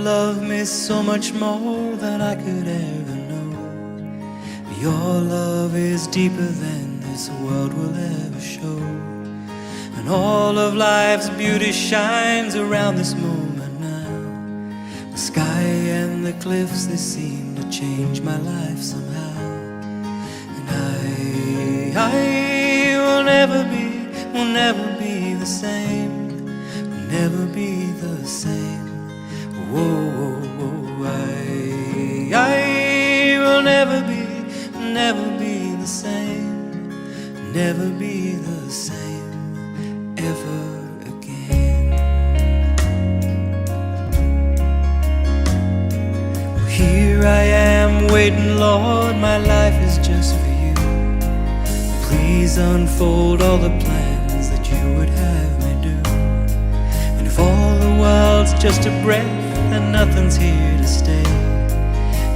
love me so much more than I could ever know. Your love is deeper than this world will ever show. And all of life's beauty shines around this moment now. The sky and the cliffs, they seem to change my life somehow. And I will never be the same, will never be the same. Whoa, I will never be the same, never be the same ever again. Well, here I am waiting, Lord, my life is just for you. Please unfold all the plans that you would have me do. And if all the world's just a breath and nothing's here to stay,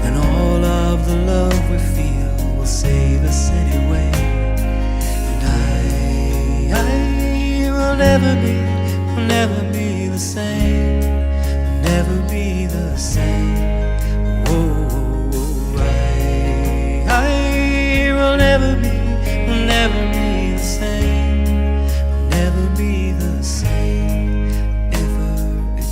then all of the love we feel will save us anyway. And I will never be the same, will never be the same. Whoa, I will never be the same, will never be the same ever again.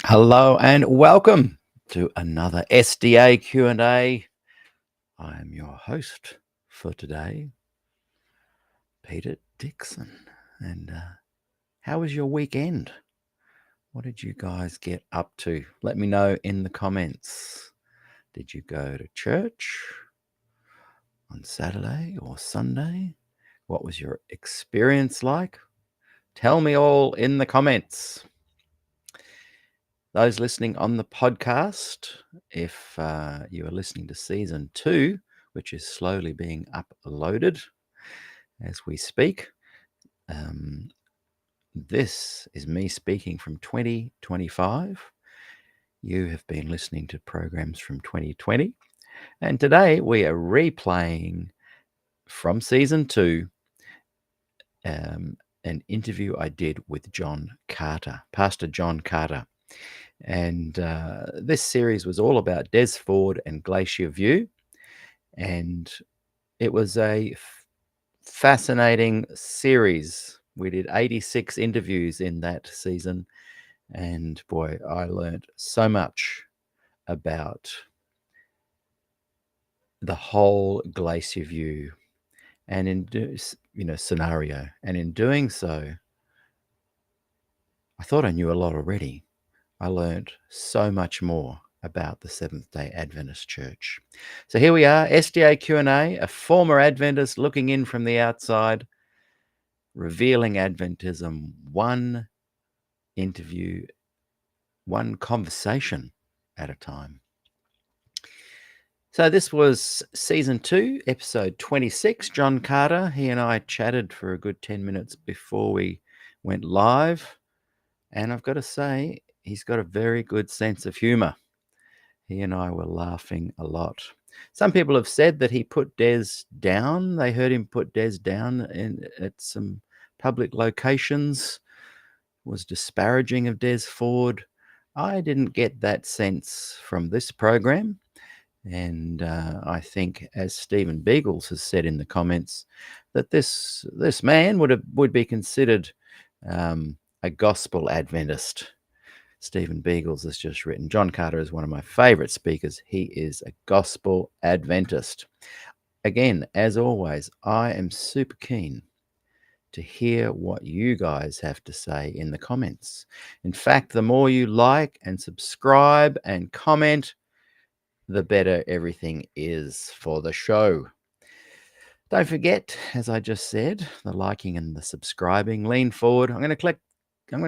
Hello and welcome to another SDAQ&A. I am your host for today, Peter Dixon. And how was your weekend? What did you guys get up to? Let me know in the comments. Did you go to church on Saturday or Sunday? What was your experience like? Tell me all in the comments. Those listening on the podcast, if you are listening to season 2, which is slowly being uploaded as we speak, This is me speaking from 2025. You have been listening to programs from 2020. And today we are replaying from season 2 an interview I did with John Carter, Pastor John Carter. And this series was all about Des Ford and Glacier View. And it was a fascinating series. We did 86 interviews in that season. And boy, I learned so much about the whole Glacier View and scenario. And in doing so, I thought I knew a lot already. I learned so much more about the Seventh-day Adventist Church. So here we are, SDAQ&A, a former Adventist looking in from the outside, revealing Adventism, one interview, one conversation at a time. So this was season 2, episode 26. John Carter, he and I chatted for a good 10 minutes before we went live. And I've got to say, he's got a very good sense of humor. He and I were laughing a lot. Some people have said that he put Des down. They heard him put Des down at some public locations, was disparaging of Des Ford. I didn't get that sense from this program. And I think, as Stephen Beagles has said in the comments, that this man would be considered a gospel Adventist. Stephen Beagles has just written, John Carter is one of my favorite speakers. He is a gospel Adventist. Again, as always, I am super keen to hear what you guys have to say in the comments. In fact, the more you like and subscribe and comment, the better everything is for the show. Don't forget, as I just said, the liking and the subscribing. Lean forward. I'm going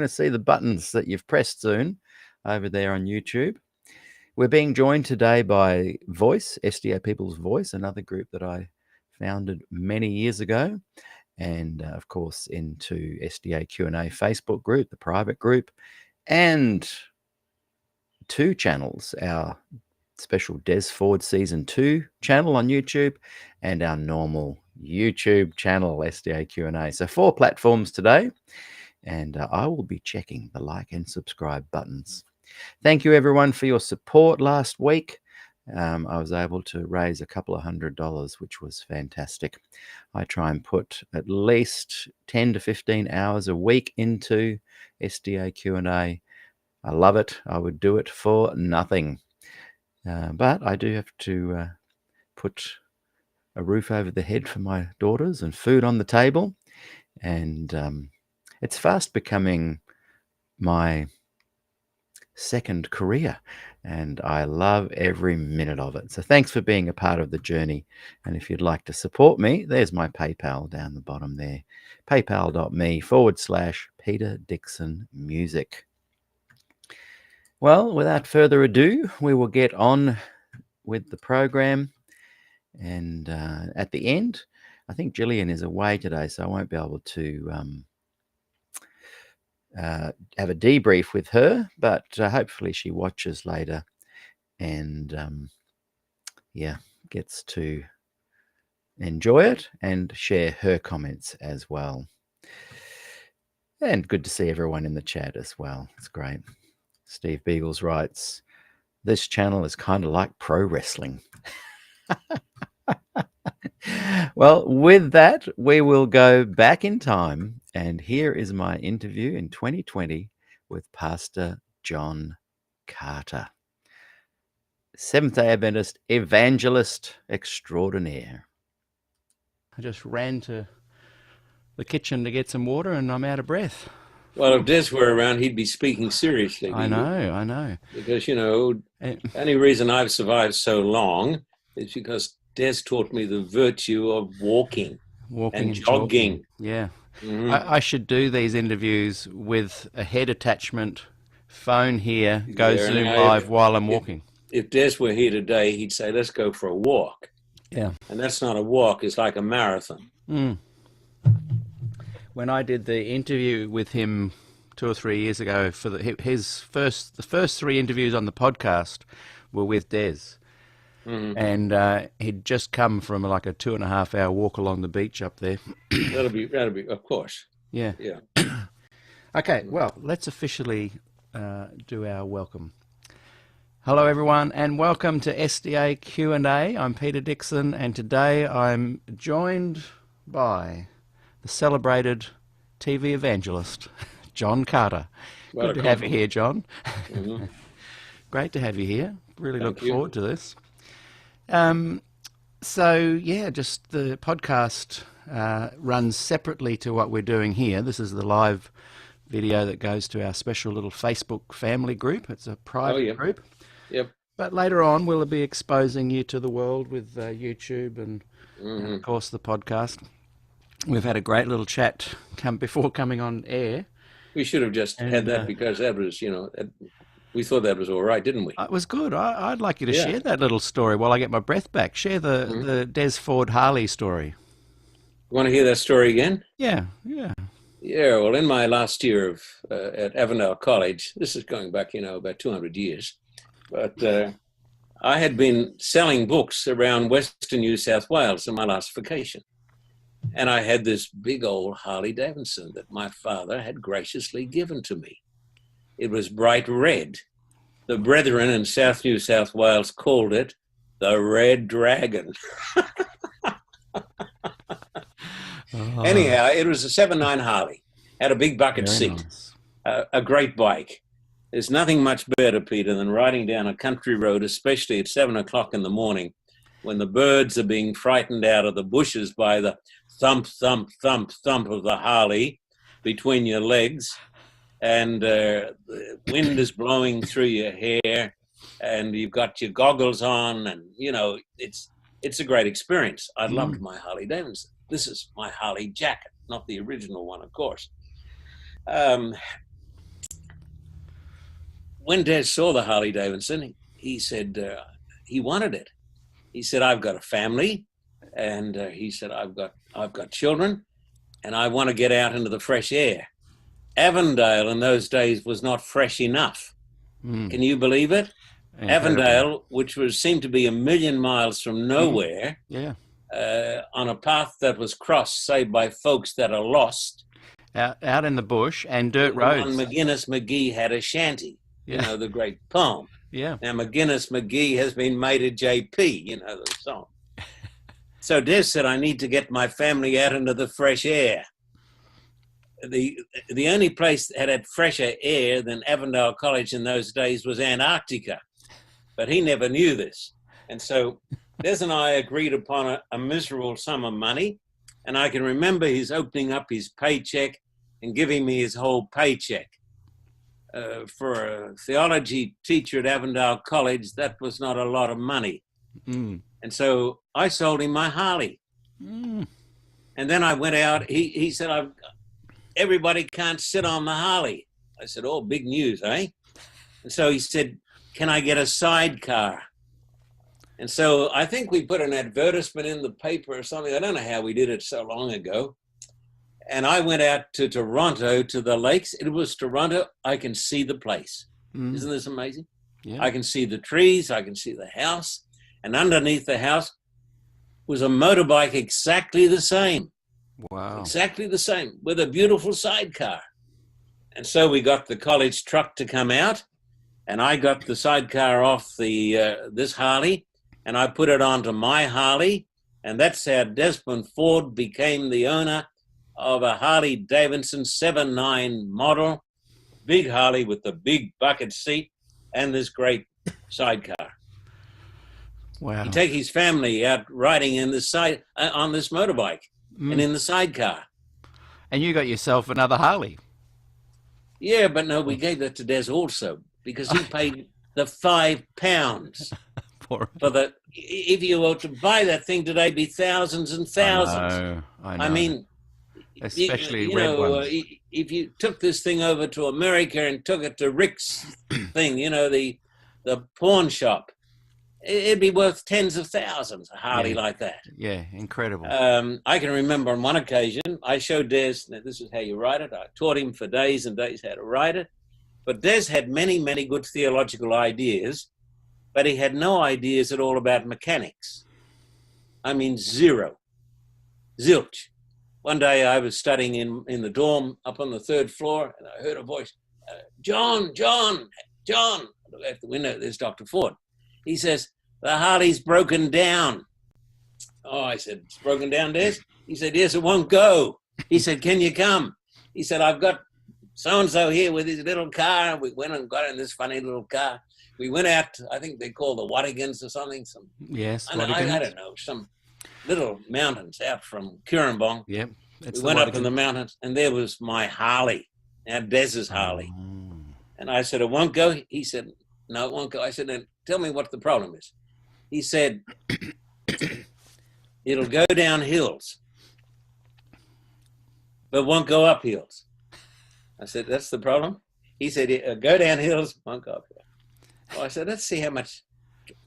to see the buttons that you've pressed soon over there on YouTube. We're being joined today by Voice, SDA People's Voice, another group that I founded many years ago. And of course, into SDA Q&A Facebook group, the private group, and 2 channels, our special Des Ford Season 2 channel on YouTube and our normal YouTube channel, SDA Q&A. So 4 platforms today. And I will be checking the like and subscribe buttons. Thank you, everyone, for your support last week. I was able to raise a couple of $100, which was fantastic. I try and put at least 10 to 15 hours a week into SDA Q&A. I love it. I would do it for nothing. But I do have to put a roof over the head for my daughters and food on the table. And it's fast becoming my second career, and I love every minute of it. So thanks for being a part of the journey. And if you'd like to support me, there's my PayPal down the bottom there, paypal.me/Peter Dixon Music. Well, without further ado, we will get on with the program. And at the end, I think Gillian is away today, so I won't be able to have a debrief with her, but hopefully she watches later and gets to enjoy it and share her comments as well. And good to see everyone in the chat as well. It's great. Steve Beagles writes, this channel is kind of like pro wrestling. Well, with that, we will go back in time. And here is my interview in 2020 with Pastor John Carter, Seventh-day Adventist evangelist extraordinaire. I just ran to the kitchen to get some water and I'm out of breath. Well, if Des were around, he'd be speaking seriously. I know. Because, any reason I've survived so long is because Des taught me the virtue of walking and jogging. Yeah. Mm-hmm. I should do these interviews with a head attachment, phone here, go Zoom live while I'm walking. If Des were here today, he'd say, let's go for a walk. Yeah. And that's not a walk, it's like a marathon. Mm. when I did the interview with him 2 or 3 years ago for the first 3 interviews on the podcast were with Des. Mhm. And he'd just come from like a 2.5 hour walk along the beach up there. That'll be, of course. Yeah. Yeah. Okay, well, let's officially do our welcome. Hello, everyone, and welcome to SDA Q&A. I'm Peter Dixon, and today I'm joined by the celebrated TV evangelist, John Carter. Good to have you here, John. Mhm. Great to have you here. Really Thank look you. forward to this. So, yeah, just the podcast runs separately to what we're doing here. This is the live video that goes to our special little Facebook family group. It's a private group. Yep. But later on, we'll be exposing you to the world with YouTube and, Mhm. of course, the podcast. We've had a great little chat before coming on air. We should have just had that because that was, we thought that was all right, didn't we? It was good. I'd like you to share that little story while I get my breath back. Share the Des Ford Harley story. You want to hear that story again? Yeah. Yeah, well, in my last year at Avondale College, this is going back, about 200 years, but I had been selling books around Western New South Wales in my last vacation. And I had this big old Harley Davidson that my father had graciously given to me. It was bright red. The brethren in South New South Wales called it the Red Dragon. Anyhow, it was a 7.9 Harley, had a big bucket seat, Nice. a great bike. There's nothing much better, Peter, than riding down a country road, especially at 7 o'clock in the morning, when the birds are being frightened out of the bushes by the thump, thump, thump, thump of the Harley between your legs, and the wind is blowing through your hair, and you've got your goggles on, and, it's a great experience. I loved my Harley Davidson. This is my Harley jacket, not the original one, of course. When Des saw the Harley Davidson, he said he wanted it. He said, I've got a family, and he said, I've got children, and I want to get out into the fresh air. Avondale in those days was not fresh enough. Can you believe it? Incredible. Avondale, which seemed to be 1,000,000 miles from nowhere, Yeah. on a path that was crossed, say, by folks that are lost. Out in the bush and dirt roads. On McGuinness McGee had a shanty, Yeah. the great poem. Yeah. Now, McGuinness McGee has been made a JP, the song. So Des said, I need to get my family out into the fresh air. The only place that had fresher air than Avondale College in those days was Antarctica. But he never knew this. And so Des and I agreed upon a miserable sum of money. And I can remember his opening up his paycheck and giving me his whole paycheck. For a theology teacher at Avondale College, that was not a lot of money. And so I sold him my Harley. And then I went out. He said, everybody can't sit on the Harley. I said, oh, big news, eh? And so he said, can I get a sidecar? And so I think we put an advertisement in the paper or something. I don't know how we did it so long ago. And I went out to Toronto, to the lakes. It was Toronto. I can see the place. Isn't this amazing? Yeah. I can see the trees. I can see the house. And underneath the house was a motorbike exactly the same. Wow. Exactly the same, with a beautiful sidecar. And so we got the college truck to come out, and I got the sidecar off this Harley, and I put it onto my Harley, and that's how Desmond Ford became the owner of a Harley Davidson 7.9 model, big Harley with the big bucket seat and this great sidecar. Wow. He'd take his family out riding in on this motorbike and in the sidecar. And you got yourself another Harley. Yeah, but no, we gave that to Des also because he paid the £5 For the. If you were to buy that thing today, it'd be thousands and thousands. I know. I mean, especially red ones. if you took this thing over to America and took it to Rick's thing, the pawn shop, It'd be worth tens of thousands, a Harley like that. Yeah, incredible. I can remember on one occasion, I showed Des, this is how you write it. I taught him for days and days how to write it. But Des had many, many good theological ideas, but he had no ideas at all about mechanics. I mean, zero. Zilch. One day I was studying in the dorm up on the 3rd floor, and I heard a voice, John. I look out the window, there's Dr. Ford. He says, the Harley's broken down. Oh, I said, it's broken down, Des? He said, yes, it won't go. He said, can you come? He said, I've got so-and-so here with his little car. We went and got in this funny little car. We went out, I think they call the Wattigans or something. Yes, I don't know, some little mountains out from Currumbong. Yep. We went up in the mountains, and there was my Harley, now Des's Harley. Oh. And I said, it won't go? He said, no, it won't go. I said, then tell me what the problem is. He said, it'll go down hills, but won't go up hills. I said, that's the problem? He said, go down hills, won't go up hills. Well, I said, let's see how much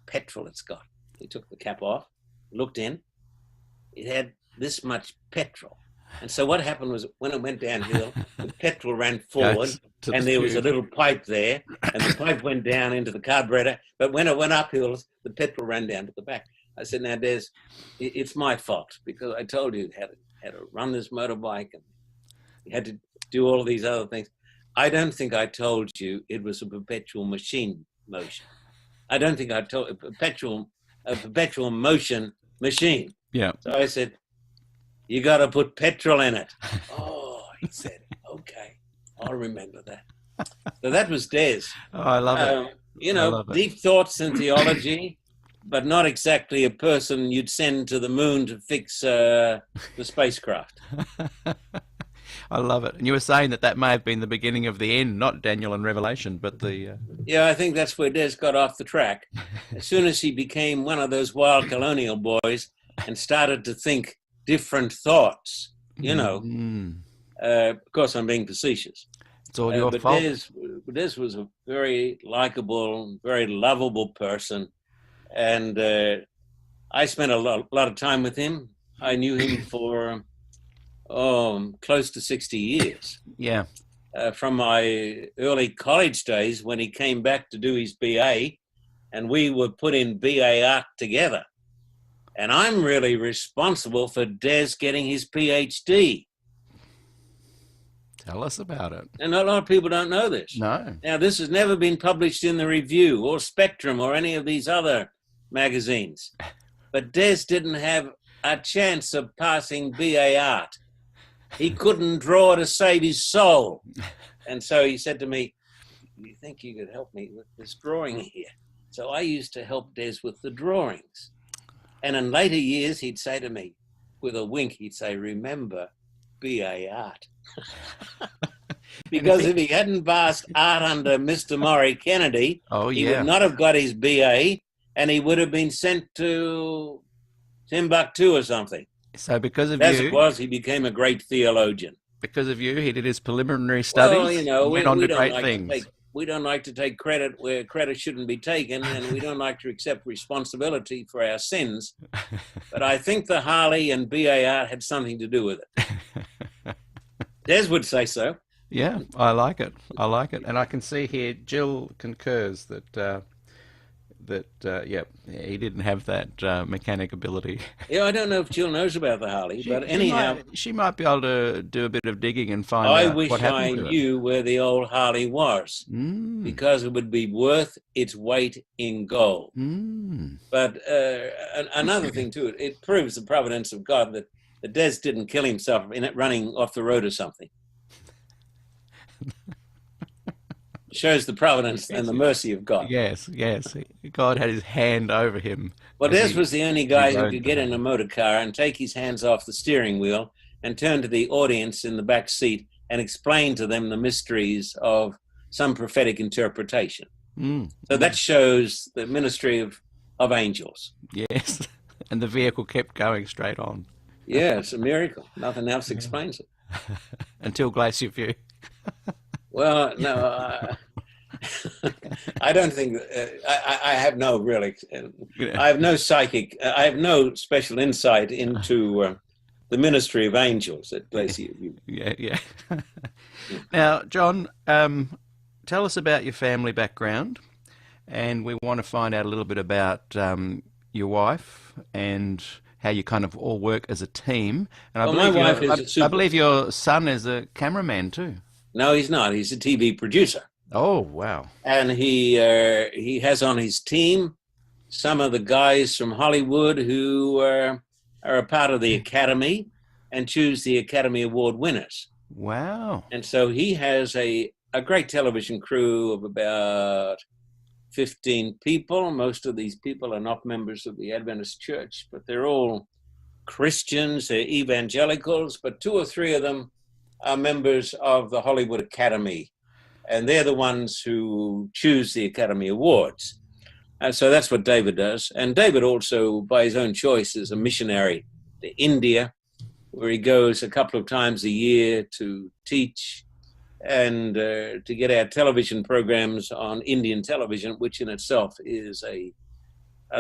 petrol it's got. He took the cap off, looked in. It had this much petrol. And so what happened was when it went downhill, the petrol ran forward and there was a little pipe there, and the pipe went down into the carburetor. But when it went up hills, the petrol ran down to the back. I said, now, Des, it's my fault because I told you how to run this motorbike and you had to do all these other things. I don't think I told you it was a perpetual machine motion. I don't think I told a perpetual motion machine. Yeah. So I said, you got to put petrol in it. Oh, he said, okay, I'll remember that. So that was Des. Oh, I love it. You know, deep thoughts in theology, but not exactly a person you'd send to the moon to fix the spacecraft. I love it. And you were saying that may have been the beginning of the end, not Daniel and Revelation, but the... Yeah, I think that's where Des got off the track. As soon as he became one of those wild colonial boys and started to think different thoughts, you know. Of course, I'm being facetious. It's all your fault. Des was a very likable, very lovable person. And I spent a lot of time with him. I knew him for... close to 60 years. Yeah. From my early college days when he came back to do his BA, and we were put in BA Arc together. And I'm really responsible for Des getting his PhD. Tell us about it. And a lot of people don't know this. No. Now, this has never been published in the Review or Spectrum or any of these other magazines. But Des didn't have a chance of passing BA Art. He couldn't draw to save his soul. And so he said to me, do you think you could help me with this drawing here? So I used to help Des with the drawings. And in later years, he'd say to me, with a wink, he'd say, remember, BA Art. Because if he hadn't passed art under Mr. Maury Kennedy, he would not have got his BA, and he would have been sent to Timbuktu or something. So because of As you... it was, he became a great theologian. Because of you, he did his preliminary studies. Well, you know, went on to great things. We don't like to take credit where credit shouldn't be taken, and we don't like to accept responsibility for our sins. But I think the Harley and BA Art had something to do with it. Des would say so. Yeah, I like it. I like it. And I can see here, Jill concurs that, he didn't have that mechanic ability. Yeah, I don't know if Jill knows about the Harley, but anyhow... She might be able to do a bit of digging and find out what happened to it. I wish I knew where the old Harley was, because it would be worth its weight in gold. But another thing, too, it proves the providence of God that Des didn't kill himself in it running off the road or something. Shows the providence and the mercy of God. Yes, yes. God had his hand over him. Well, Des was the only guy who could get in a motor car and take his hands off the steering wheel and turn to the audience in the back seat and explain to them the mysteries of some prophetic interpretation. So that shows the ministry of angels. Yes, and the vehicle kept going straight on. Yeah, it's a miracle. Nothing else explains it. Until Glacier View. Well, no, I don't think I have no really. Yeah. I have no psychic. I have no special insight into the ministry of angels that bless you. Yeah, yeah. Now, John, tell us about your family background, and we want to find out a little bit about your wife and how you kind of all work as a team. And Well, my wife is a I super. believe your son is a cameraman too. No, he's not. He's a TV producer, Oh, wow. and he has on his team some of the guys from Hollywood who are a part of the Academy and choose the Academy Award winners. Wow. And so he has a great television crew of about 15 people. Most of these people are not members of the Adventist Church, but they're all Christians, they're evangelicals, but 2 or 3 of them are members of the Hollywood Academy, and they're the ones who choose the Academy Awards. And so that's what David does. And David also, by his own choice, is a missionary to India, where he goes a couple of times a year to teach and to get our television programs on Indian television, which in itself is a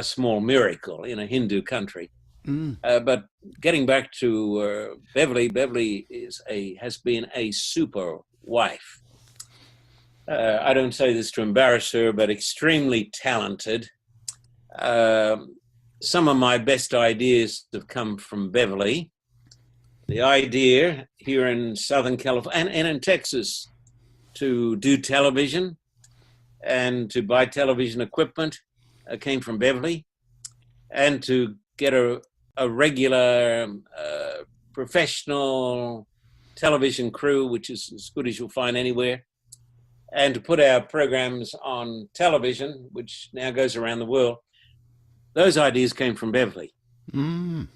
small miracle in a Hindu country. Mm. But getting back to Beverly, Beverly has been a super wife. I don't say this to embarrass her, but extremely talented. Some of my best ideas have come from Beverly. The idea here in Southern California and in Texas to do television and to buy television equipment came from Beverly, and to get a regular professional television crew, which is as good as you'll find anywhere, and to put our programs on television, which now goes around the world. Those ideas came from Beverly. Mm.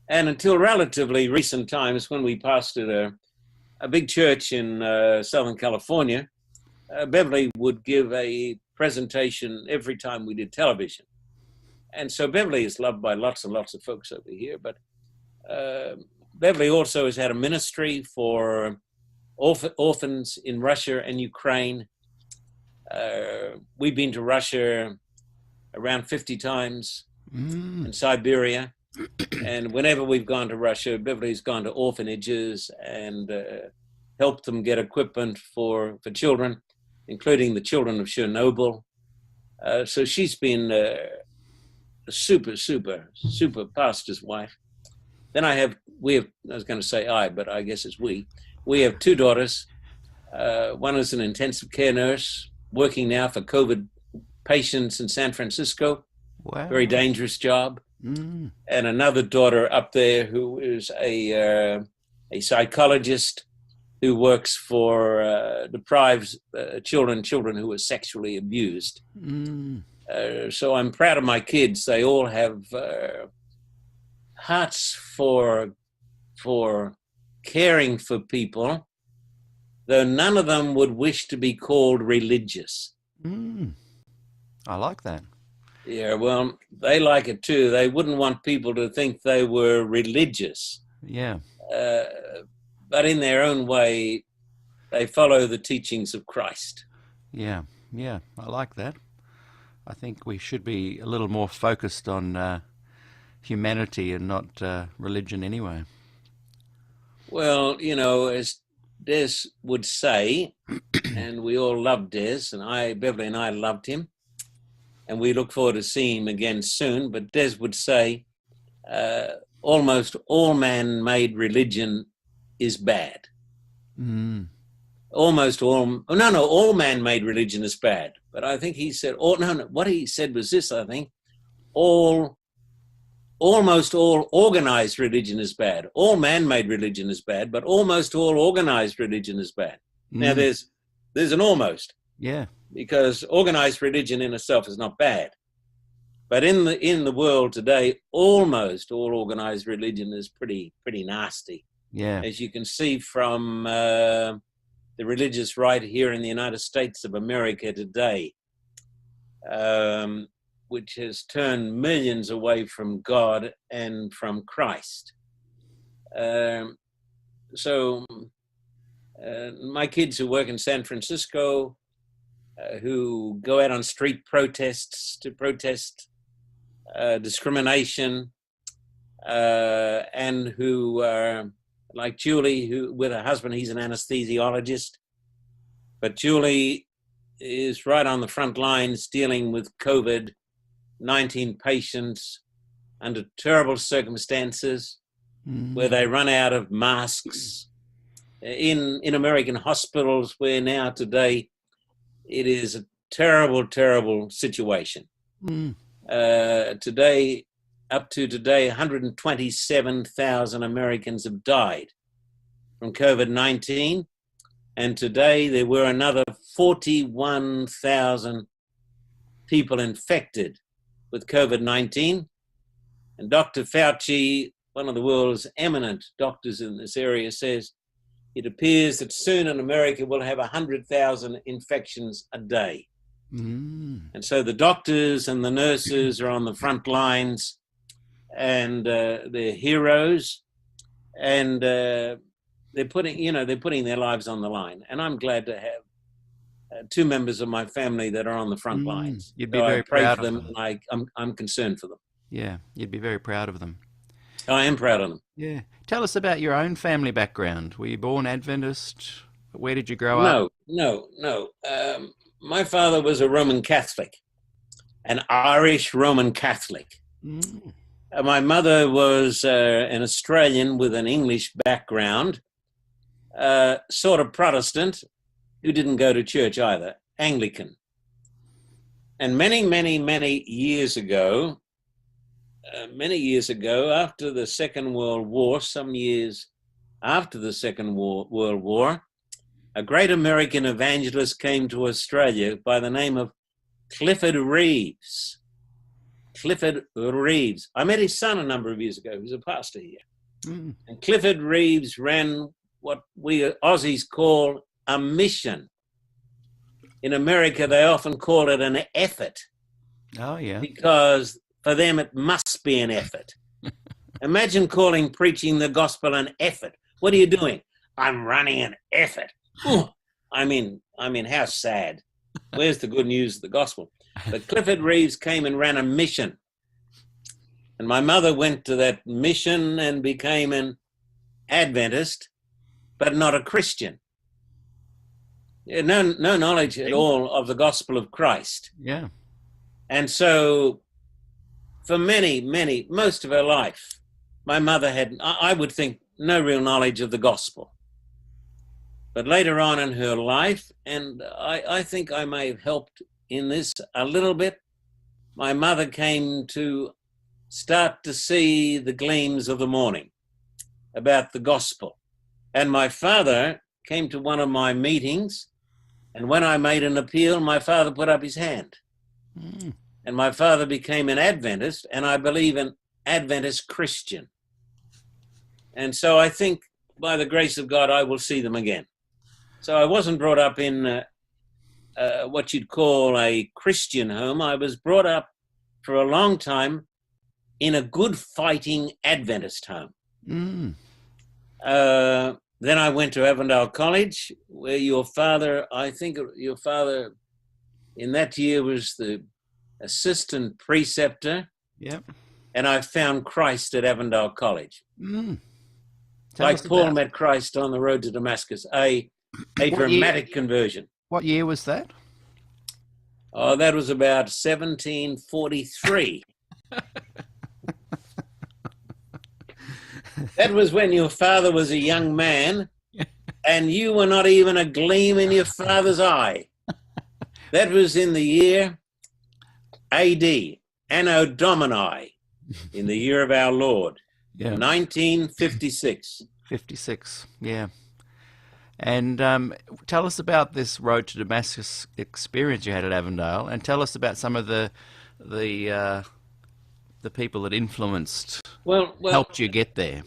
And until relatively recent times, when we pastored a big church in Southern California, Beverly would give a presentation every time we did television. And so Beverly is loved by lots and lots of folks over here. But Beverly also has had a ministry for orphans in Russia and Ukraine. We've been to Russia around 50 times, in Siberia. And whenever we've gone to Russia, Beverly's gone to orphanages and helped them get equipment for children, including the children of Chernobyl. So she's been a super pastor's wife. Then I was going to say I, but I guess it's we. We have 2 daughters. One is an intensive care nurse working now for COVID patients in San Francisco. Wow. Very dangerous job. Mm. And another daughter up there who is a psychologist who works for deprived children who are sexually abused. Mm. So I'm proud of my kids. They all have hearts for caring for people, though none of them would wish to be called religious. Mm. I like that. Yeah, well, they like it too. They wouldn't want people to think they were religious. Yeah. But in their own way, they follow the teachings of Christ. Yeah. Yeah. I like that. I think we should be a little more focused on humanity and not religion anyway. Well, as Des would say, and we all loved Des, and Beverly and I loved him, and we look forward to seeing him again soon. But Des would say, almost all man-made religion is bad. Mm. All man-made religion is bad. But I think he said, what he said was this, I think, almost all organized religion is bad. All man-made religion is bad, but almost all organized religion is bad. Mm. Now there's an almost. Yeah. Because organized religion in itself is not bad. But in the world today, almost all organized religion is pretty nasty. Yeah. As you can see from the religious right here in the United States of America today, which has turned millions away from God and from Christ. So my kids who work in San Francisco, who go out on street protests to protest discrimination, and who are like Julie, who with her husband, he's an anesthesiologist, but Julie is right on the front lines dealing with COVID-19 patients under terrible circumstances, where they run out of masks in American hospitals, where now today it is a terrible, terrible situation. Today, up to today, 127,000 Americans have died from COVID-19. And today there were another 41,000 people infected with COVID-19. And Dr. Fauci, one of the world's eminent doctors in this area, says it appears that soon in America we'll have 100,000 infections a day. And so the doctors and the nurses are on the front lines, and they're heroes, and they're putting their lives on the line. And I'm glad to have two members of my family that are on the front lines. You'd be very proud of them. And I'm concerned for them. Yeah, you'd be very proud of them. I am proud of them. Yeah. Tell us about your own family background. Were you born Adventist? Where did you grow up? No. My father was a Roman Catholic, an Irish Roman Catholic. My mother was an Australian with an English background, sort of Protestant, who didn't go to church either, Anglican. And many, many, many years ago, after the Second World War, some years after the Second World War, a great American evangelist came to Australia by the name of Clifford Reeves. Clifford Reeves. I met his son a number of years ago. He was a pastor here. And Clifford Reeves ran what we Aussies call a mission. In America, they often call it an effort. Oh, yeah. Because for them, it must be an effort. Imagine calling preaching the gospel an effort. What are you doing? I'm running an effort. I mean, how sad. Where's the good news of the gospel? But Clifford Reeves came and ran a mission. And my mother went to that mission and became an Adventist, but not a Christian. No knowledge at all of the gospel of Christ. Yeah. And so for most of her life, my mother had, I would think, no real knowledge of the gospel. But later on in her life, and I think I may have helped in this a little bit, my mother came to start to see the gleams of the morning about the gospel. And my father came to one of my meetings, and when I made an appeal, my father put up his hand. And my father became an Adventist, and I believe an Adventist Christian. And so I think, by the grace of God, I will see them again. So I wasn't brought up in what you'd call a Christian home. I was brought up for a long time in a good fighting Adventist home. Then I went to Avondale College, where your father, I think your father in that year was the assistant preceptor. Yep. And I found Christ at Avondale College. Like Paul met Christ on the road to Damascus, a dramatic conversion. What year was that? Oh, that was about 1743. That was when your father was a young man and you were not even a gleam in your father's eye. That was in the year AD, Anno Domini, in the year of our Lord, 1956. 56, yeah. And tell us about this road to Damascus experience you had at Avondale, and tell us about some of the people that influenced, helped you get there.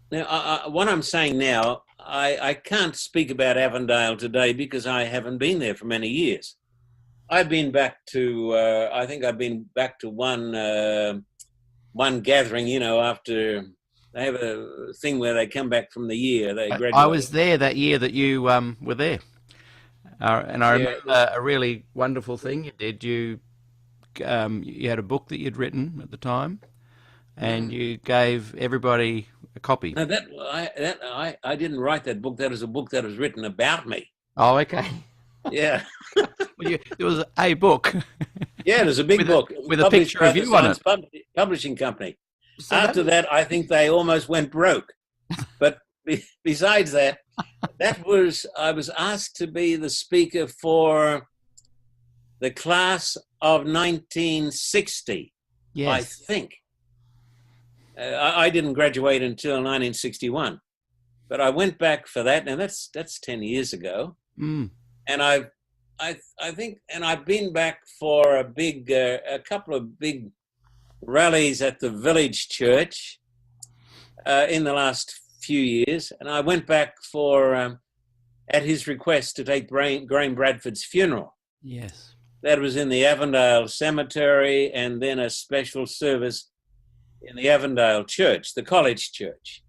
Now, what I'm saying now, I can't speak about Avondale today because I haven't been there for many years. I've been back to, I think I've been back to one gathering, after They have a thing where they come back from the year they I graduate. was there that year that you were there, and I Yeah, remember a really wonderful thing you did. You had a book that you'd written at the time, and you gave everybody a copy. no, I didn't write that book. That was a book that was written about me. Oh, okay. Yeah, There was a book yeah, it was a big book. It was with a published picture by of the you on it. Science Publishing Company. So After that, I think they almost went broke. But besides that, I was asked to be the speaker for the class of 1960, yes, I think. I didn't graduate until 1961, but I went back for that, and that's 10 years ago. Mm. And I think, and I've been back for a couple of big rallies at the village church in the last few years, and I went back for at his request to take Graham Bradford's funeral. Yes. That was in the Avondale Cemetery, and then a special service in the Avondale Church, the college church.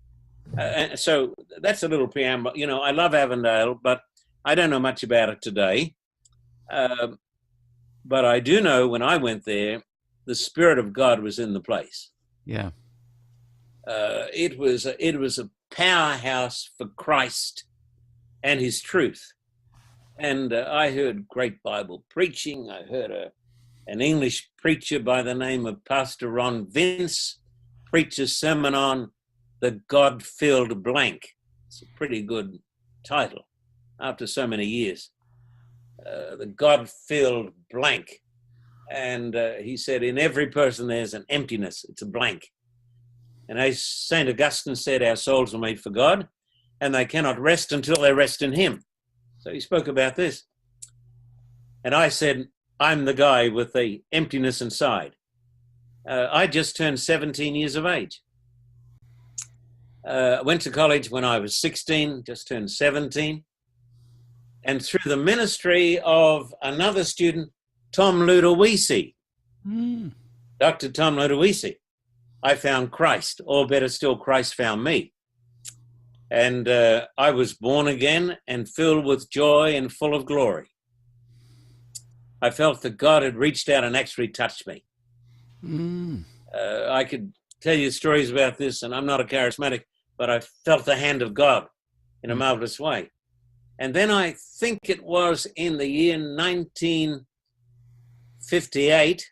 And so that's a little preamble. You know, I love Avondale, but I don't know much about it today. But I do know when I went there, the Spirit of God was in the place. Yeah. It was a powerhouse for Christ and his truth. And I heard great Bible preaching. I heard an English preacher by the name of Pastor Ron Vince preach a sermon on the God-filled blank. It's a pretty good title after so many years. The God-filled blank. And he said, in every person there's an emptiness. It's a blank. And as St. Augustine said, our souls are made for God, and they cannot rest until they rest in him. So he spoke about this. And I said, I'm the guy with the emptiness inside. I just turned 17 years of age. I went to college when I was 16, just turned 17. And through the ministry of another student, Tom Ludowisi, Dr. Tom Ludowisi, I found Christ, or better still, Christ found me. And I was born again and filled with joy and full of glory. I felt that God had reached out and actually touched me. I could tell you stories about this, and I'm not a charismatic, but I felt the hand of God in a marvelous way. And then I think it was in the year 1958,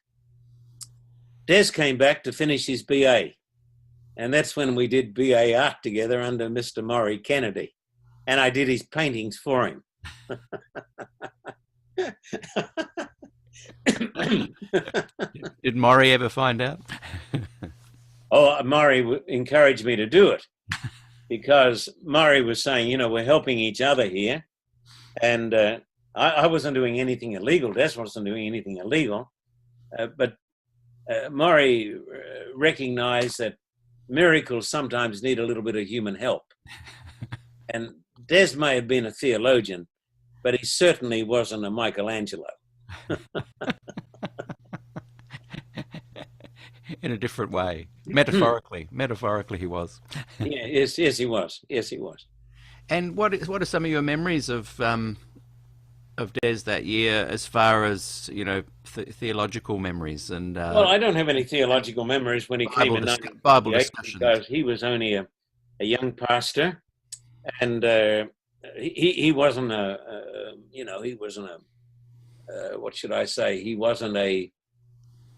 Des came back to finish his BA. And that's when we did BA art together under Mr. Maury Kennedy. And I did his paintings for him. Did Maury ever find out? Oh, Maury encouraged me to do it because Maury was saying, you know, we're helping each other here. And I wasn't doing anything illegal. Des wasn't doing anything illegal. But Maury recognized that miracles sometimes need a little bit of human help. And Des may have been a theologian, but he certainly wasn't a Michelangelo. In a different way. Metaphorically he was. Yeah, yes, he was. Yes, he was. And what are some of your memories of Des that year, as far as, you know, theological memories? And well, I don't have any theological memories when he came in Bible 1958 discussions, because he was only a young pastor, and he wasn't what should I say? He wasn't a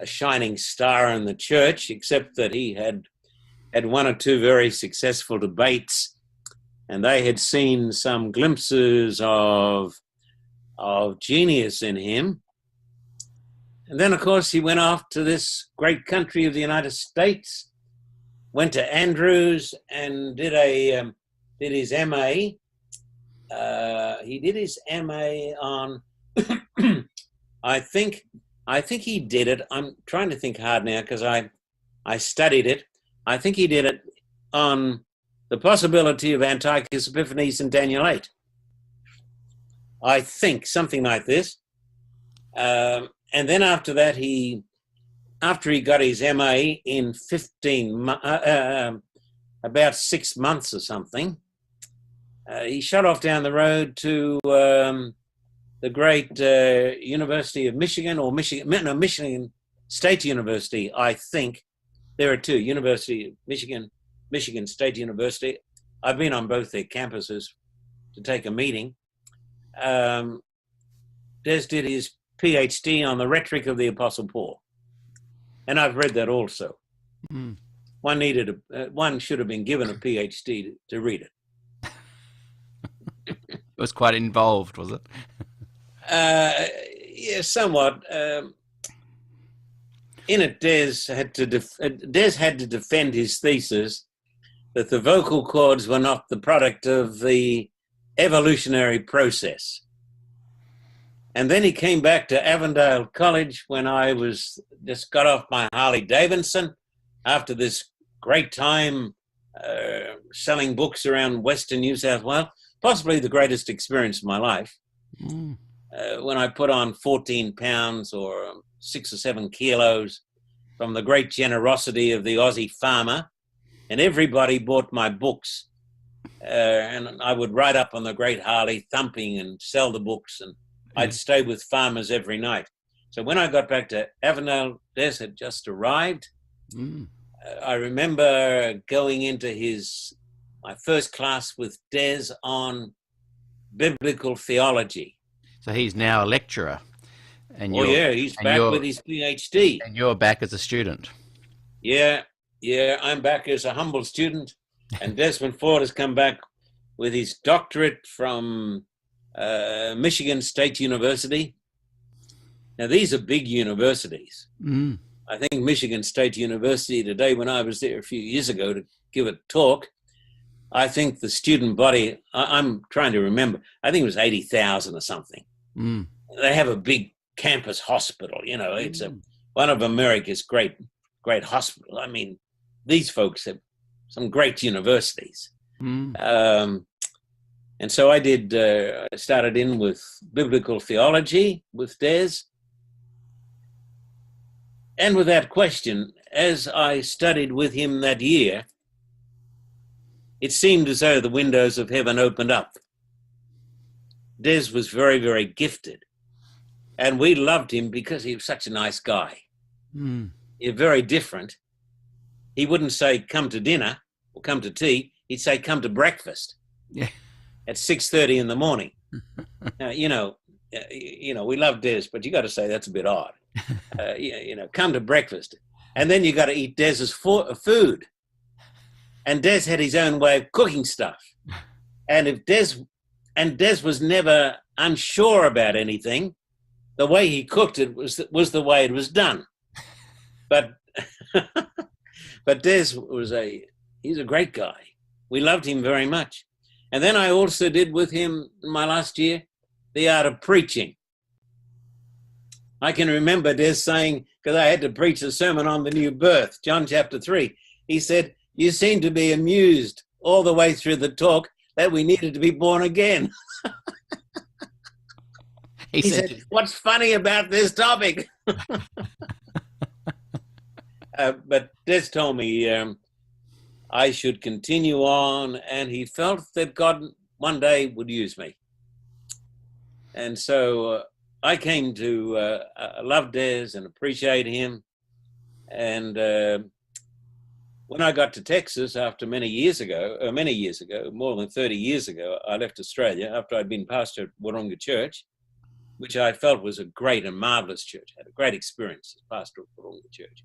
shining star in the church, except that he had one or two very successful debates, and they had seen some glimpses of genius in him. And then, of course, he went off to this great country of the United States, went to Andrews and did his MA. He did his MA on, I think he did it. I'm trying to think hard now because I studied it. I think he did it on the possibility of Antiochus Epiphanes in Daniel 8. I think something like this. And then after that, after he got his MA in about 6 months or something, he shot off down the road to the great University of Michigan, or Michigan State University, I think. There are two, University of Michigan, Michigan State University. I've been on both their campuses to take a meeting. Des did his PhD on the rhetoric of the Apostle Paul. And I've read that also. Mm. One should have been given a PhD to read it. It was quite involved, was it? Yeah, somewhat. In it, Des had to defend his thesis that the vocal cords were not the product of the evolutionary process. And then he came back to Avondale College when I was just got off my Harley Davidson after this great time selling books around Western New South Wales, possibly the greatest experience of my life. Mm. When I put on 14 pounds or 6 or 7 kilos from the great generosity of the Aussie farmer, and everybody bought my books. And I would ride up on the great Harley thumping and sell the books, and I'd stay with farmers every night. So when I got back to Avondale, Des had just arrived. Mm. I remember going into my first class with Des on biblical theology. So he's now a lecturer. And he's back with his PhD. And you're back as a student. Yeah, I'm back as a humble student. And Desmond Ford has come back with his doctorate from Michigan State University. Now, these are big universities. Mm. I think Michigan State University today, when I was there a few years ago to give a talk, I think the student body, I'm trying to remember, I think it was 80,000 or something. Mm. They have a big campus hospital, it's one of America's great hospitals. I mean, these folks have some great universities. Mm. And so I started in with biblical theology with Des. And without question, as I studied with him that year, it seemed as though the windows of heaven opened up. Des was very, very gifted. And we loved him because he was such a nice guy. Mm. He's very different. He wouldn't say, come to dinner or come to tea. He'd say, come to breakfast. Yeah. At 6:30 in the morning. Now, we love Des, but you got to say that's a bit odd. Come to breakfast. And then you got to eat Des's food. And Des had his own way of cooking stuff. And Des was never unsure about anything. The way he cooked it was the way it was done. But Des he's a great guy. We loved him very much. And then I also did with him in my last year, the art of preaching. I can remember Des saying, because I had to preach a sermon on the new birth, John chapter 3. He said, you seem to be amused all the way through the talk that we needed to be born again. He said, what's funny about this topic? But Des told me I should continue on, and he felt that God one day would use me. And so I came to love Des and appreciate him. And when I got to Texas after many years ago, more than 30 years ago, I left Australia after I'd been pastor at Wahroonga Church, which I felt was a great and marvelous church. I had a great experience as pastor at Wahroonga Church,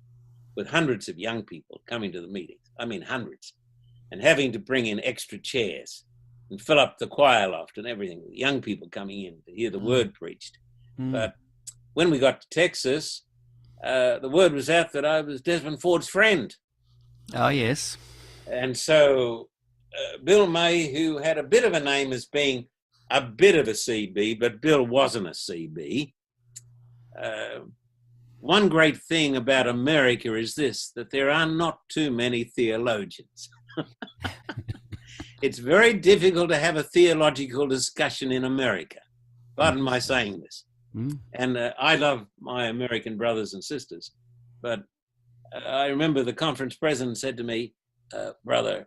with hundreds of young people coming to the meetings. I mean, hundreds. And having to bring in extra chairs and fill up the choir loft and everything, with young people coming in to hear the word preached. Mm. But when we got to Texas, the word was out that I was Desmond Ford's friend. Oh, yes. And so Bill May, who had a bit of a name as being a bit of a CB, but Bill wasn't a CB. One great thing about America is this, that there are not too many theologians. It's very difficult to have a theological discussion in America. Pardon my saying this. Mm. And I love my American brothers and sisters. But I remember the conference president said to me, brother,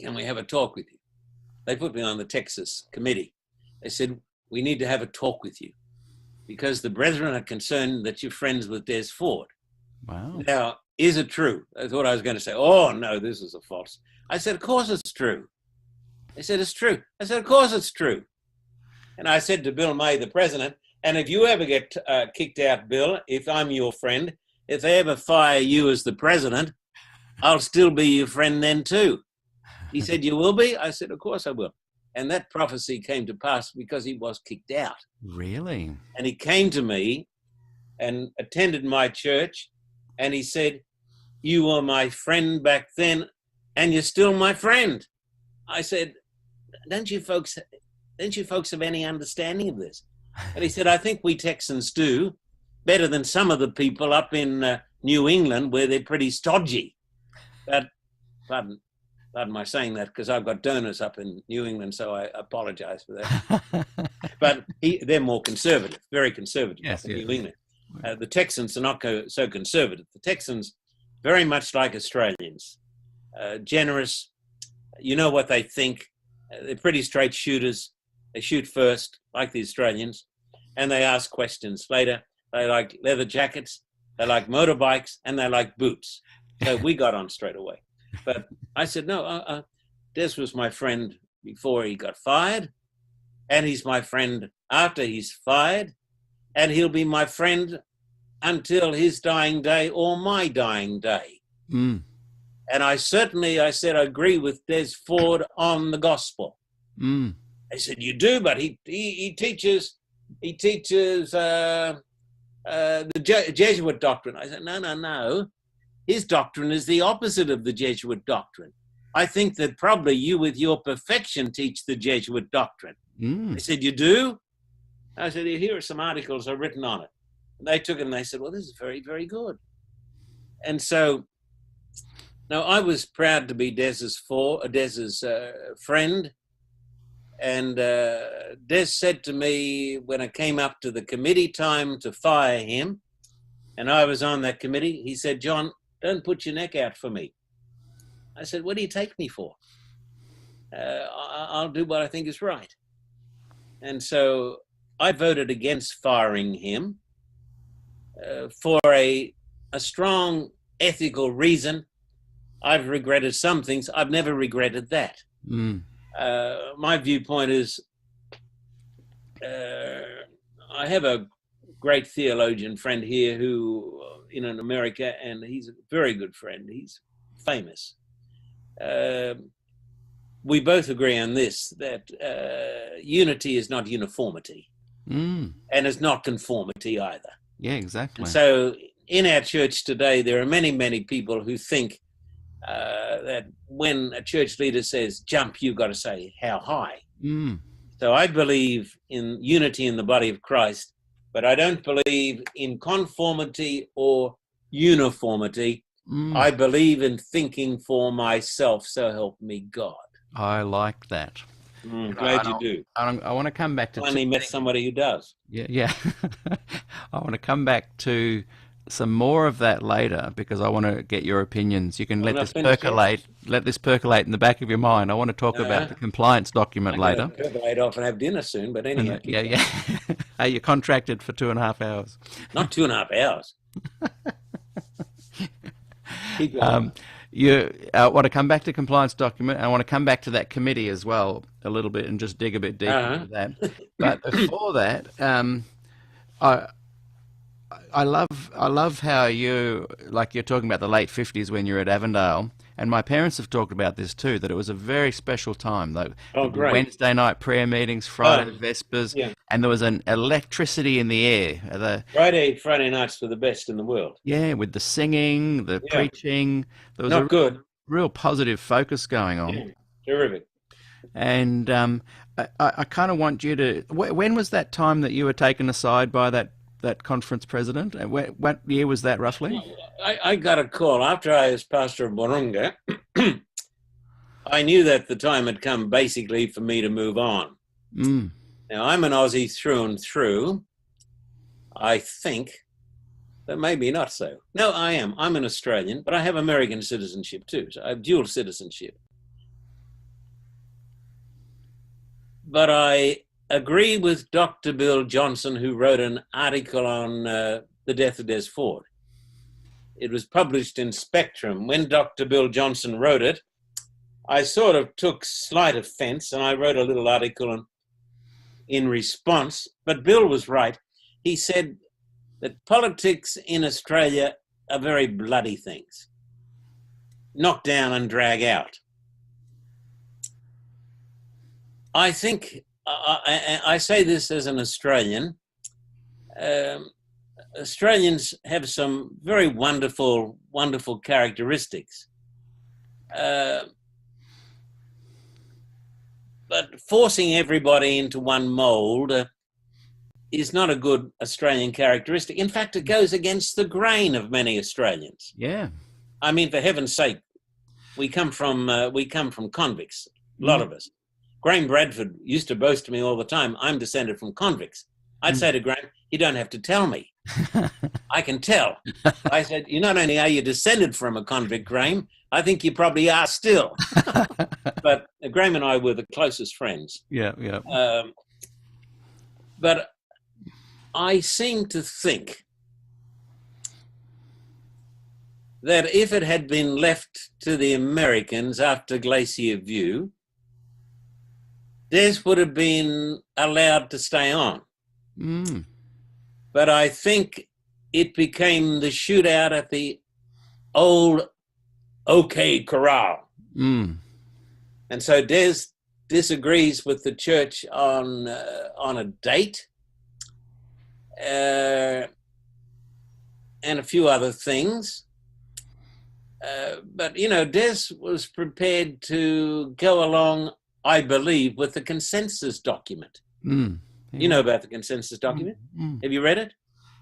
can we have a talk with you? They put me on the Texas committee. They said, we need to have a talk with you because the brethren are concerned that you're friends with Des Ford. Wow. Now, is it true? I thought I was going to say, oh, no, this is a false. I said, of course it's true. They said, it's true. I said, of course it's true. And I said to Bill May, the president, and if you ever get kicked out, Bill, if I'm your friend, if they ever fire you as the president, I'll still be your friend then too. He said, you will be? I said, of course I will. And that prophecy came to pass because he was kicked out. Really? And he came to me and attended my church, and he said, you were my friend back then, and you're still my friend. I said, don't you folks have any understanding of this? And he said, I think we Texans do better than some of the people up in New England where they're pretty stodgy. But pardon my saying that because I've got donors up in New England, so I apologize for that. But they're more conservative, very conservative up in New England. The Texans are not so conservative. The Texans, very much like Australians, generous. You know what they think. They're pretty straight shooters. They shoot first, like the Australians, and they ask questions later. They like leather jackets, they like motorbikes, and they like boots. So we got on straight away. But I said, no, Des was my friend before he got fired, and he's my friend after he's fired, and he'll be my friend until his dying day or my dying day. Mm. And I said, I agree with Des Ford on the gospel. Mm. I said, you do, but he teaches the Jesuit doctrine. I said, no. His doctrine is the opposite of the Jesuit doctrine. I think that probably you with your perfection teach the Jesuit doctrine. Mm. They said, you do? I said, here are some articles I've written on it. And they took it and they said, well, this is very, very good. And so, now I was proud to be Des's friend. And Des said to me when it came up to the committee time to fire him, and I was on that committee, he said, John, don't put your neck out for me. I said, what do you take me for? I'll do what I think is right. And so I voted against firing him for a strong ethical reason. I've regretted some things. I've never regretted that. Mm. My viewpoint is I have a great theologian friend here who in America, and he's a very good friend. He's famous. We both agree on this, that unity is not uniformity, and it's not conformity either. Yeah, exactly. And so in our church today, there are many, many people who think that when a church leader says jump, you've got to say how high. Mm. So I believe in unity in the body of Christ, but I don't believe in conformity or uniformity. Mm. I believe in thinking for myself, so help me God. I like that. Glad you do. I want to come back to... Finally met somebody who does. Yeah. I want to come back to some more of that later because I want to get your opinions. You can let this percolate in the back of your mind. I want to talk about the compliance document later. I'm going to percolate off and have dinner soon, but anyway. Yeah. Are you contracted for 2.5 hours? Not 2.5 hours. Keep going. I want to come back to compliance document. I want to come back to that committee as well a little bit and just dig a bit deeper into that. But before that, I love how you're talking about the late 50s when you're at Avondale, and my parents have talked about this too, that it was a very special time. Great. Wednesday night prayer meetings, Friday Vespers, and there was an electricity in the air. Friday nights were the best in the world. Yeah, with the singing, the preaching. There was real positive focus going on. Yeah, terrific. And I kind of want you to... When was that time that you were taken aside by that conference president? What year was that roughly? I got a call after I was pastor of Borunga. I knew that the time had come basically for me to move on. Mm. Now, I'm an Aussie through and through. I think, but maybe not so. No, I am. I'm an Australian, but I have American citizenship too. So I have dual citizenship. But I agree with Dr. Bill Johnson, who wrote an article on the death of Des Ford. It was published in Spectrum. When Dr. Bill Johnson wrote it, I sort of took slight offense, and I wrote a little article in response. But Bill was right. He said that politics in Australia are very bloody things. Knock down and drag out. I think, I say this as an Australian, Australians have some very wonderful, wonderful characteristics. But forcing everybody into one mold is not a good Australian characteristic. In fact, it goes against the grain of many Australians. Yeah. I mean, for heaven's sake, we come from convicts, a lot of us. Graham Bradford used to boast to me all the time, I'm descended from convicts. I'd say to Graham, you don't have to tell me. I can tell. I said, you not only are you descended from a convict, Graham, I think you probably are still. But Graham and I were the closest friends. Yeah. But I seem to think that if it had been left to the Americans after Glacier View, Des would have been allowed to stay on. But I think it became the shootout at the old OK Corral. And so Des disagrees with the church on a date and a few other things. But, you know, Des was prepared to go along, I believe, with the consensus document. You know about the consensus document? Have you read it?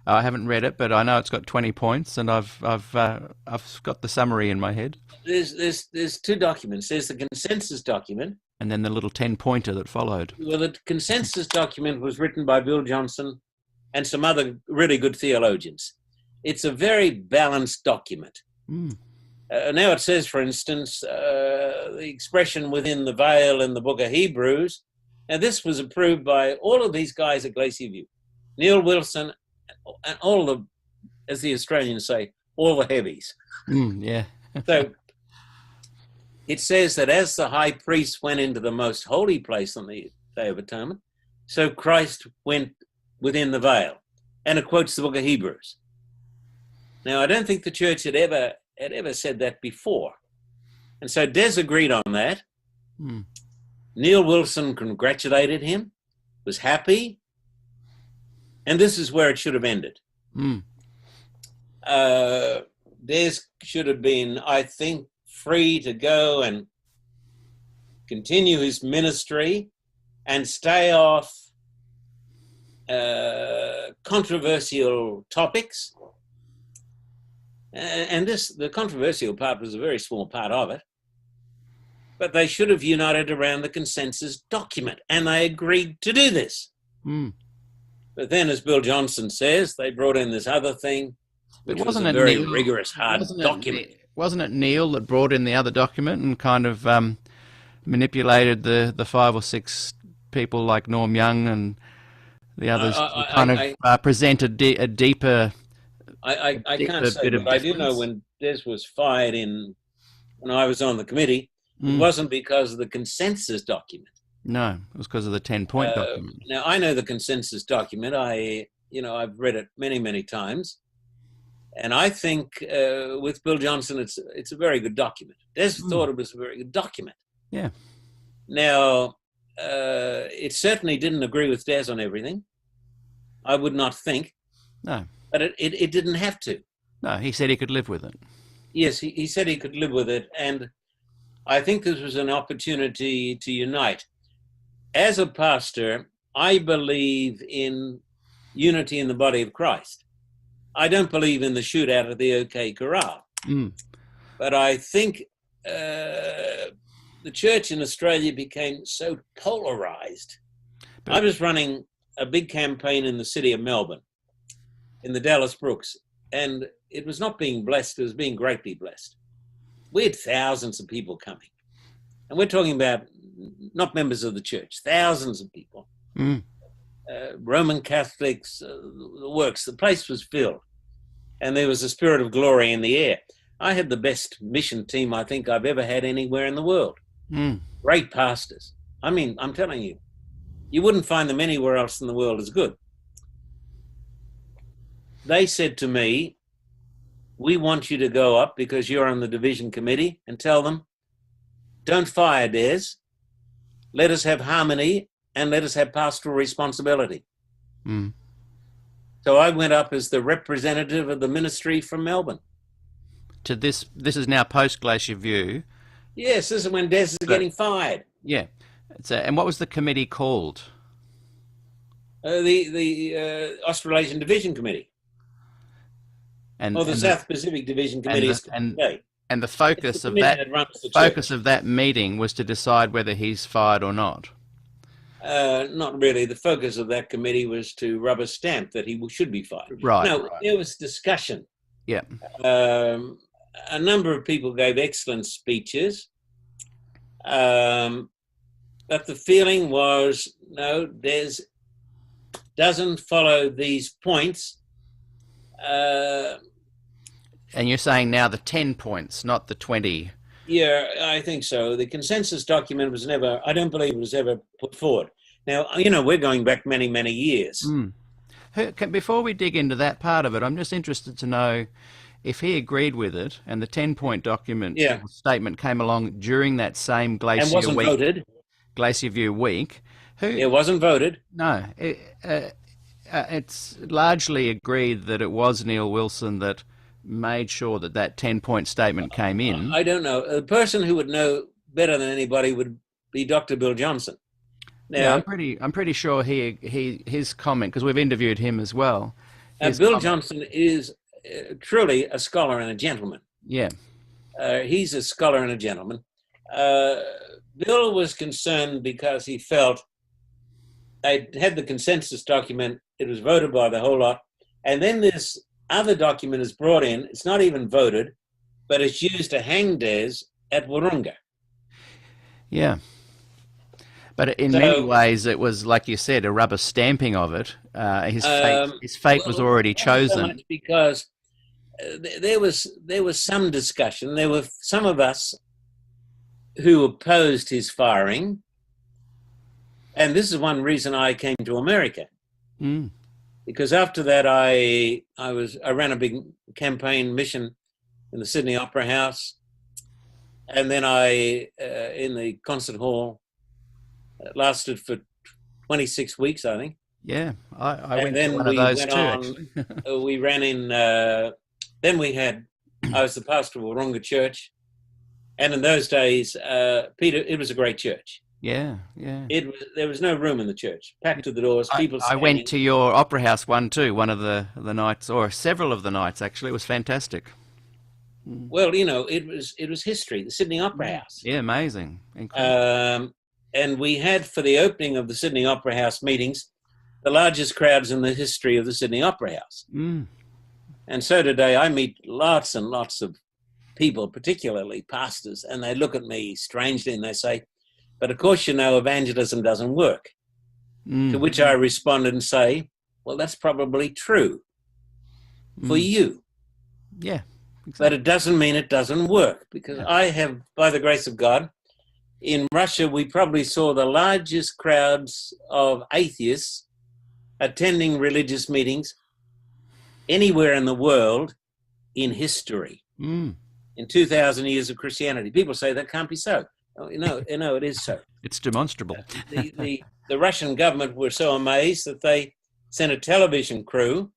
I haven't read it, but I know it's got 20 points, and I've got the summary in my head. There's two documents. There's the consensus document, and then the little 10-pointer that followed. Well, the consensus document was written by Bill Johnson and some other really good theologians. It's a very balanced document. Now it says, for instance, the expression within the veil in the book of Hebrews. Now, this was approved by all of these guys at Glacier View. Neil Wilson and all the, as the Australians say, all the heavies. Yeah. So it says that as the high priest went into the most holy place on the Day of Atonement, so Christ went within the veil. And it quotes the book of Hebrews. Now, I don't think the church had ever said that before. And so Des agreed on that. Neil Wilson congratulated him, was happy, and this is where it should have ended. Des should have been, I think, free to go and continue his ministry and stay off controversial topics. And the controversial part was a very small part of it. But they should have united around the consensus document, and they agreed to do this. But then, as Bill Johnson says, they brought in this other thing, which was a very rigorous, hard document. Wasn't it Neil that brought in the other document and kind of manipulated the 5 or 6 people like Norm Young and the others presented a deeper... I can't say, but I do know when Des was fired when I was on the committee, it wasn't because of the consensus document. No, it was because of the 10-point document. Now, I know the consensus document. I've read it many, many times. And I think with Bill Johnson, it's a very good document. Des thought it was a very good document. Yeah. Now, it certainly didn't agree with Des on everything. I would not think. No. But it didn't have to. No, he said he could live with it. Yes, he said he could live with it. And I think this was an opportunity to unite. As a pastor, I believe in unity in the body of Christ. I don't believe in the shootout of the OK Corral. But I think the church in Australia became so polarized. I was running a big campaign in the city of Melbourne, in the Dallas Brooks, and it was not being blessed, it was being greatly blessed. We had thousands of people coming. and we're talking about not members of the church, thousands of people, Roman Catholics, the works. The place was filled, and there was a spirit of glory in the air. I had the best mission team I think I've ever had anywhere in the world. Great pastors. I mean, I'm telling you, you wouldn't find them anywhere else in the world as good. They said to me, we want you to go up because you're on the division committee, and tell them, don't fire Des. Let us have harmony and let us have pastoral responsibility. So I went up as the representative of the ministry from Melbourne. To this is now post Glacier View. Yes, this is when Des is getting fired. Yeah. And what was the committee called? The Australasian Division Committee. Or the South Pacific Division Committee. And the focus of that meeting was to decide whether he's fired or not. Not really. The focus of that committee was to rubber stamp that he should be fired. Right. No, right. there was discussion. Yeah. A number of people gave excellent speeches, but the feeling was, no, Des doesn't follow these points. And you're saying now the 10 points, not the 20. Yeah, I think so. The consensus document was never, I don't believe it was ever put forward. Now, you know, we're going back many, many years. Before we dig into that part of it, I'm just interested to know if he agreed with it and the 10-point document statement came along during that same Glacier and wasn't week, voted. Glacier View week. It wasn't voted. No. It's largely agreed that it was Neil Wilson that made sure that that 10-point statement came in. I don't know. The person who would know better than anybody would be Dr. Bill Johnson. Now, yeah, I'm pretty sure his comment, because we've interviewed him as well. Bill Johnson is truly a scholar and a gentleman. Yeah. He's a scholar and a gentleman. Bill was concerned because he felt they had the consensus document. It was voted by the whole lot. And then this other document is brought in. It's not even voted, but it's used to hang Des at Wurrunga. Yeah. But in many ways, it was, like you said, a rubber stamping of it. His fate was already chosen. So much because there was some discussion. There were some of us who opposed his firing, and this is one reason I came to America. Because after that, I ran a big campaign mission in the Sydney Opera House, and then in the concert hall. It lasted for 26 weeks, I think. Yeah, I went to one of those too, actually. We ran in, then I was the pastor of Wurrunga Church. And in those days, Peter, it was a great church. Yeah. There was no room in the church, packed to the doors, people I went to your opera house one too, one of the nights, or several of the nights, actually. It was fantastic. Well, you know, it was history, the Sydney Opera House. Yeah, amazing. Incredible. And we had, for the opening of the Sydney Opera House meetings, the largest crowds in the history of the Sydney Opera House. And so today I meet lots and lots of people, particularly pastors, and they look at me strangely and they say, but of course, you know, evangelism doesn't work. To which I respond and say, well, that's probably true for you. Yeah, exactly. But it doesn't mean it doesn't work, because I have, by the grace of God, in Russia, we probably saw the largest crowds of atheists attending religious meetings anywhere in the world in history. In 2,000 years of Christianity. People say that can't be so. You know, it is so. It's demonstrable. The Russian government were so amazed that they sent a television crew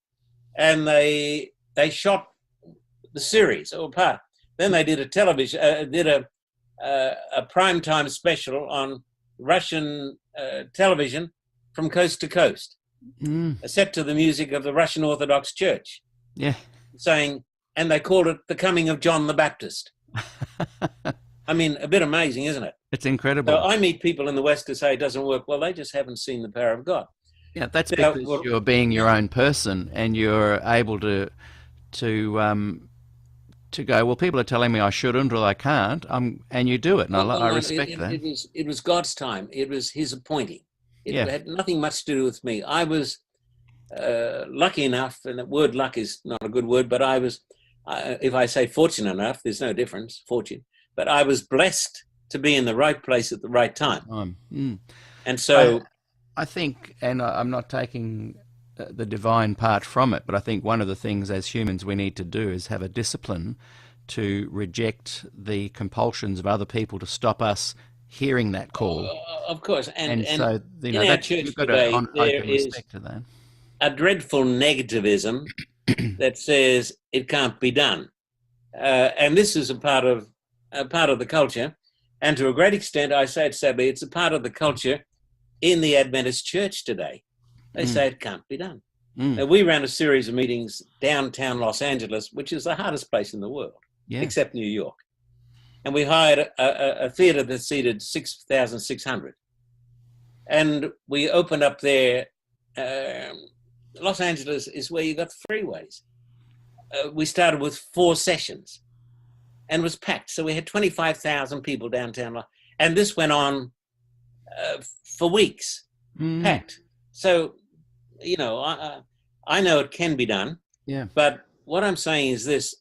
and they shot the series or part. Then they did a primetime special on Russian television from coast to coast, set to the music of the Russian Orthodox Church. Yeah. Saying, and they called it The Coming of John the Baptist. I mean, a bit amazing, isn't it? It's incredible. So I meet people in the West who say it doesn't work. Well, they just haven't seen the power of God. Yeah, that's because you're being your own person and you're able to to go, well, people are telling me I shouldn't or I can't, and you do it, and I respect that. It was God's time. It was his appointing. It Yeah. had nothing much to do with me. I was lucky enough, and the word luck is not a good word, but I was, if I say fortunate enough, there's no difference, fortune, but I was blessed to be in the right place at the right time. And so I think, and I'm not taking the divine part from it, but I think one of the things as humans we need to do is have a discipline to reject the compulsions of other people to stop us hearing that call. Of course. And so, you know, in our church you've got today, to there is respect to that. a dreadful negativism that says it can't be done. And this is a part of the culture. And to a great extent, I say it sadly, it's a part of the culture in the Adventist church today. They say it can't be done. Now, we ran a series of meetings downtown Los Angeles, which is the hardest place in the world, except New York. And we hired a theater that seated 6,600. And we opened up there. Los Angeles is where you got freeways. We started with 4 sessions and was packed. So we had 25,000 people downtown. And this went on for weeks, packed. So, you know, I know it can be done. Yeah. But what I'm saying is this.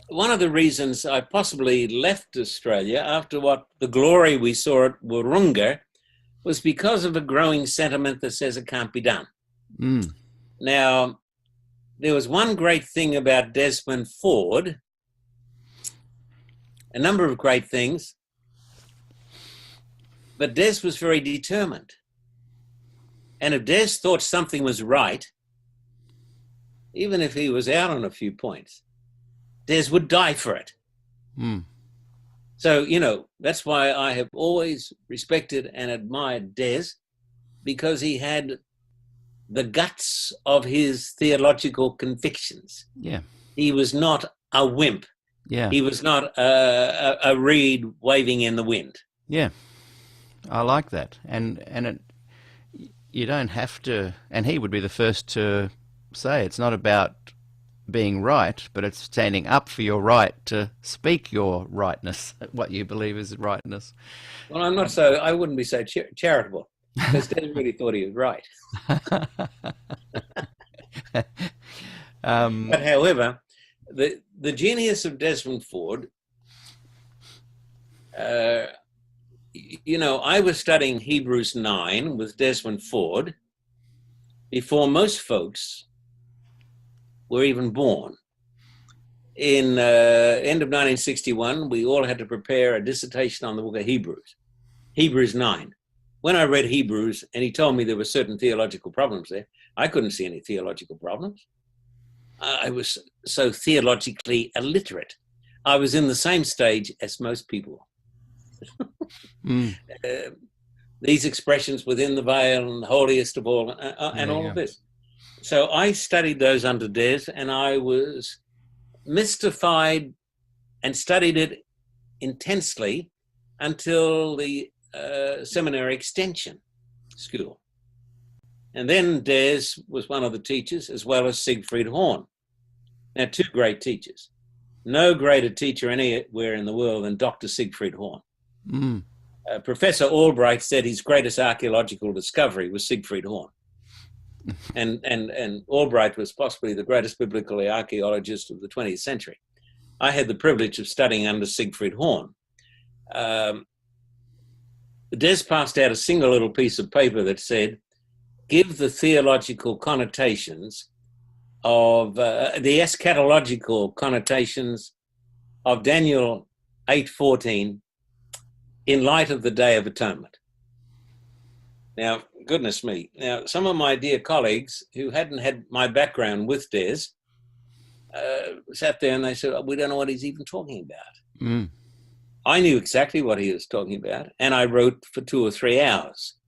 One of the reasons I possibly left Australia after what the glory we saw at Wurrunga was because of a growing sentiment that says it can't be done. Now, there was one great thing about Desmond Ford, a number of great things, but Des was very determined. And if Des thought something was right, even if he was out on a few points, Des would die for it. So, you know, that's why I have always respected and admired Des, because he had the guts of his theological convictions. Yeah. He was not a wimp. Yeah. He was not a reed waving in the wind. Yeah. I like that. And you don't have to, and he would be the first to say it's not about being right, but it's standing up for your right to speak your rightness, what you believe is rightness. Well, I wouldn't be so charitable, because Des really thought he was right. But however, the genius of Desmond Ford, you know, I was studying Hebrews 9 with Desmond Ford before most folks were even born. In end of 1961, we all had to prepare a dissertation on the book of Hebrews 9. When I read Hebrews and he told me there were certain theological problems there, I couldn't see any theological problems. I was so theologically illiterate. I was in the same stage as most people. These expressions within the veil and the holiest of all, and all of this. So I studied those under Des, and I was mystified and studied it intensely until the seminary extension school. And then Des was one of the teachers, as well as Siegfried Horn. Now, 2 great teachers. No greater teacher anywhere in the world than Dr. Siegfried Horn. Professor Albright said his greatest archaeological discovery was Siegfried Horn. And Albright was possibly the greatest biblical archaeologist of the 20th century. I had the privilege of studying under Siegfried Horn. Des passed out a single little piece of paper that said, give the theological connotations of the eschatological connotations of Daniel 8:14 in light of the Day of Atonement. Now, goodness me. Now, some of my dear colleagues who hadn't had my background with Des sat there and they said, we don't know what he's even talking about. I knew exactly what he was talking about, and I wrote for 2 or 3 hours.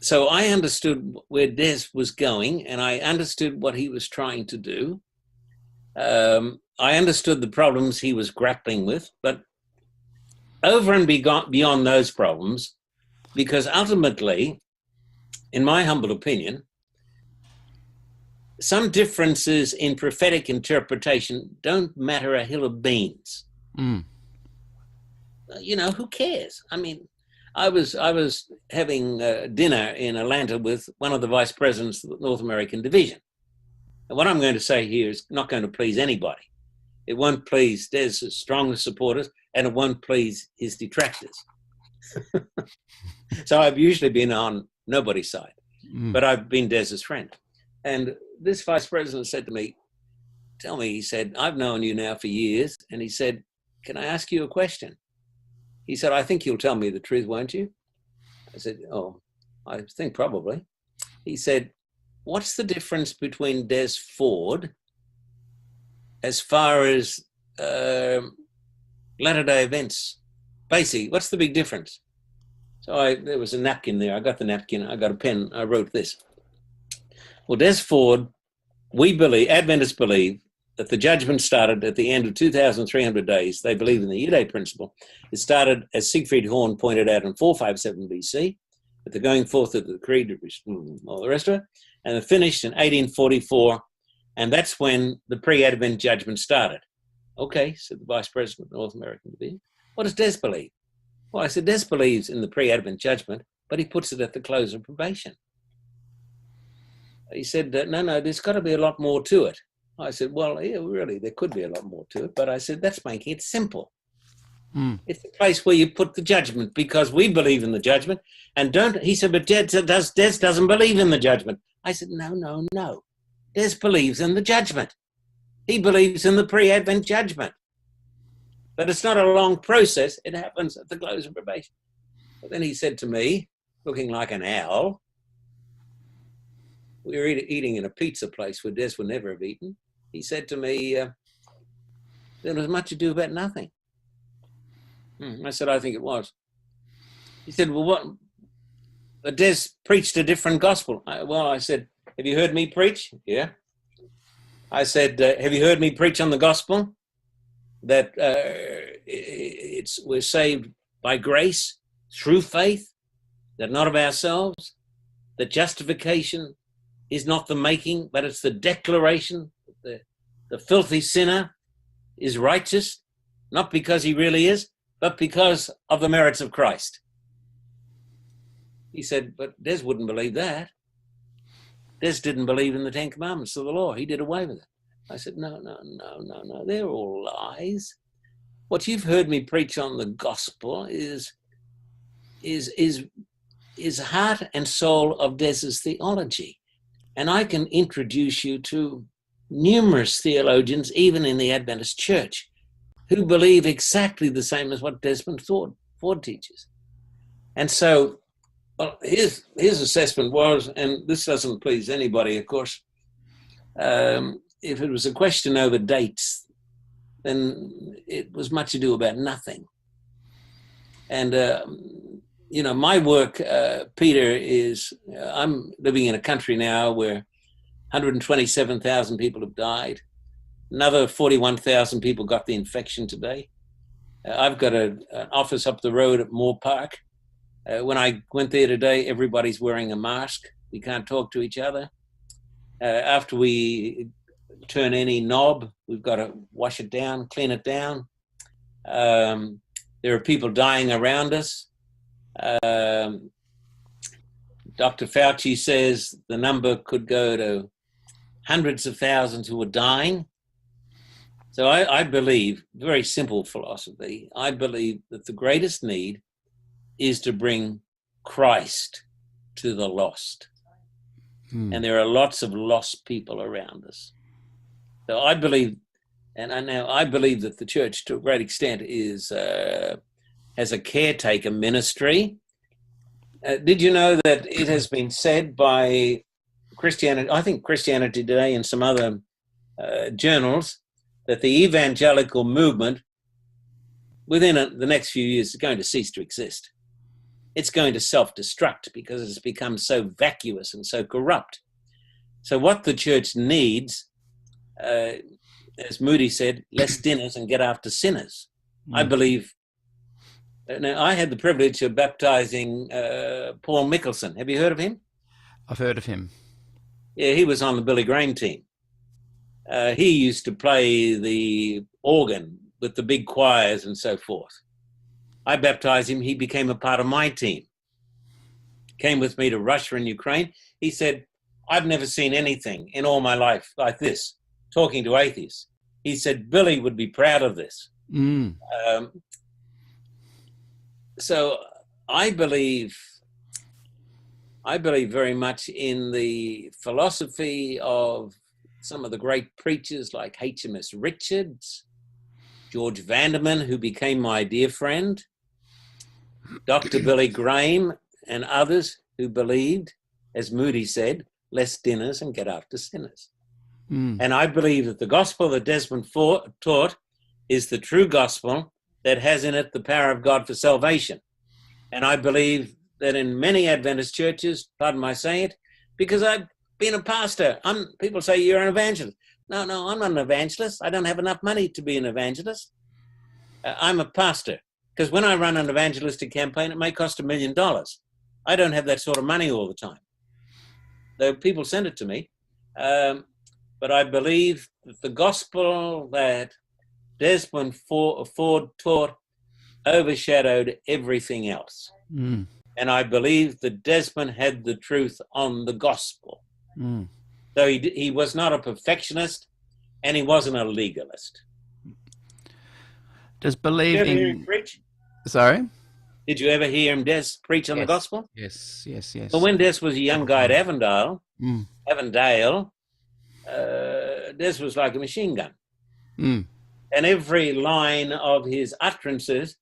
So I understood where Des was going, and I understood what he was trying to do. I understood the problems he was grappling with, but over and beyond those problems, because ultimately, in my humble opinion, some differences in prophetic interpretation don't matter a hill of beans. Mm. You know, who cares? I mean, I was having dinner in Atlanta with one of the vice presidents of the North American division. And what I'm going to say here is not going to please anybody. It won't please Des' strongest supporters, and it won't please his detractors. So I've usually been on nobody's side, but I've been Des' friend. And this vice president said to me, tell me, he said, I've known you now for years. And he said, can I ask you a question? He said, I think you'll tell me the truth, won't you? I said, oh, I think probably. He said, what's the difference between Des Ford as far as latter-day events? Basically, what's the big difference? So there was a napkin there. I got the napkin. I got a pen. I wrote this. Well, Des Ford, we believe, Adventists believe, that the judgment started at the end of 2,300 days. They believe in the Judea principle. It started, as Siegfried Horn pointed out, in 457 BC, with the going forth of the creed, all the rest of it, and it finished in 1844, and that's when the pre-Advent judgment started. Okay, said the Vice President of North American Division. What does Des believe? Well, I said, Des believes in the pre-Advent judgment, but he puts it at the close of probation. He said, no, there's got to be a lot more to it. I said, well, yeah, really, there could be a lot more to it. But I said, that's making it simple. It's the place where you put the judgment, because we believe in the judgment. And he said, but Des doesn't believe in the judgment. I said, no. Des believes in the judgment. He believes in the pre-Advent judgment. But it's not a long process. It happens at the close of probation. But then he said to me, looking like an owl, we were eating in a pizza place where Des would never have eaten. He said to me, there was much ado about nothing. I said, I think it was. He said, well, what? But Des preached a different gospel. I said, have you heard me preach? Yeah. I said, have you heard me preach on the gospel? That we're saved by grace, through faith, that not of ourselves, that justification is not the making, but it's the declaration that the filthy sinner is righteous, not because he really is, but because of the merits of Christ. He said, but Des wouldn't believe that. Des didn't believe in the 10 Commandments of the law. He did away with it. I said, no, they're all lies. What you've heard me preach on the gospel is heart and soul of Des's theology. And I can introduce you to numerous theologians, even in the Adventist church, who believe exactly the same as what Desmond Ford teaches. And so, well, his assessment was, and this doesn't please anybody, of course, if it was a question over dates, then it was much ado about nothing. And, my work, Peter, is I'm living in a country now where 127,000 people have died. Another 41,000 people got the infection today. I've got an office up the road at Moore Park. When I went there today, everybody's wearing a mask. We can't talk to each other. After we turn any knob, we've got to wash it down, clean it down. There are people dying around us. Dr. Fauci says the number could go to hundreds of thousands who are dying. So I believe, very simple philosophy, I believe that the greatest need is to bring Christ to the lost. And there are lots of lost people around us. So I believe, I believe that the church, to a great extent, has a caretaker ministry. Did you know that it has been said by Christianity, I think Christianity Today and some other journals, that the evangelical movement within the next few years is going to cease to exist. It's going to self-destruct because it's become so vacuous and so corrupt. So what the church needs, as Moody said, less dinners and get after sinners. I believe. Now, I had the privilege of baptizing Paul Mickelson. Have you heard of him? I've heard of him. Yeah, he was on the Billy Graham team. He used to play the organ with the big choirs and so forth. I baptized him. He became a part of my team. Came with me to Russia and Ukraine. He said, I've never seen anything in all my life like this, talking to atheists. He said, Billy would be proud of this. So I believe very much in the philosophy of some of the great preachers like HMS Richards, George Vanderman, who became my dear friend, Dr. Billy Graham, and others who believed, as Moody said, less dinners and get after sinners. And I believe that the gospel that Desmond taught is the true gospel that has in it the power of God for salvation. And I believe that in many Adventist churches, pardon my saying it, because I've been a pastor, people say you're an evangelist. No, I'm not an evangelist. I don't have enough money to be an evangelist. I'm a pastor, because when I run an evangelistic campaign, it may cost $1 million. I don't have that sort of money all the time, though people send it to me. But I believe that the gospel that Desmond Ford taught overshadowed everything else. And I believe that Desmond had the truth on the gospel. Though he was not a perfectionist and he wasn't a legalist. Does Did you ever hear believing... him preach? Sorry? Did you ever hear him, Des, preach on the gospel? Yes. Well, when Des was a young guy at Avondale, Des was like a machine gun. And every line of his utterances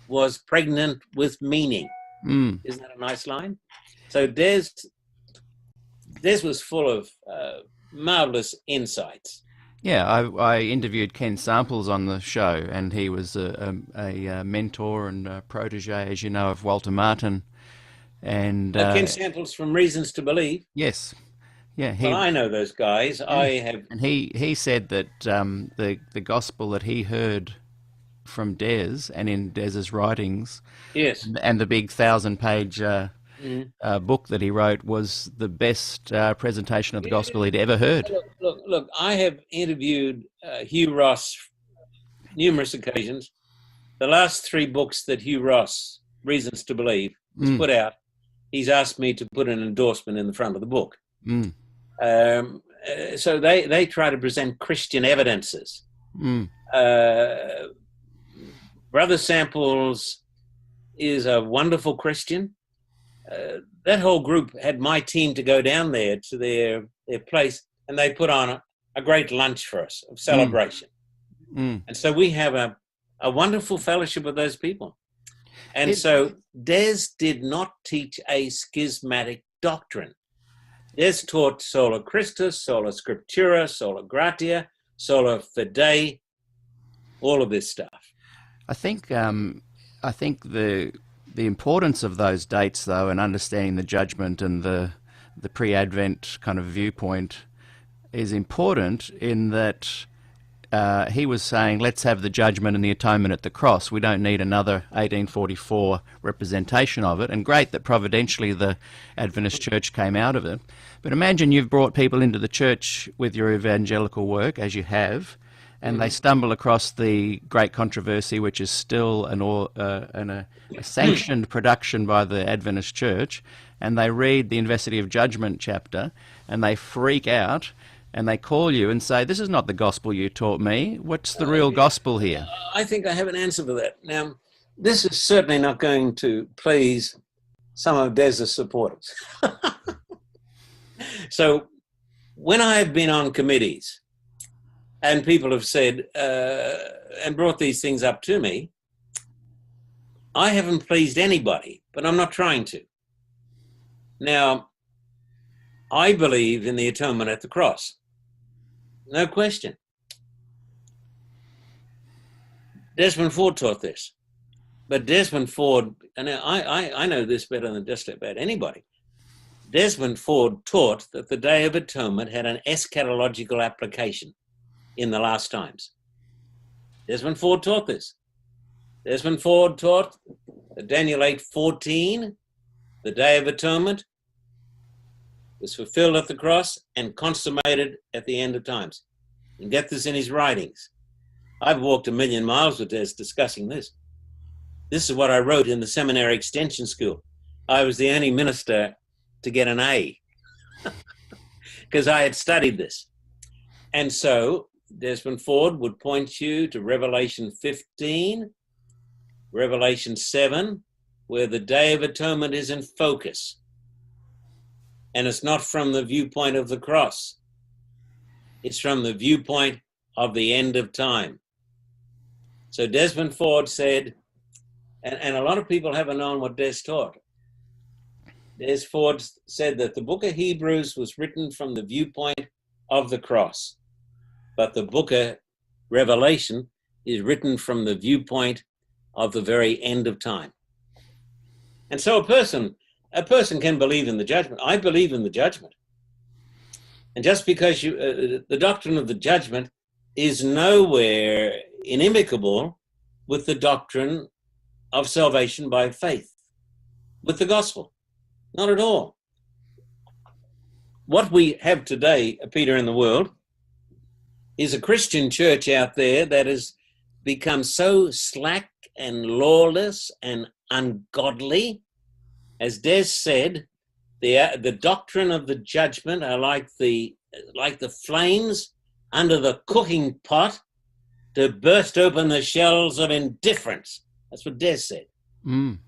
was pregnant with meaning. Isn't that a nice line? So Des was full of marvelous insights. Yeah, I interviewed Ken Samples on the show, and he was a mentor and a protege, as you know, of Walter Martin. And Ken Samples from Reasons to Believe. Yes. Yeah, Well, I know those guys. I have, and he said that the gospel that he heard from Des and in Des's writings, yes, and the big 1,000-page book that he wrote was the best presentation of the gospel he'd ever heard. Look, I have interviewed Hugh Ross numerous occasions. The last 3 books that Hugh Ross, Reasons to Believe, has put out, he's asked me to put an endorsement in the front of the book. So they try to present Christian evidences. Brother Samples is a wonderful Christian. That whole group had my team to go down there to their place, and they put on a great lunch for us of celebration. And so we have a wonderful fellowship with those people. And so Des did not teach a schismatic doctrine. Des taught sola Christus, sola scriptura, sola gratia, sola fide, all of this stuff. I think the importance of those dates, though, and understanding the judgment and the pre-Advent kind of viewpoint is important in that he was saying, let's have the judgment and the atonement at the cross. We don't need another 1844 representation of it. And great that providentially the Adventist Church came out of it. But imagine you've brought people into the church with your evangelical work, as you have, and they stumble across the great controversy, which is still a sanctioned production by the Adventist Church, and they read the Investigative Judgment chapter, and they freak out, and they call you and say, this is not the gospel you taught me. What's the real gospel here? I think I have an answer for that. Now, this is certainly not going to please some of Des's supporters. So when I have been on committees and people have said and brought these things up to me, I haven't pleased anybody, but I'm not trying to. Now, I believe in the atonement at the cross. No question. Desmond Ford taught this. But Desmond Ford, and I know this better than just about anybody, Desmond Ford taught that the Day of Atonement had an eschatological application in the last times. Desmond Ford taught this. Desmond Ford taught that Daniel 8:14, the Day of Atonement, was fulfilled at the cross and consummated at the end of times. You can get this in his writings. I've walked 1,000,000 miles with Des discussing this. This is what I wrote in the seminary extension school. I was the only minister to get an A because I had studied this. And so Desmond Ford would point you to Revelation 15, Revelation 7, where the Day of Atonement is in focus. And it's not from the viewpoint of the cross. It's from the viewpoint of the end of time. So Desmond Ford said, and a lot of people haven't known what Des taught. Des Ford said that the book of Hebrews was written from the viewpoint of the cross, but the book of Revelation is written from the viewpoint of the very end of time. And so a person can believe in the judgment. I believe in the judgment. And just because the doctrine of the judgment is nowhere inimical with the doctrine of salvation by faith, with the gospel. Not at all. What we have today, Peter, in the world, is a Christian church out there that has become so slack and lawless and ungodly. As Des said, the doctrine of the judgment are like the flames under the cooking pot to burst open the shells of indifference. That's what Des said. Mm.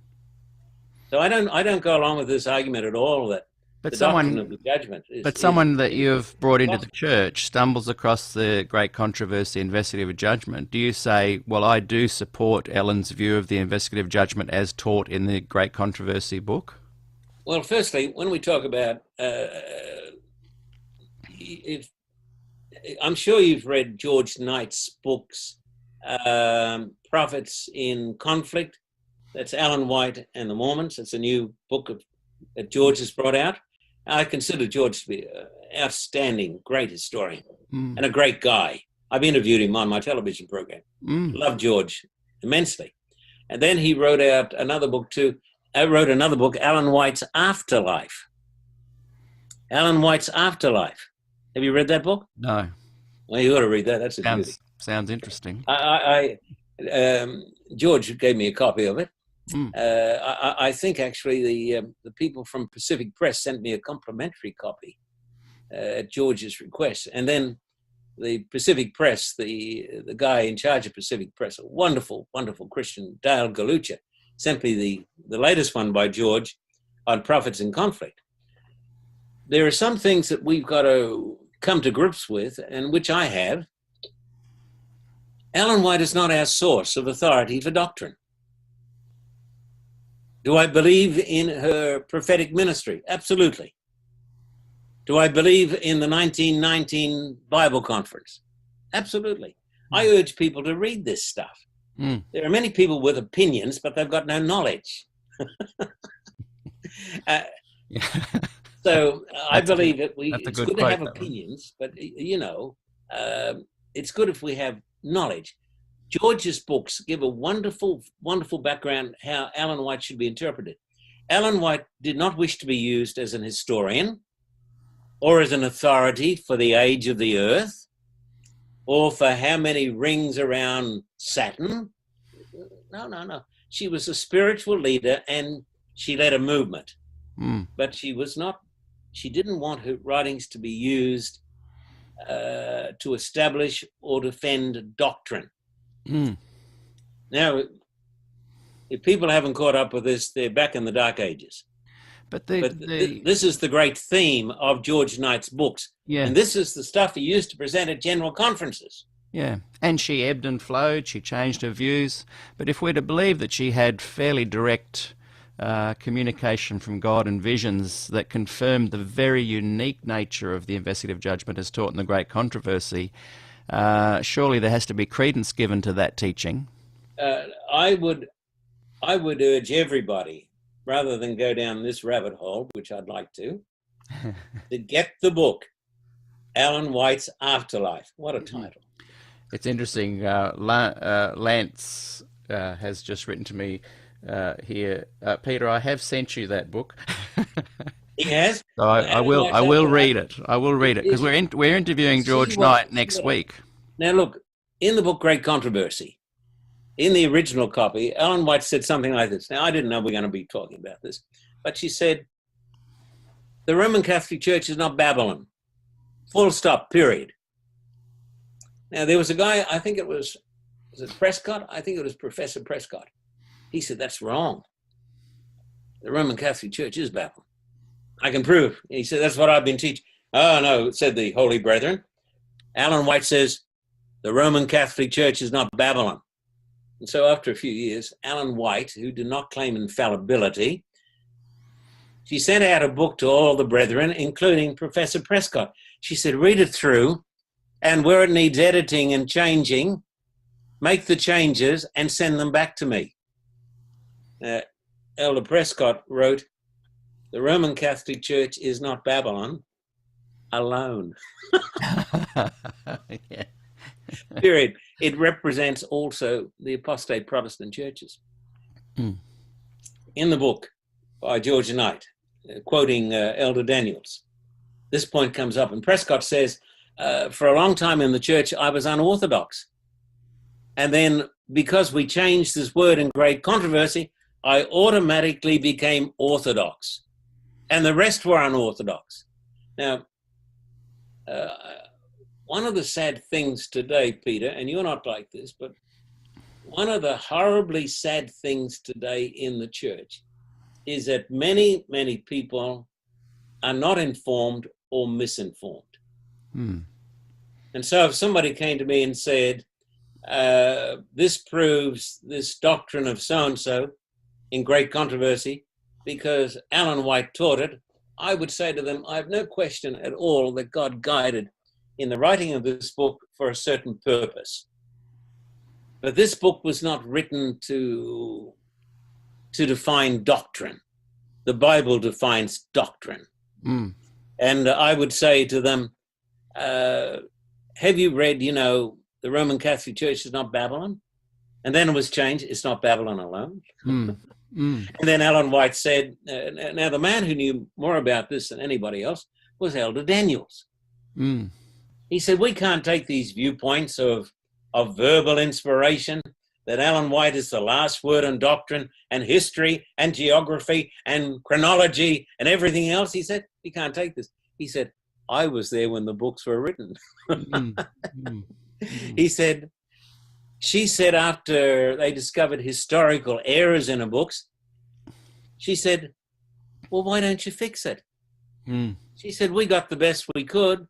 So I don't go along with this argument at all that the doctrine of the judgment is... But someone that you've brought into the church stumbles across the great controversy, investigative judgment. Do you say, well, I do support Ellen's view of the investigative judgment as taught in the great controversy book? Well, firstly, when we talk about... I'm sure you've read George Knight's books, Prophets in Conflict. That's Ellen White and the Mormons. It's a new book that George has brought out. I consider George to be an outstanding, great historian and a great guy. I've interviewed him on my television program. Love George immensely. And then he wrote out another book too. I wrote another book, Ellen White's Afterlife. Ellen White's Afterlife. Have you read that book? No. Well, you ought to read that. That's a beauty. Sounds interesting. George gave me a copy of it. I think actually the people from Pacific Press sent me a complimentary copy at George's request. And then the Pacific Press, the guy in charge of Pacific Press, a wonderful, wonderful Christian, Dale Galucha, sent me the latest one by George on Prophets in Conflict. There are some things that we've got to come to grips with, and which I have. Ellen White is not our source of authority for doctrine. Do I believe in her prophetic ministry? Absolutely. Do I believe in the 1919 Bible Conference? Absolutely. I urge people to read this stuff. There are many people with opinions, but they've got no knowledge. So I believe that it's good to have opinions, but it's good if we have knowledge. George's books give a wonderful, wonderful background how Ellen White should be interpreted. Ellen White did not wish to be used as an historian or as an authority for the age of the earth or for how many rings around Saturn. No. She was a spiritual leader and she led a movement. But she didn't want her writings to be used to establish or defend doctrine. Now, if people haven't caught up with this, they're back in the Dark Ages. But this is the great theme of George Knight's books. Yeah. And this is the stuff he used to present at general conferences. Yeah, and she ebbed and flowed, she changed her views. But if we're to believe that she had fairly direct communication from God and visions that confirmed the very unique nature of the investigative judgment as taught in the Great Controversy, surely there has to be credence given to that teaching. I would urge everybody, rather than go down this rabbit hole, which I'd like to get the book, Ellen White's Afterlife. What a title. It's interesting. Lance has just written to me here, Peter, I have sent you that book. He has. So I Ellen will White's after that. read it. I will read it because we're interviewing George Knight next week. Now look, in the book Great Controversy, in the original copy, Ellen White said something like this. Now I didn't know we were going to be talking about this, but she said, "The Roman Catholic Church is not Babylon. Full stop, period." Now there was a guy, I think it was it Prescott? I think it was Professor Prescott. He said, "That's wrong. The Roman Catholic Church is Babylon. I can prove." He said, "That's what I've been teaching." "Oh, no," said the Holy Brethren. Ellen White says, "The Roman Catholic Church is not Babylon." And so after a few years, Ellen White, who did not claim infallibility, she sent out a book to all the brethren, including Professor Prescott. She said, "Read it through, and where it needs editing and changing, make the changes and send them back to me." Elder Prescott wrote, "The Roman Catholic Church is not Babylon alone." Yeah. Period. It represents also the apostate Protestant churches. Mm. In the book by George Knight, quoting Elder Daniels, this point comes up, and Prescott says, "For a long time in the church, I was unorthodox. And then because we changed this word in Great Controversy, I automatically became orthodox. And the rest were unorthodox." Now, one of the sad things today, Peter, and you're not like this, but one of the horribly sad things today in the church is that many, many people are not informed or misinformed. Mm. And so if somebody came to me and said, "This proves this doctrine of so-and-so in Great Controversy because Ellen White taught it," I would say to them, I have no question at all that God guided in the writing of this book for a certain purpose. But this book was not written to define doctrine. The Bible defines doctrine. Mm. And I would say to them, have you read, the Roman Catholic Church is not Babylon? And then it was changed, it's not Babylon alone. Mm. Mm. And then Ellen White said, now the man who knew more about this than anybody else was Elder Daniels. Mm. He said, we can't take these viewpoints of verbal inspiration, that Ellen White is the last word on doctrine and history and geography and chronology and everything else. He said, we can't take this. He said, I was there when the books were written. He said, she said after they discovered historical errors in her books, she said, well, why don't you fix it? Mm. She said, we got the best we could.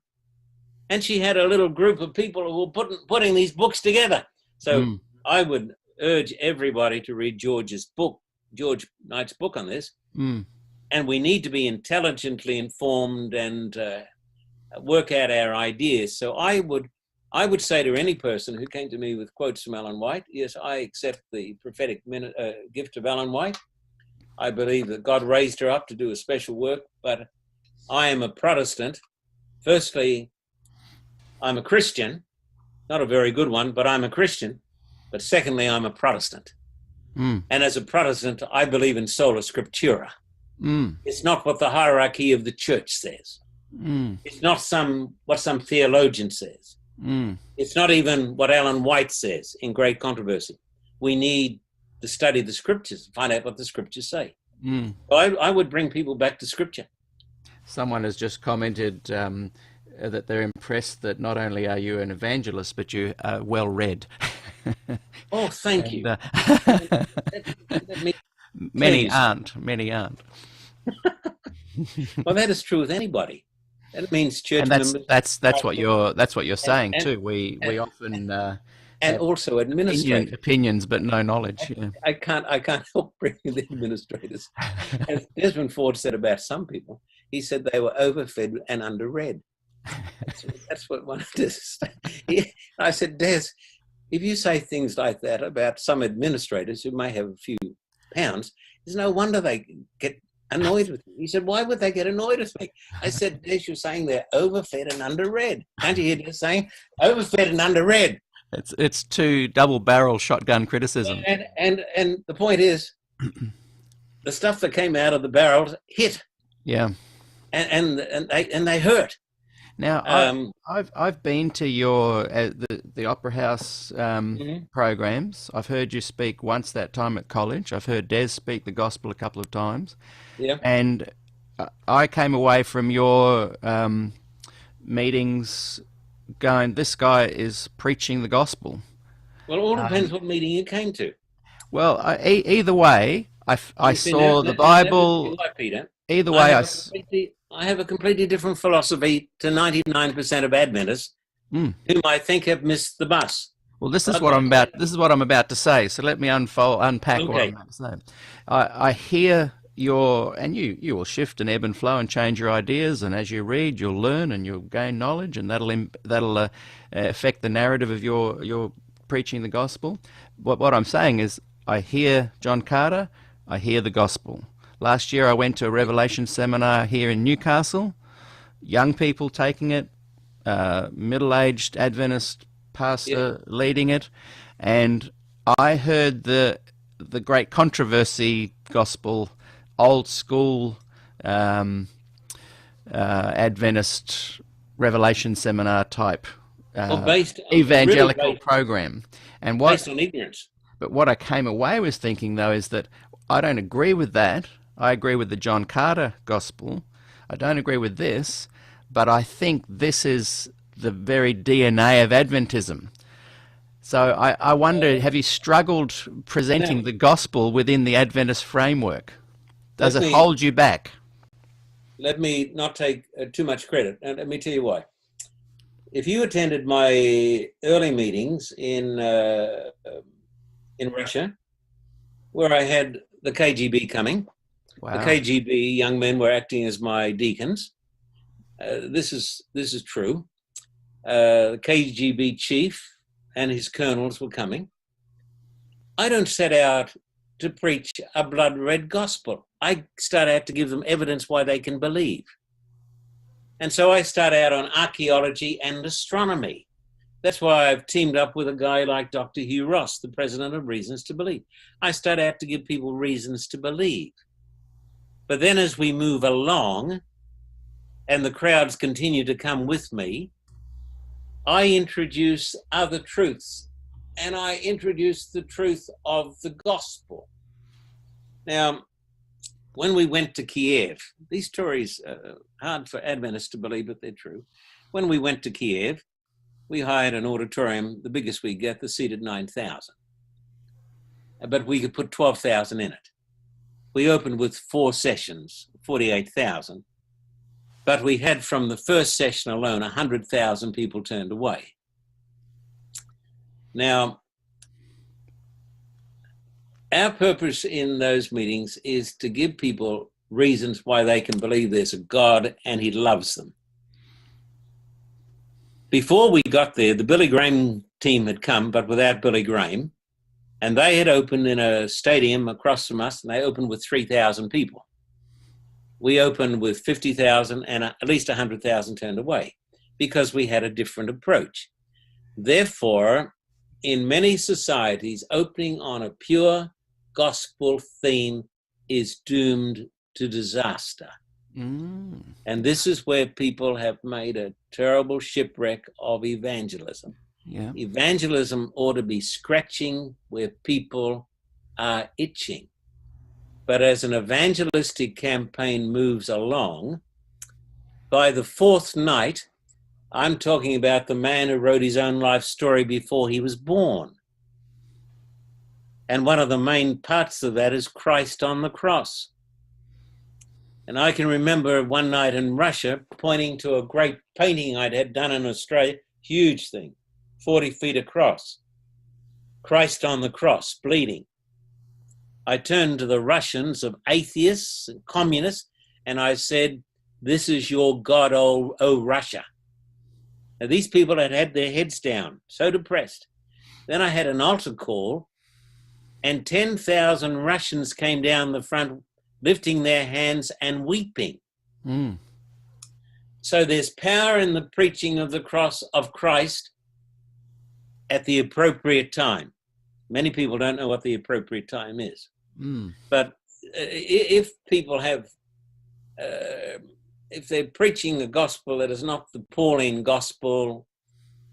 And she had a little group of people who were putting these books together. So I would urge everybody to read George Knight's book on this. Mm. And we need to be intelligently informed and work out our ideas. So I would say to any person who came to me with quotes from Ellen White, yes, I accept the prophetic gift of Ellen White. I believe that God raised her up to do a special work, but I am a Protestant. Firstly, I'm a Christian, not a very good one, but I'm a Christian. But secondly, I'm a Protestant. Mm. And as a Protestant, I believe in sola scriptura. Mm. It's not what the hierarchy of the church says. Mm. It's not what some theologian says. Mm. It's not even what Ellen White says in Great Controversy. We need to study the scriptures and find out what the scriptures say. Mm. So I would bring people back to scripture. Someone has just commented that they're impressed that not only are you an evangelist, but you are well read. Oh, thank you. Many aren't. Well, that is true with anybody. That means church members. That's what you're saying too. We often and also administrators opinions, but no knowledge. Yeah. I can't help bringing the administrators. As Desmond Ford said about some people, he said they were overfed and underread. That's what one does. I said, Des, if you say things like that about some administrators who may have a few pounds, there's no wonder they get annoyed with me. He said, why would they get annoyed with me? I said, Des, you're saying they're overfed and underread. Can't you hear Des saying overfed and underread? It's two double-barrel shotgun criticism. And the point is, the stuff that came out of the barrels hit. Yeah. and they hurt. Now, I've been to your the Opera House Mhm. programs. I've heard you speak once that time at college. I've heard Des speak the gospel a couple of times, Yeah. and I came away from your meetings going, "This guy is preaching the gospel." Well, it all depends what meeting you came to. Well, either way, I You see, now, saw the now that must be Bible. why, Peter. Either I way, have I have a completely different philosophy to 99% of Adventists, Mm. whom I think have missed the bus. Well, this is But what I'm about. This is what I'm about to say. So let me unpack what I'm okay, about to say. I hear your, and you will shift and ebb and flow and change your ideas, and as you read, you'll learn and you'll gain knowledge, and that'll affect the narrative of your preaching the gospel. What I'm saying is, I hear John Carter, I hear the gospel. Last year, I went to a Revelation seminar here in Newcastle. Young people taking it, middle-aged Adventist pastor leading it, and I heard the great controversy gospel, old school Adventist Revelation seminar type based evangelical really program. And based on ignorance. but what I came away with thinking though is that I don't agree with that. I agree with the John Carter gospel. I don't agree with this, but I think this is the very DNA of Adventism. So I wonder, have you struggled presenting Now, the gospel within the Adventist framework? Does let it me hold you back? let me not take too much credit, and let me tell you why. If you attended my early meetings in Russia, where I had the KGB coming, the Wow. KGB young men were acting as my deacons. This is true. The KGB chief and his colonels were coming. I don't set out to preach a blood red gospel. I start out to give them evidence why they can believe. And so I start out on archaeology and astronomy. That's why I've teamed up with a guy like Dr. Hugh Ross, the president of Reasons to Believe. I start out to give people reasons to believe. But then as we move along and the crowds continue to come with me, I introduce other truths, and I introduce the truth of the gospel. Now, when we went to Kiev, these stories are hard for Adventists to believe, but they're true. When we went to Kiev, we hired an auditorium, the biggest we get, that seated 9,000. But we could put 12,000 in it. We opened with 4 sessions, 48,000. But we had, from the first session alone, 100,000 people turned away. Now, our purpose in those meetings is to give people reasons why they can believe there's a God and he loves them. Before we got there, the Billy Graham team had come, but without Billy Graham, and they had opened in a stadium across from us, and they opened with 3,000 people. We opened with 50,000, and at least 100,000 turned away because we had a different approach. Therefore, in many societies, opening on a pure gospel theme is doomed to disaster. And this is where people have made a terrible shipwreck of evangelism. Yeah. Evangelism ought to be scratching where people are itching. But as an evangelistic campaign moves along, by the 4th night, I'm talking about the man who wrote his own life story before he was born. And one of the main parts of that is Christ on the cross. And I can remember one night in Russia pointing to a great painting I'd had done in Australia, huge thing, 40 feet across. Christ on the cross, bleeding. I turned to the Russians of atheists and communists, and I said, "This is your God, oh Russia." Now, these people had had their heads down, so depressed. Then I had an altar call, and 10,000 Russians came down the front, lifting their hands and weeping. So there's power in the preaching of the cross of Christ at the appropriate time. Many people don't know what the appropriate time is. But if people have if they're preaching a gospel that is not the Pauline gospel,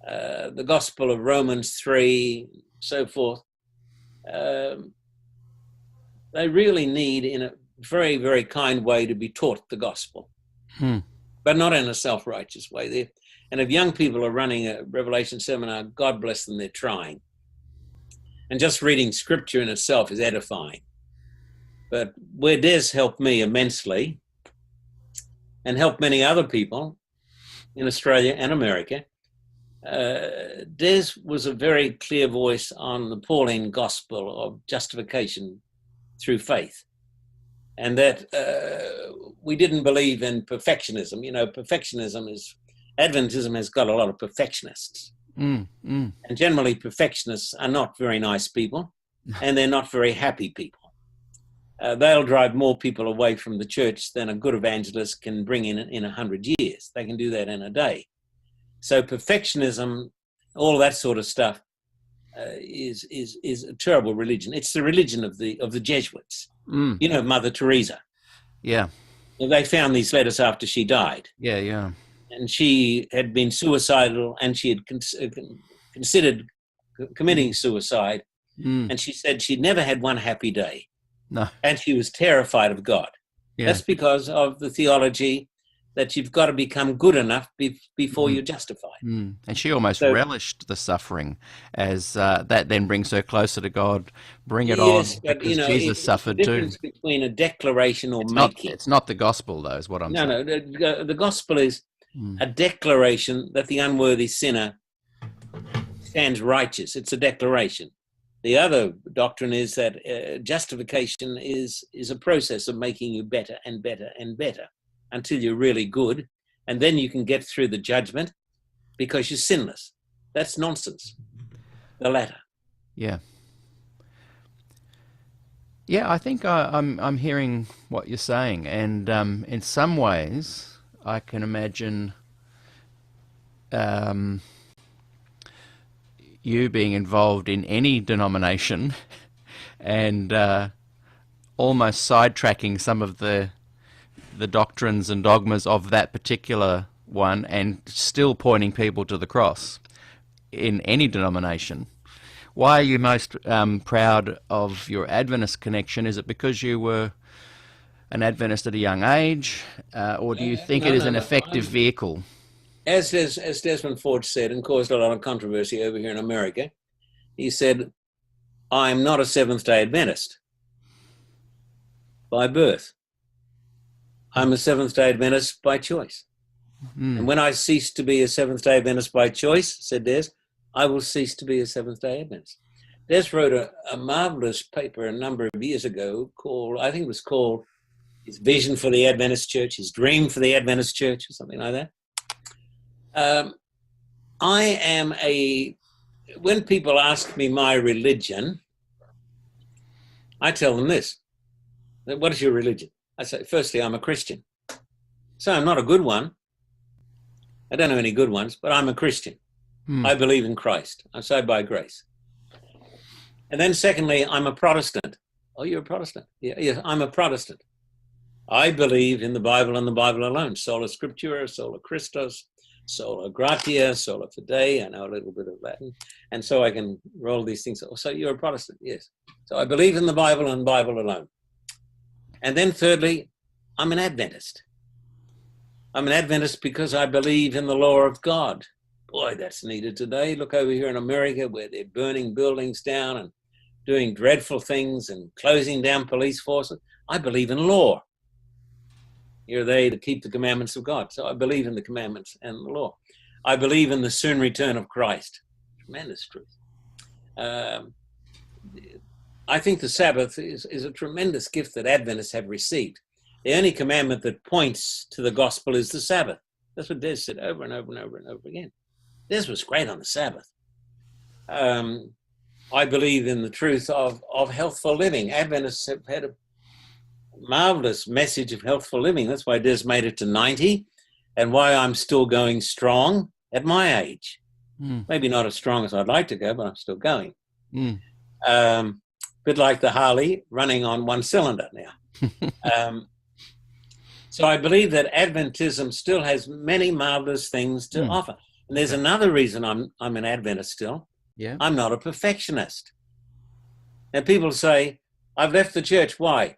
the gospel of Romans 3, so forth, they really need, in a very, very kind way, to be taught the gospel, but not in a self-righteous way. And if young people are running a Revelation seminar, God bless them, they're trying. And just reading scripture in itself is edifying. But where Des helped me immensely, and helped many other people in Australia and America, Des was a very clear voice on the Pauline gospel of justification through faith. And that we didn't believe in perfectionism. You know, Adventism has got a lot of perfectionists. And generally perfectionists are not very nice people, and they're not very happy people. They'll drive more people away from the church than a good evangelist can bring in 100 years. They can do that in a day. So perfectionism, all that sort of stuff, is a terrible religion. It's the religion of the Jesuits. You know, Mother Teresa. Yeah. They found these letters after she died. Yeah. And she had been suicidal, and she had considered committing suicide. And she said she'd never had one happy day. No. And she was terrified of God. Yeah. That's because of the theology that you've got to become good enough before you're justified. And she almost relished the suffering, as that then brings her closer to God. Bring it on, but, because Jesus suffered too. The difference between a declaration or making. It's not the gospel, though, is what I'm saying. No, the gospel is a declaration that the unworthy sinner stands righteous. It's a declaration. The other doctrine is that justification is a process of making you better and better and better until you're really good, and then you can get through the judgment because you're sinless. That's nonsense, the latter. Yeah. I think I'm hearing what you're saying, and in some ways I can imagine you being involved in any denomination and almost sidetracking some of the doctrines and dogmas of that particular one, and still pointing people to the cross in any denomination. Why are you most proud of your Adventist connection? Is it because you were an Adventist at a young age, or do you think it is an effective vehicle? As Desmond Ford said, and caused a lot of controversy over here in America, he said, I'm not a Seventh-day Adventist by birth. I'm a Seventh-day Adventist by choice. And when I cease to be a Seventh-day Adventist by choice, said Des, I will cease to be a Seventh-day Adventist. Des wrote a marvelous paper a number of years ago called, I think it was called His Vision for the Adventist Church, His Dream for the Adventist Church, or something like that. When people ask me my religion, I tell them this. What is your religion? I say, firstly, I'm a Christian. So I'm not a good one. I don't know any good ones, but I'm a Christian. I believe in Christ. I'm saved by grace. And then secondly, I'm a Protestant. Oh, you're a Protestant? Yeah, I'm a Protestant. I believe in the Bible and the Bible alone. Sola Scriptura, Sola Christus, Sola Gratia, Sola Fide. I know a little bit of Latin. And so I can roll these things. Oh, so you're a Protestant? Yes. So I believe in the Bible and Bible alone. And then thirdly, I'm an Adventist. I'm an Adventist because I believe in the law of God. Boy, that's needed today. Look over here in America where they're burning buildings down and doing dreadful things and closing down police forces. I believe in law. Here they to keep the commandments of God. So I believe in the commandments and the law. I believe in the soon return of Christ. Tremendous truth. I think the Sabbath is a tremendous gift that Adventists have received. The only commandment that points to the gospel is the Sabbath. That's what Des said over and over and over and over again. Des was great on the Sabbath. I believe in the truth of healthful living. Adventists have had a marvelous message of healthful living. That's why Des made it to 90 and why I'm still going strong at my age. Maybe not as strong as I'd like to go, but I'm still going. Bit like the Harley running on one cylinder now. So I believe that Adventism still has many marvelous things to offer. And there's another reason I'm an Adventist still. Yeah. I'm not a perfectionist. And people say, I've left the church. Why?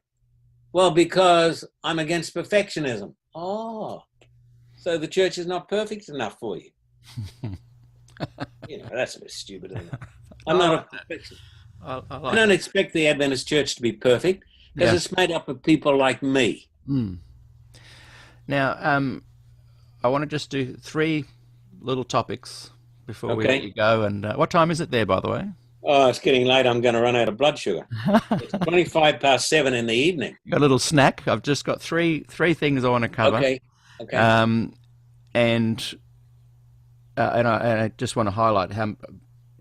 Well, because I'm against perfectionism. Oh, so the church is not perfect enough for you. That's a bit stupid, isn't it? I'm not a perfectionist. I don't expect the Adventist church to be perfect because it's made up of people like me. Now, I want to just do 3 little topics before we let you go. And what time is it there, by the way? Oh, it's getting late. I'm going to run out of blood sugar. It's 7:25 in the evening. Got a little snack. I've just got three things I want to cover. Okay. And I just want to highlight how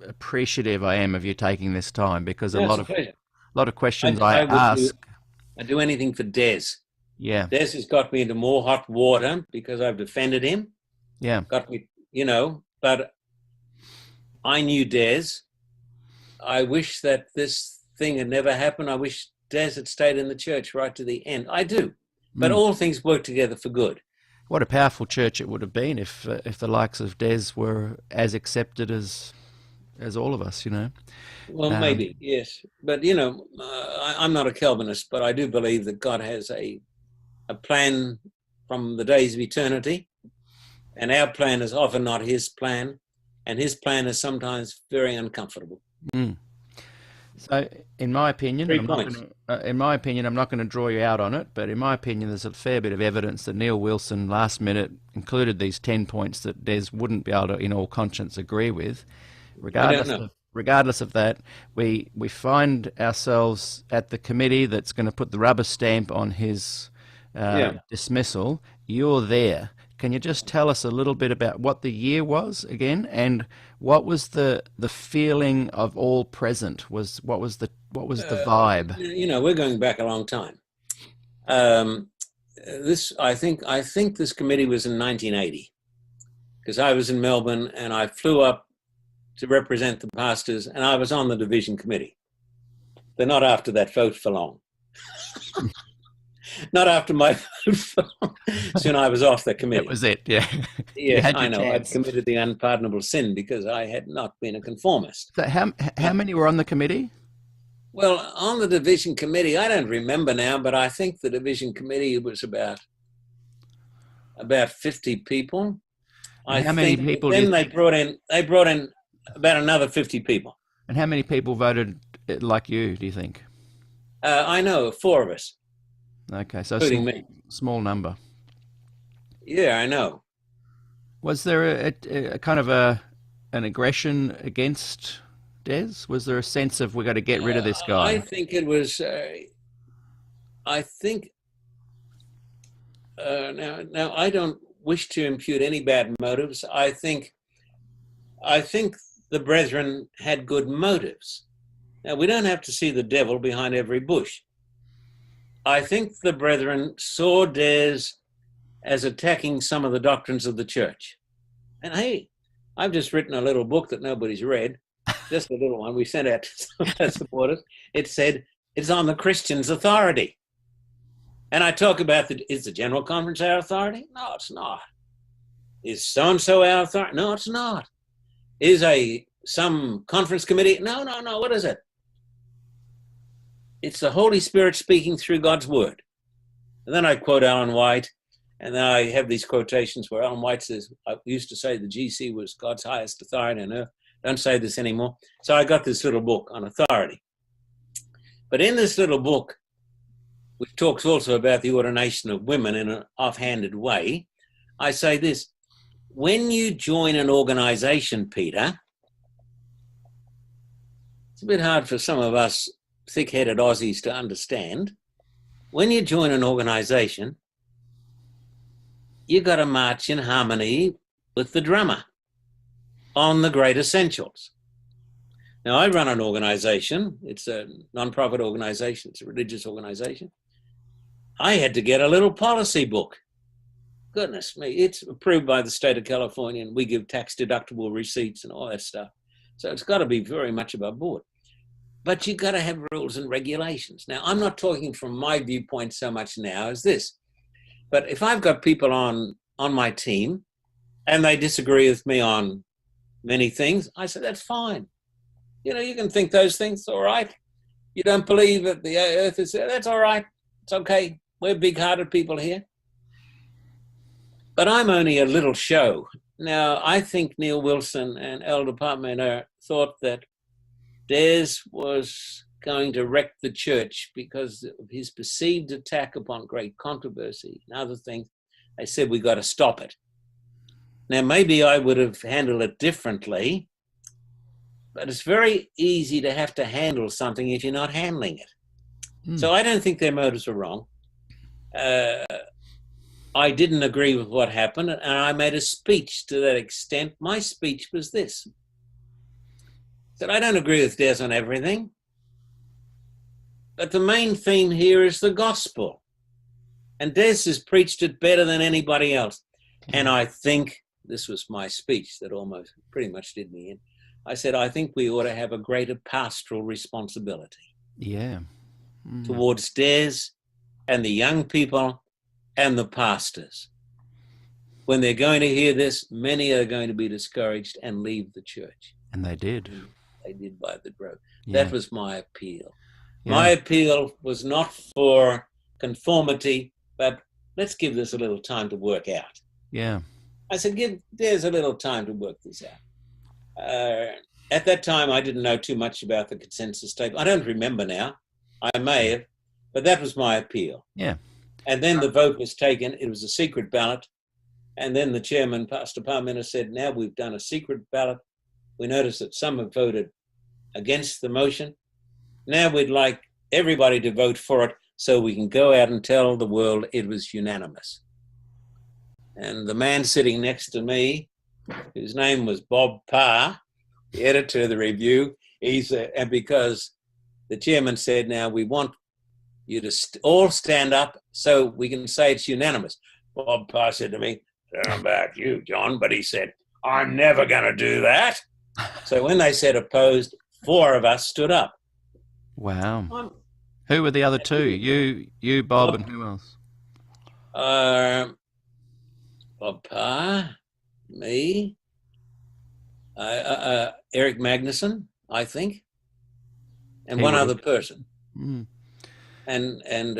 appreciative I am of you taking this time, because a lot of questions I ask. I'd do anything for Des. Yeah. Des has got me into more hot water because I've defended him. Yeah. Got me, but I knew Des. I wish that this thing had never happened. I wish Des had stayed in the church right to the end. I do. But all things work together for good. What a powerful church it would have been if the likes of Des were as accepted as all of us, Well, maybe, yes. But, I'm not a Calvinist, but I do believe that God has a plan from the days of eternity. And our plan is often not his plan. And his plan is sometimes very uncomfortable. So, in my opinion, 3 points. I'm not going to draw you out on it, but in my opinion, there's a fair bit of evidence that Neil Wilson last minute included these 10 points that Des wouldn't be able to, in all conscience, agree with. Regardless of that, we find ourselves at the committee that's going to put the rubber stamp on his dismissal. You're there. Can you just tell us a little bit about what the year was again, and what was the feeling of all present? What was the vibe? We're going back a long time. I think this committee was in 1980, because I was in Melbourne and I flew up to represent the pastors, and I was on the division committee. They're not after that vote for long. Not after my vote. Soon I was off the committee. That was it, yeah. Yes, I know. I'd committed the unpardonable sin because I had not been a conformist. So how many were on the committee? Well, on the division committee, I don't remember now, but I think the division committee was about 50 people. How many people? Then they brought in about another 50 people. And how many people voted like you, do you think? I know, 4 of us. Okay, so small number. Yeah, I know. Was there a kind of an aggression against Des? Was there a sense of we got to get rid of this guy? I think it was. Now I don't wish to impute any bad motives. I think the brethren had good motives. Now we don't have to see the devil behind every bush. I think the brethren saw Des as attacking some of the doctrines of the church. And hey, I've just written a little book that nobody's read, just a little one we sent out to some of our supporters. It said, it's on the Christian's authority. And I talk about, is the General Conference our authority? No, it's not. Is so-and-so our authority? No, it's not. Is some conference committee? No, what is it? It's the Holy Spirit speaking through God's word. And then I quote Ellen White, and then I have these quotations where Ellen White says, I used to say the GC was God's highest authority on earth. Don't say this anymore. So I got this little book on authority. But in this little book, which talks also about the ordination of women in an offhanded way, I say this: when you join an organization, Peter, it's a bit hard for some of us thick-headed Aussies to understand. When you join an organization, you got to march in harmony with the drummer on the great essentials. Now, I run an organization. It's a non-profit organization. It's a religious organization. I had to get a little policy book. Goodness me, it's approved by the state of California, and we give tax-deductible receipts and all that stuff. So it's got to be very much above board. But you've got to have rules and regulations. Now, I'm not talking from my viewpoint so much now as this. But if I've got people on my team and they disagree with me on many things, I say, that's fine. You know, you can think those things, all right. You don't believe that the earth is there, that's all right. It's okay. We're big-hearted people here. But I'm only a little show. Now, I think Neil Wilson and Elder Parmenter thought that Des was going to wreck the church because of his perceived attack upon great controversy and other things. They said, we got to stop it. Now, maybe I would have handled it differently, but it's very easy to have to handle something if you're not handling it. So I don't think their motives were wrong. I didn't agree with what happened, and I made a speech to that extent. My speech was this. That I don't agree with Des on everything, but the main theme here is the gospel. And Des has preached it better than anybody else. And I think, this was my speech that almost pretty much did me in. I said, I think we ought to have a greater pastoral responsibility. Yeah. Towards Des and the young people and the pastors. When they're going to hear this, many are going to be discouraged and leave the church. And they did. They did by the droves. Yeah. That was my appeal. Yeah. My appeal was not for conformity, but let's give this a little time to work out. Yeah. I said, give Des a little time to work this out. At that time, I didn't know too much about the consensus tape. I don't remember now. I may have, but that was my appeal. Yeah. And then the vote was taken. It was a secret ballot. And then the chairman, Pastor Parmenter, said, now we've done a secret ballot. We noticed that some have voted against the motion. Now we'd like everybody to vote for it so we can go out and tell the world it was unanimous. And the man sitting next to me, whose name was Bob Parr, the editor of the review, he said, and because the chairman said, now we want you to all stand up so we can say it's unanimous. Bob Parr said to me, I don't know about you, John, but he said, I'm never going to do that. So when they said opposed, 4 of us stood up. Wow. Who were the other 2? You, Bob, and who else? Bob Parr, me, Eric Magnuson, I think, and one other person. And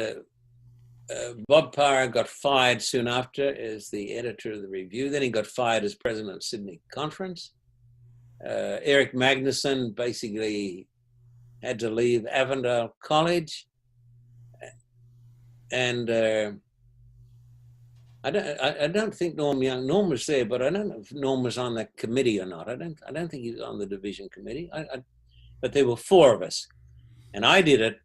Bob Parr got fired soon after as the editor of the review. Then he got fired as president of Sydney Conference. Eric Magnuson basically had to leave Avondale College. And I don't think Norm was there, but I don't know if Norm was on that committee or not. I don't think he was on the division committee. But there were 4 of us. And I did it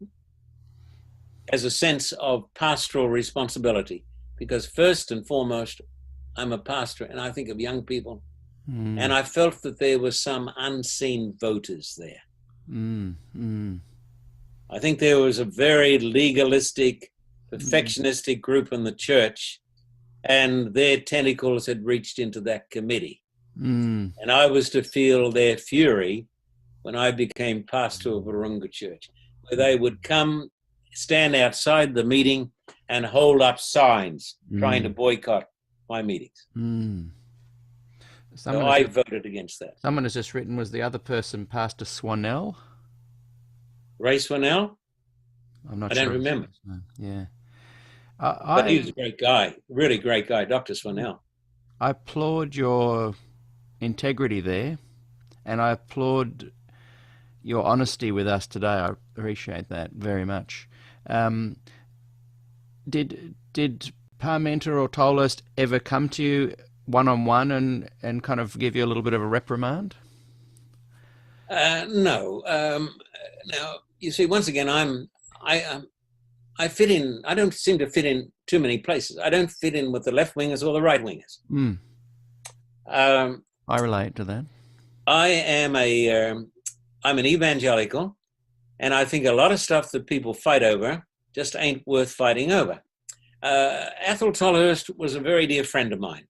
as a sense of pastoral responsibility, because first and foremost, I'm a pastor and I think of young people. And I felt that there were some unseen voters there. I think there was a very legalistic, perfectionistic group in the church, and their tentacles had reached into that committee. And I was to feel their fury when I became pastor of Wahroonga Church, where they would come, stand outside the meeting and hold up signs trying to boycott my meetings. So I voted against that. Someone has just written, was the other person Pastor Swanell? Ray Swanell? I'm not I sure. don't remember. Yeah. But he was a great guy, really great guy, Dr. Swanell. I applaud your integrity there, and I applaud your honesty with us today. I appreciate that very much. Did Parmenter or Tolhurst ever come to you one-on-one and kind of give you a little bit of a reprimand? No. Now, you see, once again, I fit in. I don't seem to fit in too many places. I don't fit in with the left wingers or the right wingers. I relate to that. I'm an evangelical, and I think a lot of stuff that people fight over just ain't worth fighting over. Athol Tolhurst was a very dear friend of mine.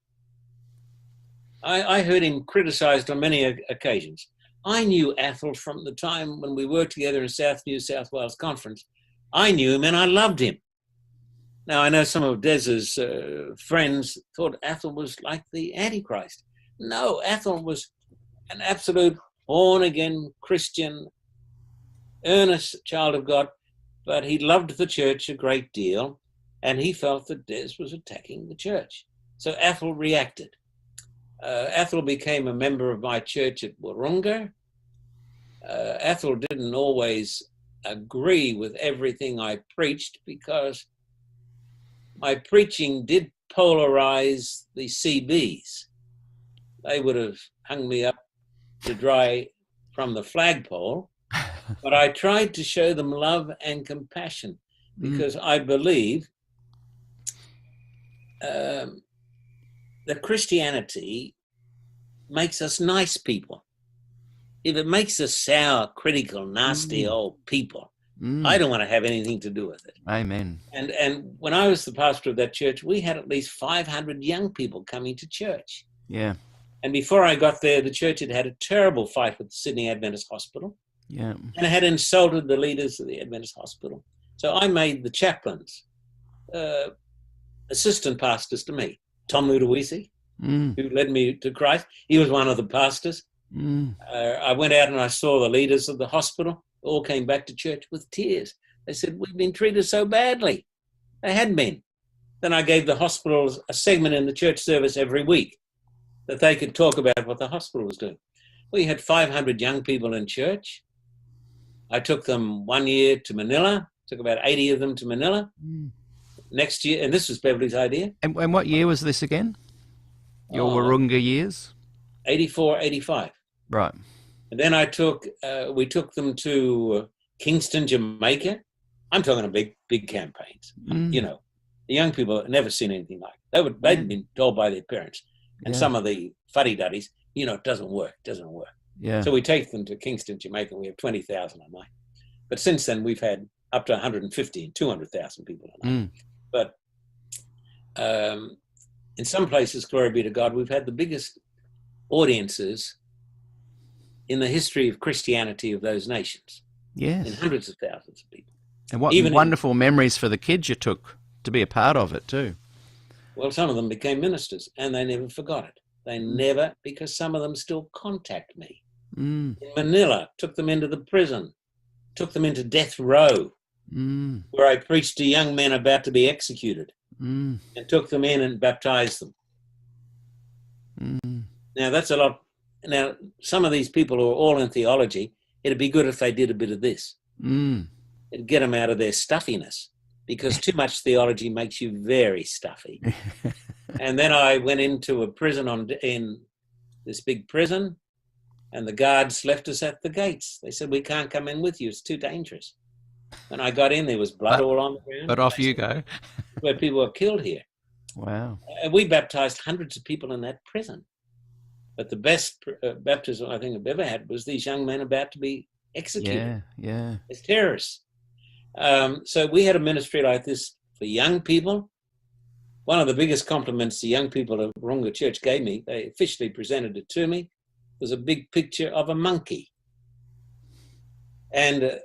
I heard him criticized on many occasions. I knew Athol from the time when we worked together in South New South Wales Conference. I knew him and I loved him. Now, I know some of Des's friends thought Athol was like the Antichrist. No, Athol was an absolute born-again Christian, earnest child of God, but he loved the church a great deal, and he felt that Des was attacking the church. So Athol reacted. Athol became a member of my church at Wahroonga. Athol didn't always agree with everything I preached because my preaching did polarize the CBs. They would have hung me up to dry from the flagpole, but I tried to show them love and compassion because I believe that Christianity makes us nice people. If it makes us sour, critical, nasty old people, I don't want to have anything to do with it. Amen. And when I was the pastor of that church, we had at least 500 young people coming to church. Yeah. And before I got there, the church had had a terrible fight with the Sydney Adventist Hospital. Yeah. And it had insulted the leaders of the Adventist Hospital. So I made the chaplains assistant pastors to me. Tom Ludowisi, who led me to Christ, he was one of the pastors. I went out and I saw the leaders of the hospital, all came back to church with tears. They said, we've been treated so badly. They had been. Then I gave the hospitals a segment in the church service every week that they could talk about what the hospital was doing. We had 500 young people in church. I took them 1 year to Manila, took about 80 of them to Manila. Next year, and this was Beverly's idea. And what year was this again? Your Wahroonga years? 84, 85. Right. And then we took them to Kingston, Jamaica. I'm talking about big campaigns. You know, the young people had never seen anything like it. They'd been told by their parents. And some of the fuddy-duddies, it doesn't work. Yeah. So we take them to Kingston, Jamaica. We have 20,000 a night. But since then, we've had up to 150 and 200,000 people a night. But in some places, glory be to God, we've had the biggest audiences in the history of Christianity of those nations. Yes. In hundreds of thousands of people. And what wonderful memories for the kids you took to be a part of it too. Well, some of them became ministers and they never forgot it. They never, because some of them still contact me. In Manila, took them into the prison, took them into death row, where I preached to young men about to be executed and took them in and baptized them. Now, that's a lot. Now, some of these people who are all in theology, it'd be good if they did a bit of this. It'd get them out of their stuffiness, because too much theology makes you very stuffy. And then I went into a prison in this big prison, and the guards left us at the gates. They said, we can't come in with you. It's too dangerous. When I got in, there was blood all on the ground. But off you go. Where people were killed here. Wow. And we baptized hundreds of people in that prison. But the best baptism I think I've ever had was these young men about to be executed. Yeah. As terrorists. So we had a ministry like this for young people. One of the biggest compliments the young people of Wahroonga Church gave me, they officially presented it to me, was a big picture of a monkey. And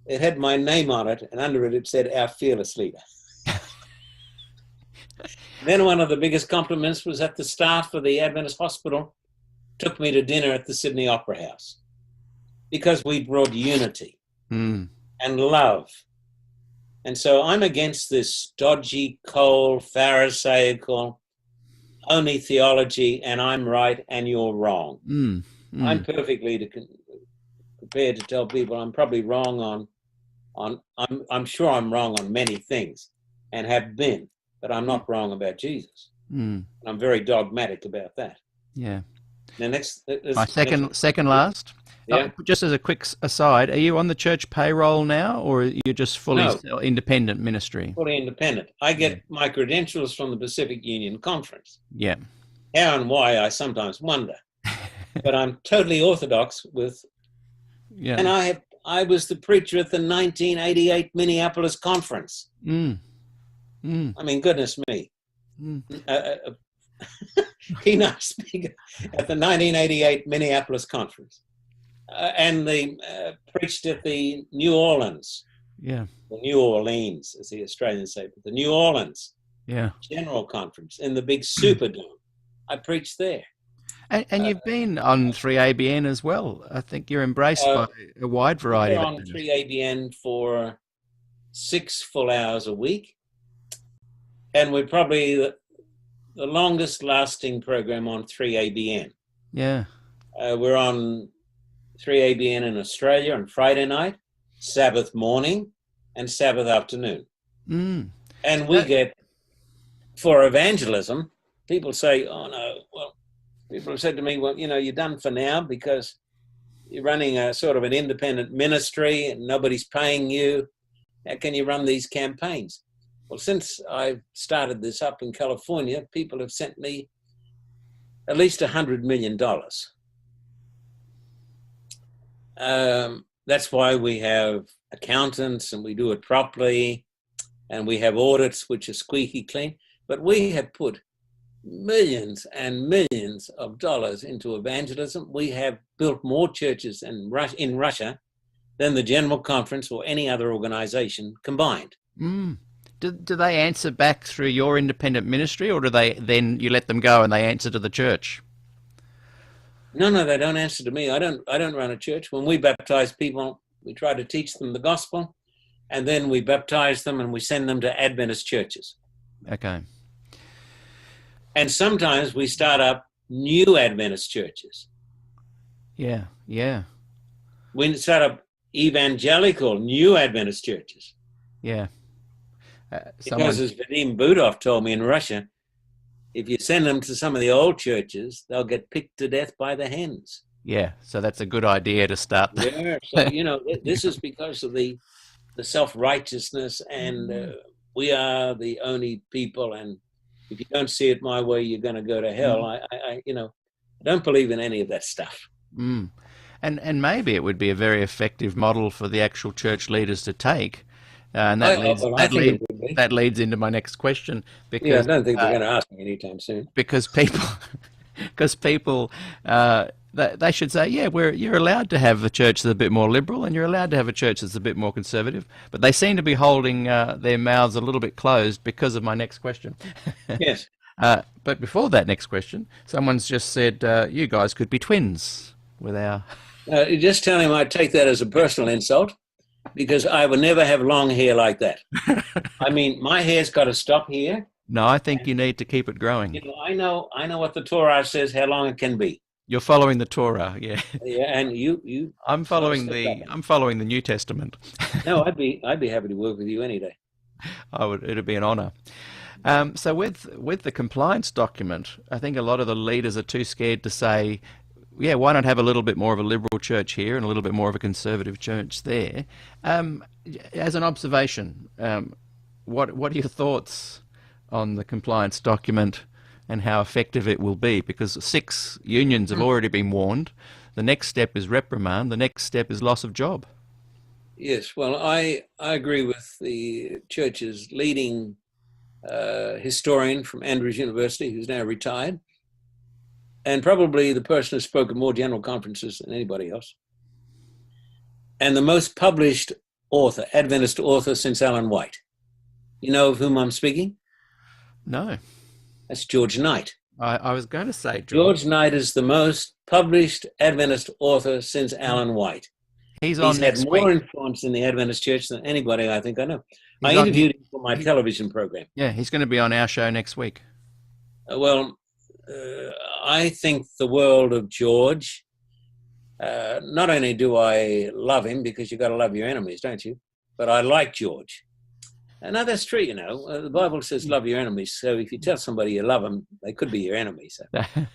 it had my name on it, and under it said, our fearless leader. Then one of the biggest compliments was that the staff of the Adventist Hospital took me to dinner at the Sydney Opera House, because we brought unity and love. And so I'm against this dodgy, cold, pharisaical, only theology, and I'm right and you're wrong. I'm perfectly prepared to tell people I'm probably wrong I'm sure I'm wrong on many things and have been, but I'm not wrong about Jesus. I'm very dogmatic about that. Yeah. Now My second last. Yeah. Just as a quick aside, are you on the church payroll now, or are you just fully independent ministry? Fully independent. I get my credentials from the Pacific Union Conference. Yeah. How and why, I sometimes wonder. But I'm totally orthodox with... Yeah. And I was the preacher at the 1988 Minneapolis Conference. I mean, goodness me. Keynote speaker at the 1988 Minneapolis Conference. And they preached at the New Orleans Yeah. the New Orleans, as the Australians say, but the New Orleans Yeah. General Conference in the big Superdome. I preached there. And you've been on 3ABN as well. I think you're embraced by a wide variety We're of on Adventists. 3ABN for 6 full hours a week, and we're probably the longest lasting program on 3ABN. Yeah. We're on 3ABN in Australia on Friday night, Sabbath morning, and Sabbath afternoon. Mm. And we get, for evangelism, people say, oh no, well, people have said to me, well, you know, you're done for now because you're running a sort of an independent ministry and nobody's paying you. How can you run these campaigns? Well, since I started this up in California, people have sent me at least $100 million. That's why we have accountants and we do it properly, and we have audits which are squeaky clean. But we have put millions and millions of dollars into evangelism. We have built more churches in Russia than the General Conference or any other organization combined. Mm. Do they answer back through your independent ministry, or do they then you let them go and they answer to the church? No, they don't answer to me. I don't run a church. When we baptize people, we try to teach them the gospel, and then we baptize them and we send them to Adventist churches. Okay. And sometimes we start up new Adventist churches. Yeah. Yeah. We start up evangelical new Adventist churches. Yeah. Because as Vadim Budov told me in Russia, if you send them to some of the old churches, they'll get picked to death by the hens. Yeah, so that's a good idea to start. Yeah, so, you know, this is because of the self-righteousness, and we are the only people, and if you don't see it my way, you're going to go to hell. I don't believe in any of that stuff. Mm. And maybe it would be a very effective model for the actual church leaders to take. And that leads into my next question. Because, I don't think they're going to ask me anytime soon. Because people, they should say, yeah, you're allowed to have a church that's a bit more liberal, and you're allowed to have a church that's a bit more conservative. But they seem to be holding their mouths a little bit closed because of my next question. Yes. But before that next question, someone's just said, you guys could be twins with our... just tell him I take that as a personal insult, because I would never have long hair like that. I mean, my hair's got to stop here. No, I think you need to keep it growing. You know, I know what the Torah says, how long it can be. You're following the Torah, yeah. Yeah, and you. I'm following the New Testament. No, I'd be happy to work with you any day. It'd be an honor. So with the compliance document, I think a lot of the leaders are too scared to say, yeah, why not have a little bit more of a liberal church here and a little bit more of a conservative church there? As an observation, what are your thoughts on the compliance document and how effective it will be? Because 6 unions have already been warned. The next step is reprimand. The next step is loss of job. Yes, well, I agree with the church's leading historian from Andrews University, who's now retired, and probably the person who spoke at more general conferences than anybody else, and the most published author, Adventist author, since Ellen White. You know of whom I'm speaking? No. That's George Knight. I was going to say George Knight is the most published Adventist author since Ellen White. He's had more influence in the Adventist church than anybody I think I know. I interviewed him for my television program. Yeah, he's going to be on our show next week. I think the world of George. Not only do I love him, because you've got to love your enemies, don't you? But I like George. And now that's true, you know. The Bible says love your enemies. So if you tell somebody you love them, they could be your enemies.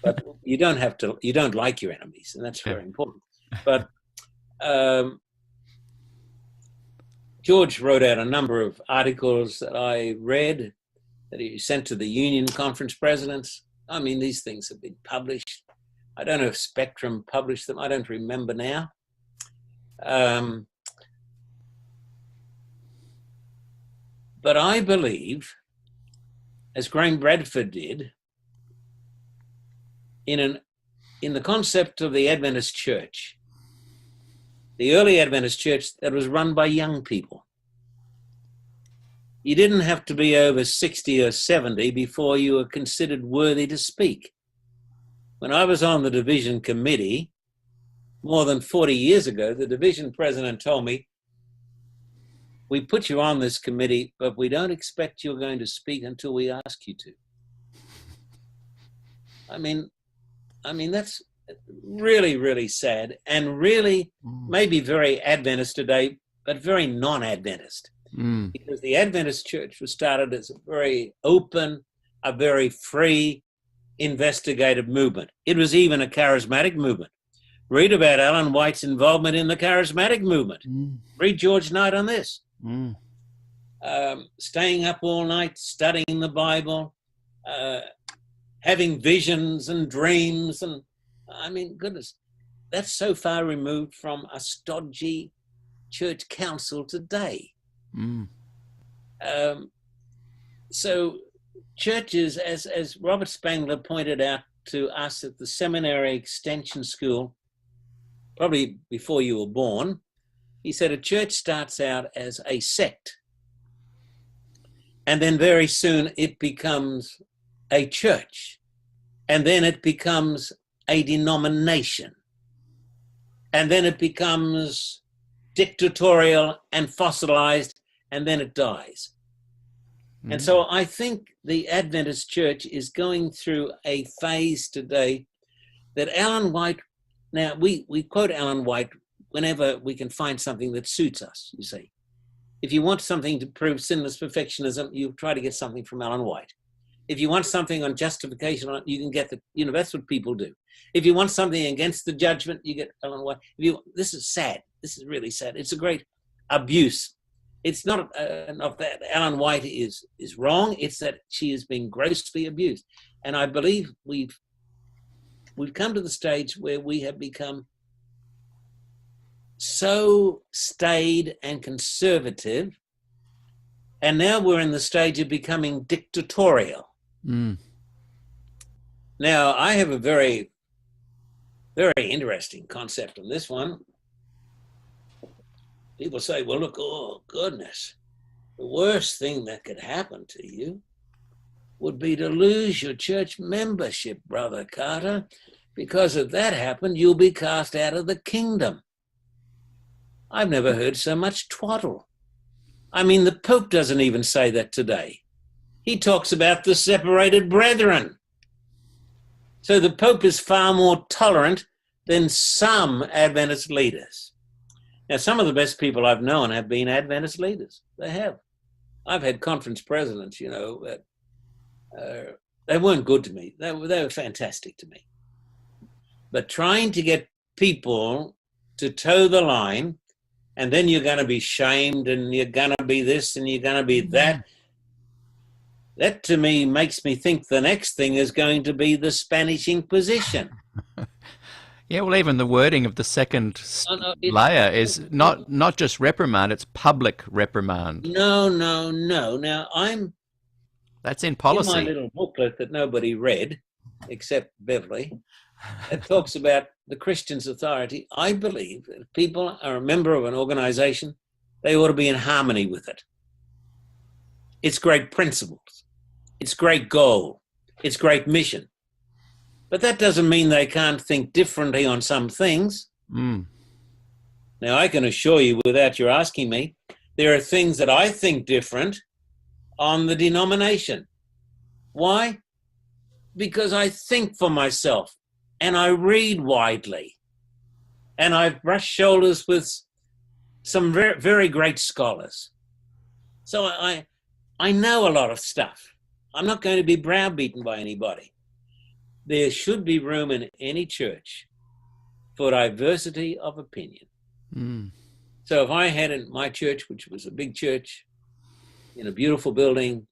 But you don't like your enemies, and that's very important. But George wrote out a number of articles that I read that he sent to the union conference presidents. I mean, these things have been published. I don't know if Spectrum published them. I don't remember now. But I believe, as Graham Bradford did, in the concept of the Adventist church, the early Adventist church that was run by young people. you didn't have to be over 60 or 70 before you were considered worthy to speak. When I was on the division committee, more than 40 years ago, the division president told me, we put you on this committee, but we don't expect you're going to speak until we ask you to. I mean, that's really, really sad, and really maybe very Adventist today, but very non-Adventist. Because the Adventist church was started as a very open, a very free, investigative movement. It was even a charismatic movement. Read about Ellen White's involvement in the charismatic movement. Read George Knight on this. Staying up all night, studying the Bible, having visions and dreams. And I mean, goodness, that's so far removed from a stodgy church council today. So churches, as Robert Spangler pointed out to us at the seminary extension school, probably before you were born, he said a church starts out as a sect, and then very soon it becomes a church, and then it becomes a denomination, and then it becomes dictatorial and fossilized, and then it dies. And so I think the Adventist church is going through a phase today that Ellen White, now we quote Ellen White whenever we can find something that suits us, you see. If you want something to prove sinless perfectionism, you try to get something from Ellen White. If you want something on justification, you can get that's what people do. If you want something against the judgment, you get Ellen White. This is sad. This is really sad. It's a great abuse. It's not that Ellen White is wrong. It's that she is being grossly abused. And I believe we've come to the stage where we have become so staid and conservative, and now we're in the stage of becoming dictatorial. Now, I have a very, very interesting concept on this one. People say, well, look, oh, goodness, the worst thing that could happen to you would be to lose your church membership, Brother Carter, because if that happened, you'll be cast out of the kingdom. I've never heard so much twaddle. I mean, the Pope doesn't even say that today. He talks about the separated brethren. So the Pope is far more tolerant than some Adventist leaders. Now, some of the best people I've known have been Adventist leaders. They have. I've had conference presidents, that they weren't good to me. They were fantastic to me. But trying to get people to toe the line, and then you're going to be shamed, and you're going to be this, and you're going to be that, that to me makes me think the next thing is going to be the Spanish Inquisition. Yeah, well, even the wording of the second layer is not just reprimand, it's public reprimand. No. Now, That's in policy. In my little booklet that nobody read, except Beverly, it talks about the Christian's authority. I believe that if people are a member of an organization, they ought to be in harmony with it. It's great principles. It's great goal. It's great mission. But that doesn't mean they can't think differently on some things. Now, I can assure you, without your asking me, there are things that I think different on the denomination. Why? Because I think for myself, and I read widely, and I've brushed shoulders with some very, very great scholars. So I know a lot of stuff. I'm not going to be browbeaten by anybody. There should be room in any church for diversity of opinion. So if I had in my church, which was a big church in a beautiful building,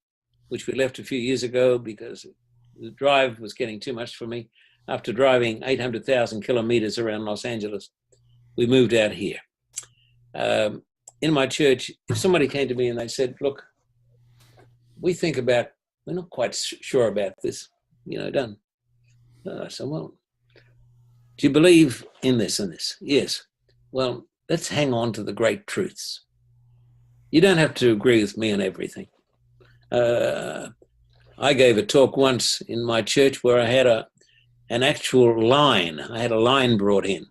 which we left a few years ago because the drive was getting too much for me. After driving 800,000 kilometers around Los Angeles, we moved out here. In my church, if somebody came to me and they said, look, we're not quite sure about this, done. I said, well, do you believe in this and this? Yes. Well, let's hang on to the great truths. You don't have to agree with me on everything. I gave a talk once in my church where I had an actual line. I had a line brought in.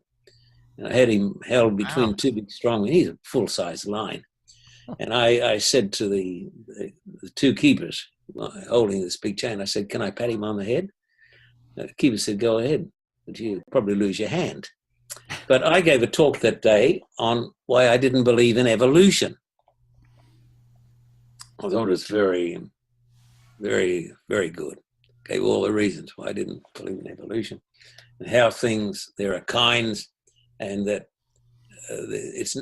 And I had him held between two big strong men. He's a full-size line. And I said to the two keepers holding this big chain, I said, can I pat him on the head? The keeper said, go ahead, but you probably lose your hand. But I gave a talk that day on why I didn't believe in evolution. I thought it was very, very, very good. Gave all the reasons why I didn't believe in evolution and how there are kinds, and that it's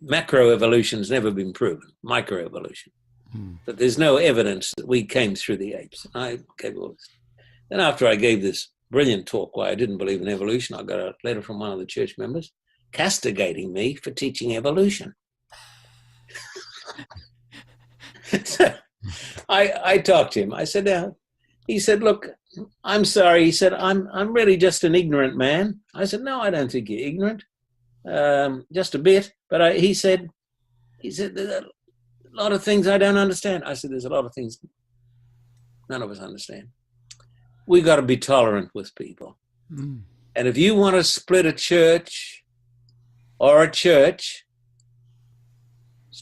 macroevolution's never been proven, microevolution. But there's no evidence that we came through the apes. I gave all this. Then after I gave this brilliant talk why I didn't believe in evolution, I got a letter from one of the church members castigating me for teaching evolution. So I talked to him. I said, he said, look, I'm sorry. He said, I'm really just an ignorant man. I said, no, I don't think you're ignorant. Just a bit. But he said, there's a lot of things I don't understand. I said, there's a lot of things none of us understand. We got to be tolerant with people. And if you want to split a church or a church,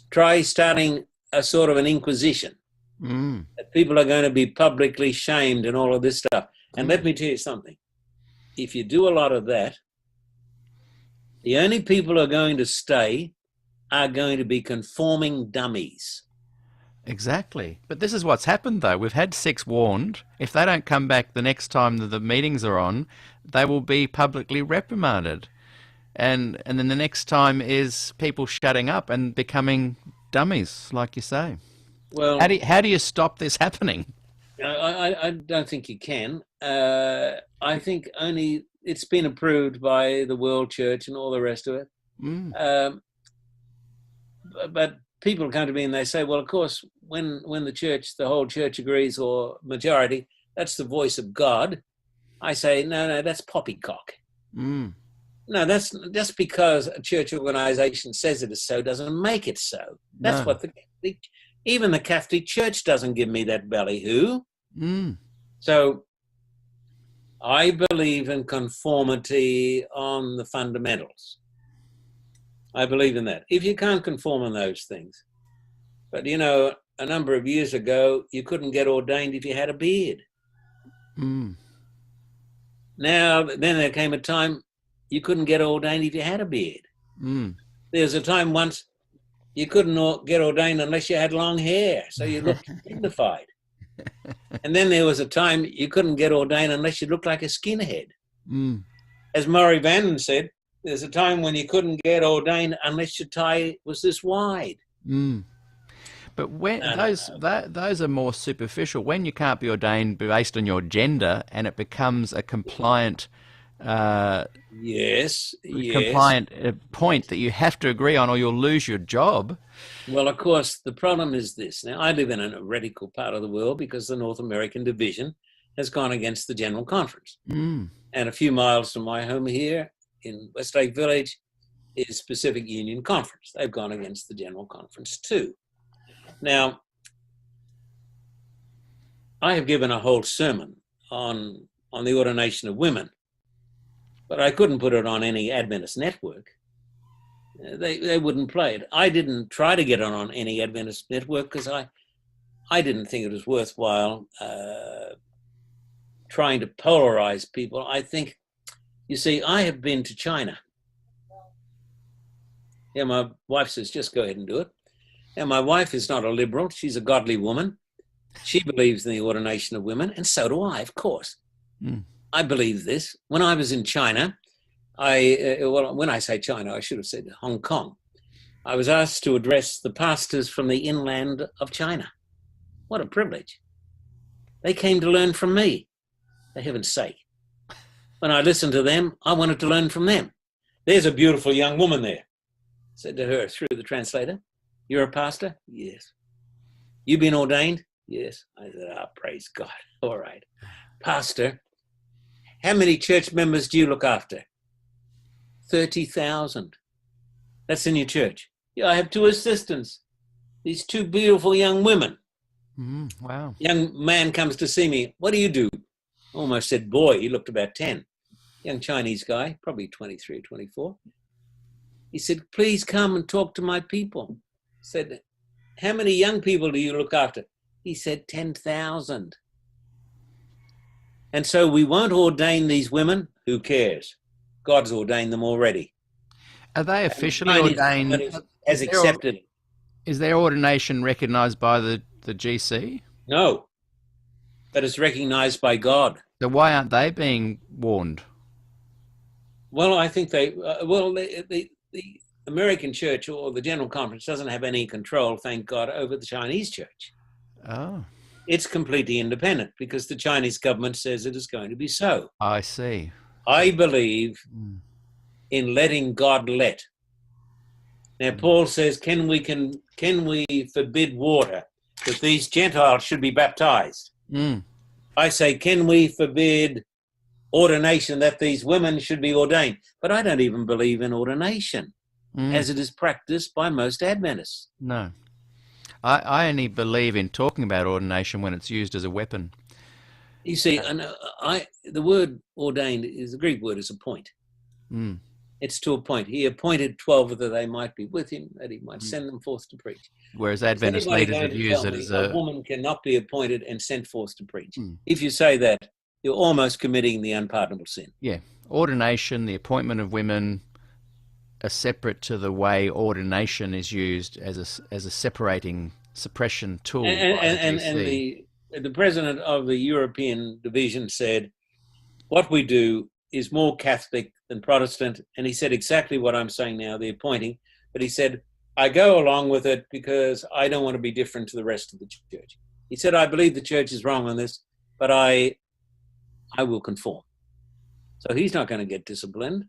try starting a sort of an inquisition. That people are going to be publicly shamed and all of this stuff. And let me tell you something. If you do a lot of that, the only people who are going to stay are going to be conforming dummies. Exactly. But this is what's happened, though. We've had 6 warned. If they don't come back the next time that the meetings are on, they will be publicly reprimanded. And then the next time is people shutting up and becoming dummies, like you say. Well, how do you stop this happening? I don't think you can. I think only it's been approved by the World Church and all the rest of it. But people come to me and they say, well, of course, when the whole church agrees, or majority, that's the voice of God. I say, no, that's poppycock. No, that's just because a church organization says it is so doesn't make it so. That's what even the Catholic Church doesn't give me that ballyhoo. So I believe in conformity on the fundamentals. I believe in that. If you can't conform on those things, but a number of years ago, you couldn't get ordained if you had a beard. Now, then there came a time you couldn't get ordained if you had a beard. There's a time once you couldn't get ordained unless you had long hair, so you looked dignified. And then there was a time you couldn't get ordained unless you looked like a skinhead. As Murray Vanden said, there's a time when you couldn't get ordained unless your tie was this wide. But when those are more superficial. When you can't be ordained based on your gender, and it becomes a compliant compliant point that you have to agree on, or you'll lose your job. Well, of course, the problem is this. Now, I live in a radical part of the world because the North American division has gone against the General Conference. And a few miles from my home here in Westlake Village is Pacific Union Conference. They've gone against the General Conference too. Now, I have given a whole sermon on the ordination of women, but I couldn't put it on any Adventist network. They wouldn't play it. I didn't try to get it on any Adventist network because I didn't think it was worthwhile trying to polarize people. I think, you see, I have been to China. Yeah, my wife says, just go ahead and do it. And my wife is not a liberal. She's a godly woman. She believes in the ordination of women, and so do I, of course. I believe this. When I was in China, when I say China, I should have said Hong Kong. I was asked to address the pastors from the inland of China. What a privilege. They came to learn from me, for heaven's sake. When I listened to them, I wanted to learn from them. There's a beautiful young woman there. I said to her through the translator, you're a pastor? Yes. You been ordained? Yes. I said, praise God. All right. Pastor, how many church members do you look after? 30,000. That's in your church. Yeah, I have 2 assistants. These 2 beautiful young women. Wow. Young man comes to see me. What do you do? Almost said boy. He looked about 10. Young Chinese guy, probably 23 or 24. He said, please come and talk to my people. I said, how many young people do you look after? He said, 10,000. And so we won't ordain these women. Who cares? God's ordained them already. Are they And the officially Chinese ordained? government has accepted it. Is their ordination recognised by the GC? No, but it's recognized by God. So why aren't they being warned? Well, I think the American church or the General Conference doesn't have any control, thank God, over the Chinese church. Oh, It's completely independent because the Chinese government says it is going to be so. I see. I believe in letting God let. Now, Paul says, can we forbid water that these Gentiles should be baptized? I say, can we forbid ordination that these women should be ordained? But I don't even believe in ordination as it is practiced by most Adventists. No. I only believe in talking about ordination when it's used as a weapon. You see, the word ordained is the Greek word is appoint. It's to appoint. He appointed 12 that they might be with him, that he might send them forth to preach. Whereas Adventist leaders have used it as a woman cannot be appointed and sent forth to preach. If you say that, you're almost committing the unpardonable sin. Yeah. Ordination, the appointment of women, are separate to the way ordination is used as a separating suppression tool. And the president of the European division said, what we do is more Catholic than Protestant. And he said exactly what I'm saying now, the appointing. But he said, I go along with it because I don't want to be different to the rest of the church. He said, I believe the church is wrong on this, but I will conform. So he's not going to get disciplined.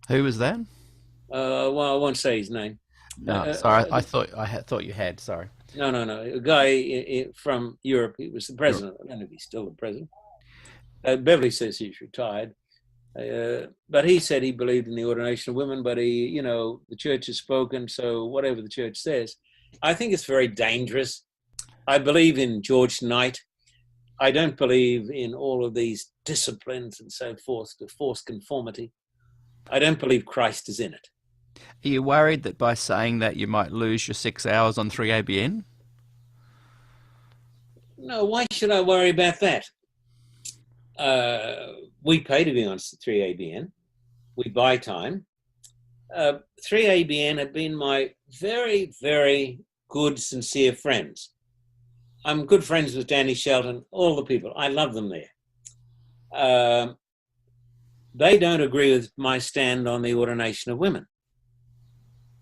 Who was that? Well, I won't say his name. No, sorry, I thought you had. Sorry. No. A guy from Europe. He was the president. I don't know if he's still the president. Beverly says he's retired. But he said he believed in the ordination of women, but the church has spoken, so whatever the church says. I think it's very dangerous. I believe in George Knight. I don't believe in all of these disciplines and so forth to force conformity. I don't believe Christ is in it. Are you worried that by saying that you might lose your 6 hours on 3ABN? No, why should I worry about that? We pay to be on 3ABN. We buy time. 3ABN have been my very, very good, sincere friends. I'm good friends with Danny Shelton, all the people. I love them there. They don't agree with my stand on the ordination of women.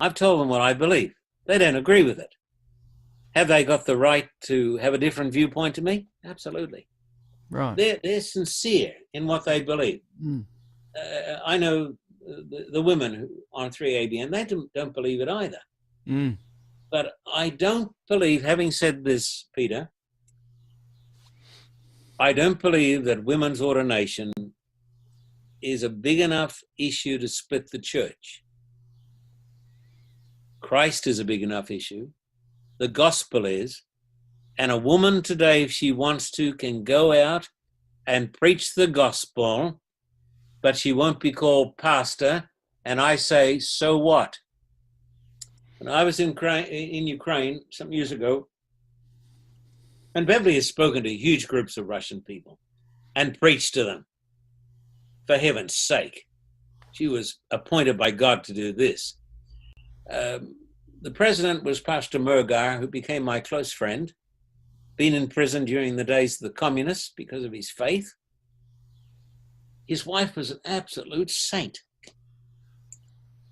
I've told them what I believe. They don't agree with it. Have they got the right to have a different viewpoint to me? Absolutely. Right. They're sincere in what they believe. I know the women who on 3ABN, they don't believe it either. But I don't believe, having said this, Peter, I don't believe that women's ordination is a big enough issue to split the church. Christ is a big enough issue. The gospel is. And a woman today, if she wants to, can go out and preach the gospel, but she won't be called pastor. And I say, so what? When I was in Ukraine some years ago, and Beverly has spoken to huge groups of Russian people and preached to them. For heaven's sake, she was appointed by God to do this. The president was Pastor Murgar, who became my close friend, been in prison during the days of the communists because of his faith. His wife was an absolute saint.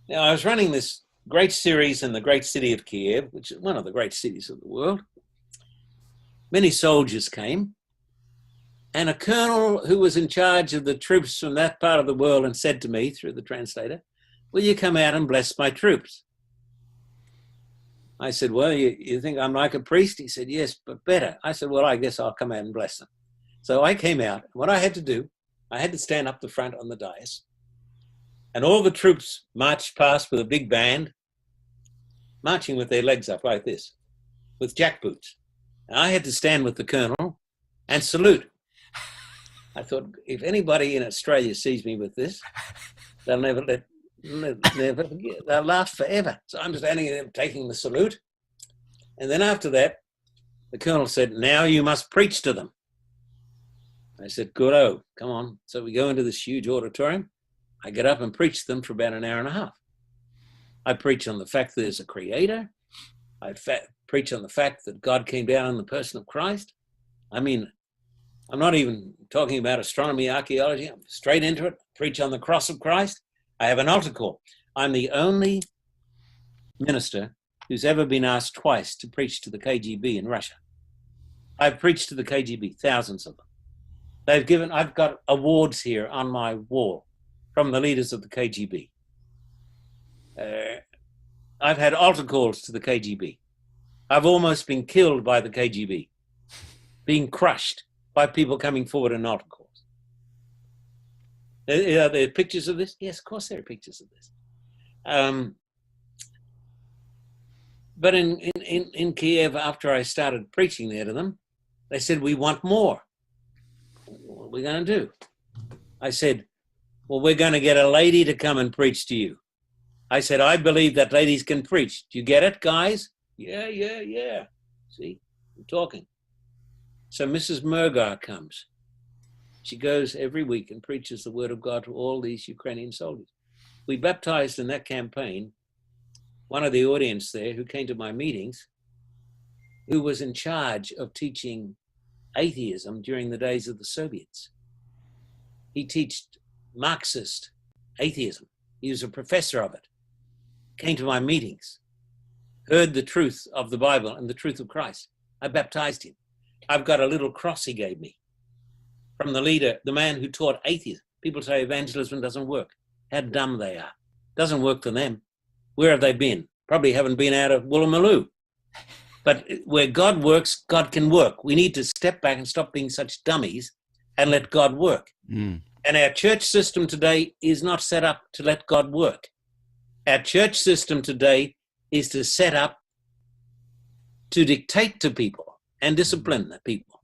Now, I was running this great series in the great city of Kiev, which is one of the great cities of the world. Many soldiers came, and a colonel who was in charge of the troops from that part of the world and said to me through the translator, will you come out and bless my troops? I said, well, you think I'm like a priest? He said, yes, but better. I said, well, I guess I'll come out and bless them. So I came out. What I had to do, I had to stand up the front on the dais, and all the troops marched past with a big band, marching with their legs up like this, with jackboots. And I had to stand with the colonel and salute. I thought, if anybody in Australia sees me with this, they'll never forget. They'll laugh forever. So I'm standing there taking the salute. And then after that, the colonel said, now you must preach to them. I said, good-o, come on. So we go into this huge auditorium. I get up and preach to them for about an hour and a half. I preach on the fact that there's a creator. I preach on the fact that God came down in the person of Christ. I mean, I'm not even talking about astronomy, archaeology. I'm straight into it. Preach on the cross of Christ. I have an altar call. I'm the only minister who's ever been asked twice to preach to the KGB in Russia. I've preached to the KGB, thousands of them. I've got awards here on my wall from the leaders of the KGB. I've had altar calls to the KGB. I've almost been killed by the KGB, being crushed by people coming forward in altar calls. Are there pictures of this? Yes, of course there are pictures of this. But in Kiev, after I started preaching there to them, they said, we want more. What are we going to do? I said, well, we're going to get a lady to come and preach to you. I said, I believe that ladies can preach. Do you get it, guys? Yeah. See, I'm talking. So Mrs. Murgar comes. She goes every week and preaches the word of God to all these Ukrainian soldiers. We baptized in that campaign one of the audience there who came to my meetings, who was in charge of teaching atheism during the days of the Soviets. He taught Marxist atheism. He was a professor of it. Came to my meetings, heard the truth of the Bible and the truth of Christ. I baptized him. I've got a little cross he gave me from the leader, the man who taught atheism. People say evangelism doesn't work. How dumb they are. Doesn't work for them. Where have they been? Probably haven't been out of Woolloomooloo. But where God works, God can work. We need to step back and stop being such dummies and let God work. And our church system today is not set up to let God work. Our church system today is to set up to dictate to people and discipline the people.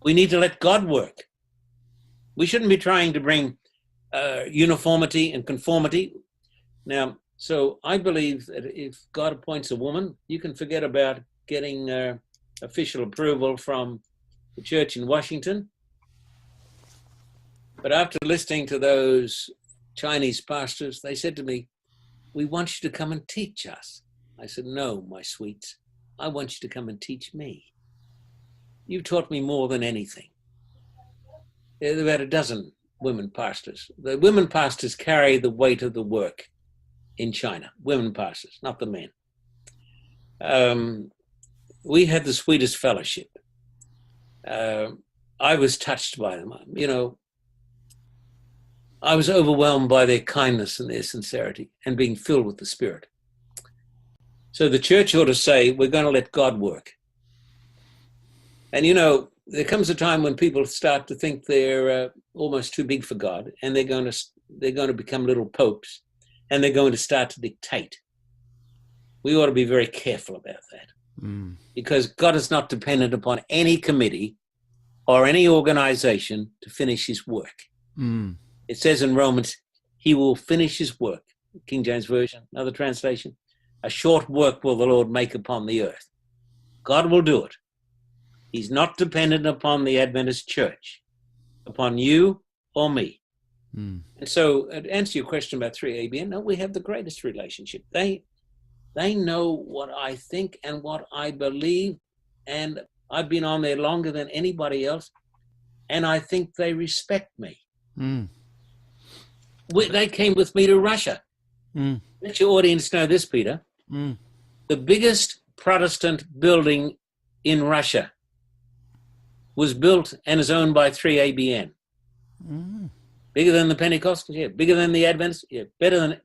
We need to let God work. We shouldn't be trying to bring uniformity and conformity. Now, so I believe that if God appoints a woman, you can forget about getting official approval from the church in Washington. But after listening to those Chinese pastors, they said to me, we want you to come and teach us. I said, no, my sweets, I want you to come and teach me. You've taught me more than anything. There are about a dozen women pastors. The women pastors carry the weight of the work in China, women pastors, not the men. We had the sweetest fellowship. I was touched by them. You know, I was overwhelmed by their kindness and their sincerity and being filled with the Spirit. So the church ought to say, we're going to let God work. And, you know, there comes a time when people start to think they're almost too big for God, and they're going to become little popes, and they're going to start to dictate. We ought to be very careful about that, because God is not dependent upon any committee or any organization to finish his work. It says in Romans, he will finish his work. King James Version, another translation. A short work will the Lord make upon the earth. God will do it. He's not dependent upon the Adventist church, upon you or me. And so, to answer your question about 3ABN, no, we have the greatest relationship. They know what I think and what I believe, and I've been on there longer than anybody else, and I think they respect me. They came with me to Russia. Let your audience know this, Peter. The biggest Protestant building in Russia was built and is owned by 3ABN. Bigger than the Pentecostals, yeah. Bigger than the Adventists, yeah. Bigger than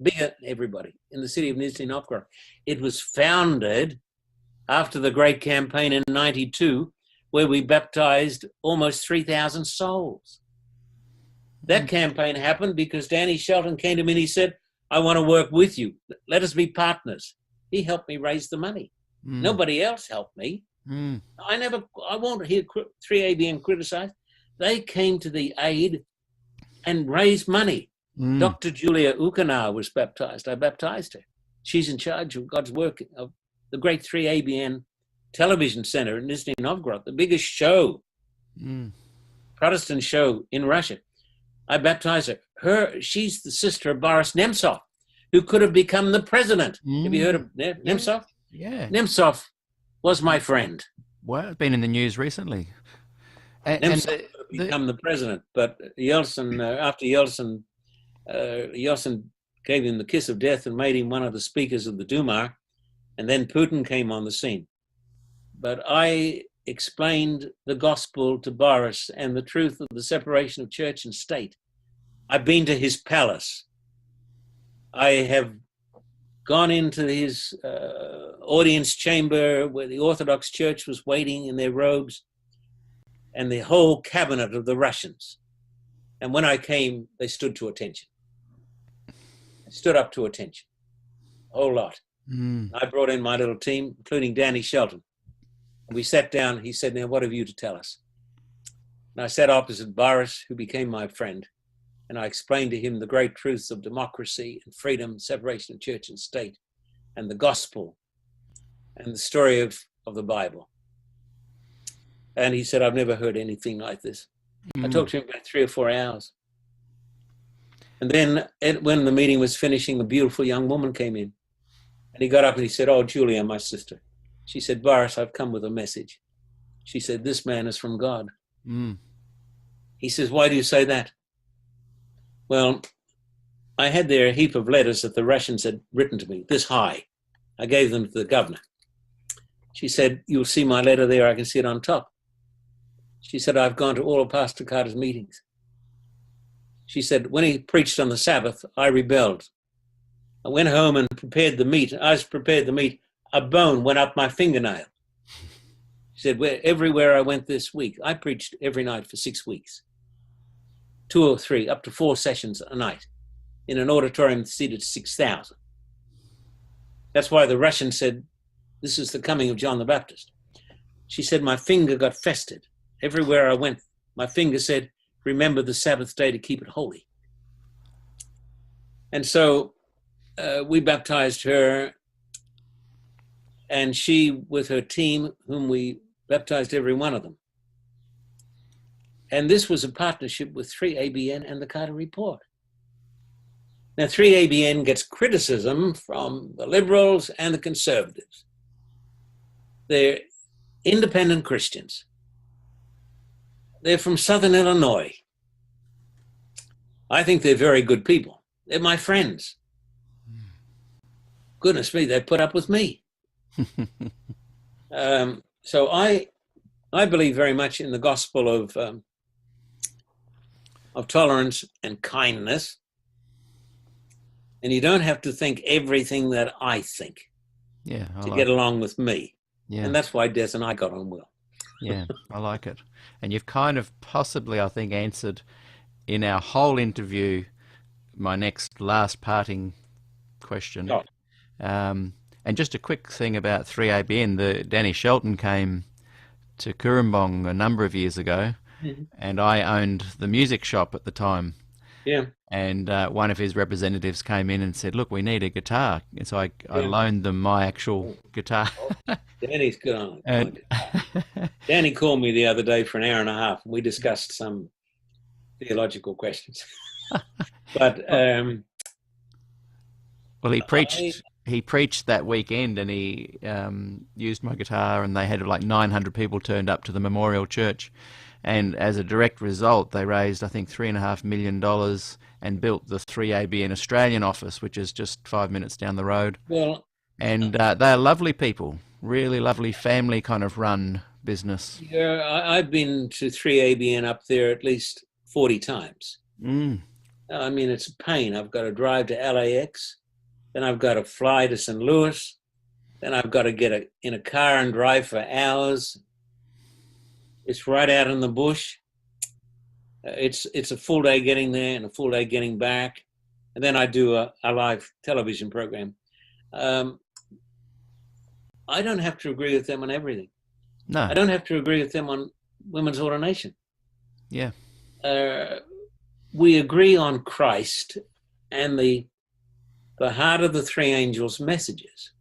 everybody in the city of Nizhny Novgorod. It was founded after the great campaign in 92, where we baptized almost 3,000 souls. That campaign happened because Danny Shelton came to me and he said, I want to work with you. Let us be partners. He helped me raise the money. Nobody else helped me. I won't hear 3ABN criticized. They came to the aid and raised money. Dr. Julia Ukana was baptized. I baptized her. She's in charge of God's work of the great 3ABN television center in Nizhny Novgorod, the biggest show, Protestant show in Russia. I baptized her. She's the sister of Boris Nemtsov, who could have become the president. Have you heard of Nemtsov? Yeah. Nemtsov was my friend. Well, it's been in the news recently. Nemtsov become the president, but Yeltsin, after Yeltsin gave him the kiss of death and made him one of the speakers of the Duma, and then Putin came on the scene. But I explained the gospel to Boris and the truth of the separation of church and state. I've been to his palace. I have gone into his audience chamber where the Orthodox Church was waiting in their robes, and the whole cabinet of the Russians. And when I came, they stood to attention. They stood up to attention, a whole lot. I brought in my little team, including Danny Shelton. And we sat down. He said, now, what have you to tell us? And I sat opposite Boris, who became my friend. And I explained to him the great truths of democracy and freedom, separation of church and state, and the gospel, and the story of the Bible. And he said, I've never heard anything like this. I talked to him about 3 or 4 hours. And then when the meeting was finishing, a beautiful young woman came in. And he got up and he said, oh, Julia, my sister. She said, Boris, I've come with a message. She said, this man is from God. He says, why do you say that? Well, I had there a heap of letters that the Russians had written to me, this high. I gave them to the governor. She said, you'll see my letter there. I can see it on top. She said, I've gone to all of Pastor Carter's meetings. She said, when he preached on the Sabbath, I rebelled. I went home and prepared the meat. I prepared the meat. A bone went up my fingernail. She said, everywhere I went this week, I preached every night for 6 weeks. 2 or 3, up to 4 sessions a night in an auditorium seated 6,000. That's why the Russians said, this is the coming of John the Baptist. She said, my finger got festered. Everywhere I went, my finger said, remember the Sabbath day to keep it holy. And so we baptized her, and she, with her team, whom we baptized every one of them. And this was a partnership with 3ABN and the Carter Report. Now, 3ABN gets criticism from the liberals and the conservatives. They're independent Christians. They're from Southern Illinois. I think they're very good people. They're my friends. Goodness me, they put up with me. So I believe very much in the gospel of tolerance and kindness. And you don't have to think everything that I think to get along with me. Yeah. And that's why Des and I got on well. Yeah, I like it. And you've kind of possibly, I think, answered in our whole interview my last parting question. Oh. And just a quick thing about 3ABN, Danny Shelton came to Kurumbong a number of years ago, and I owned the music shop at the time. Yeah. And one of his representatives came in and said, look, we need a guitar. And so I loaned them my actual guitar. Danny's good on it. Danny called me the other day for an hour and a half. We discussed some theological questions. But well, he preached that weekend, and he used my guitar, and they had like 900 people turned up to the Memorial Church. And as a direct result, they raised, I think, $3.5 million and built the 3ABN Australian office, which is just 5 minutes down the road. Well, and they're lovely people, really lovely family kind of run business. Yeah, I've been to 3ABN up there at least 40 times. I mean, it's a pain. I've got to drive to LAX, then I've got to fly to St. Louis, then I've got to get in a car and drive for hours. It's right out in the bush. It's a full day getting there and a full day getting back. And then I do a live television program. I don't have to agree with them on everything. No. I don't have to agree with them on women's ordination. Yeah. We agree on Christ and the heart of the three angels' messages.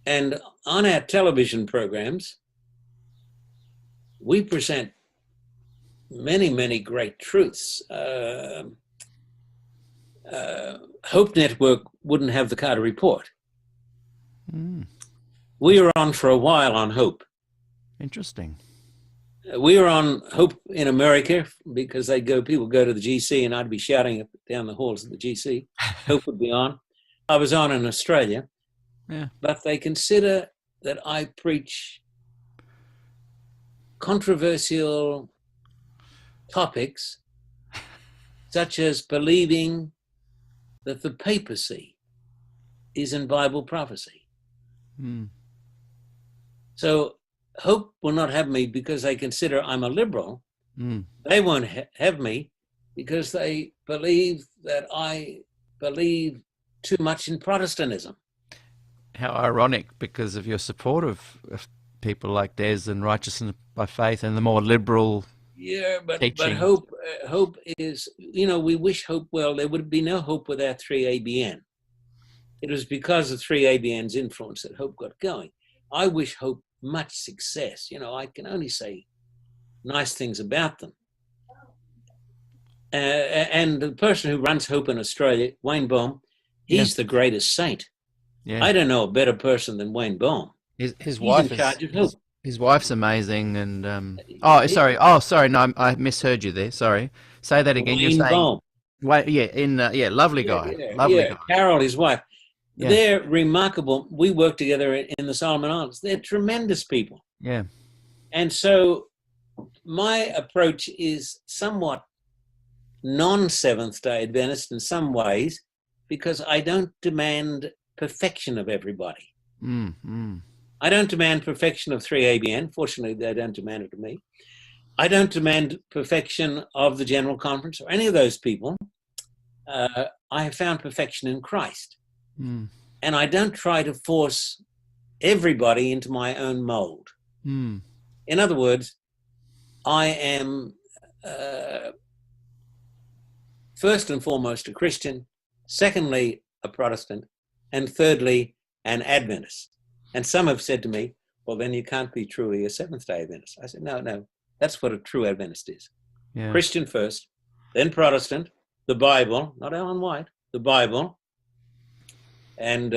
And on our television programs, we present many, many great truths. Hope Network wouldn't have the Carter Report. We were on for a while on Hope. Interesting. We were on Hope in America because people go to the GC and I'd be shouting down the halls of the GC. Hope would be on. I was on in Australia. Yeah. But they consider that I preach controversial topics such as believing that the papacy is in Bible prophecy. So Hope will not have me because they consider I'm a liberal. They won't have me because they believe that I believe too much in Protestantism. How ironic, because of your support of people like Des and righteousness by faith and the more liberal but hope is, we wish Hope well. There would be no Hope without 3ABN. It was because of 3ABN's influence that Hope got going. I wish Hope much success. I can only say nice things about them. And the person who runs Hope in Australia, Wayne Baum, he's the greatest saint. Yeah. I don't know a better person than Wayne Baum. His wife in charge of Hope. His wife's amazing, and sorry, no, I misheard you there. Sorry, say that again. You're saying Baum. Lovely guy, lovely guy. Carol, his wife. Yeah. They're remarkable. We work together in the Solomon Islands. They're tremendous people. Yeah. And so my approach is somewhat non-Seventh-day Adventist in some ways, because I don't demand perfection of everybody. I don't demand perfection of 3ABN. Fortunately, they don't demand it of me. I don't demand perfection of the General Conference or any of those people. I have found perfection in Christ. And I don't try to force everybody into my own mold. In other words, I am first and foremost a Christian, secondly a Protestant, and thirdly an Adventist. And some have said to me, well, then you can't be truly a Seventh-day Adventist. I said, no, that's what a true Adventist is. Yeah. Christian first, then Protestant, the Bible, not Ellen White, the Bible. And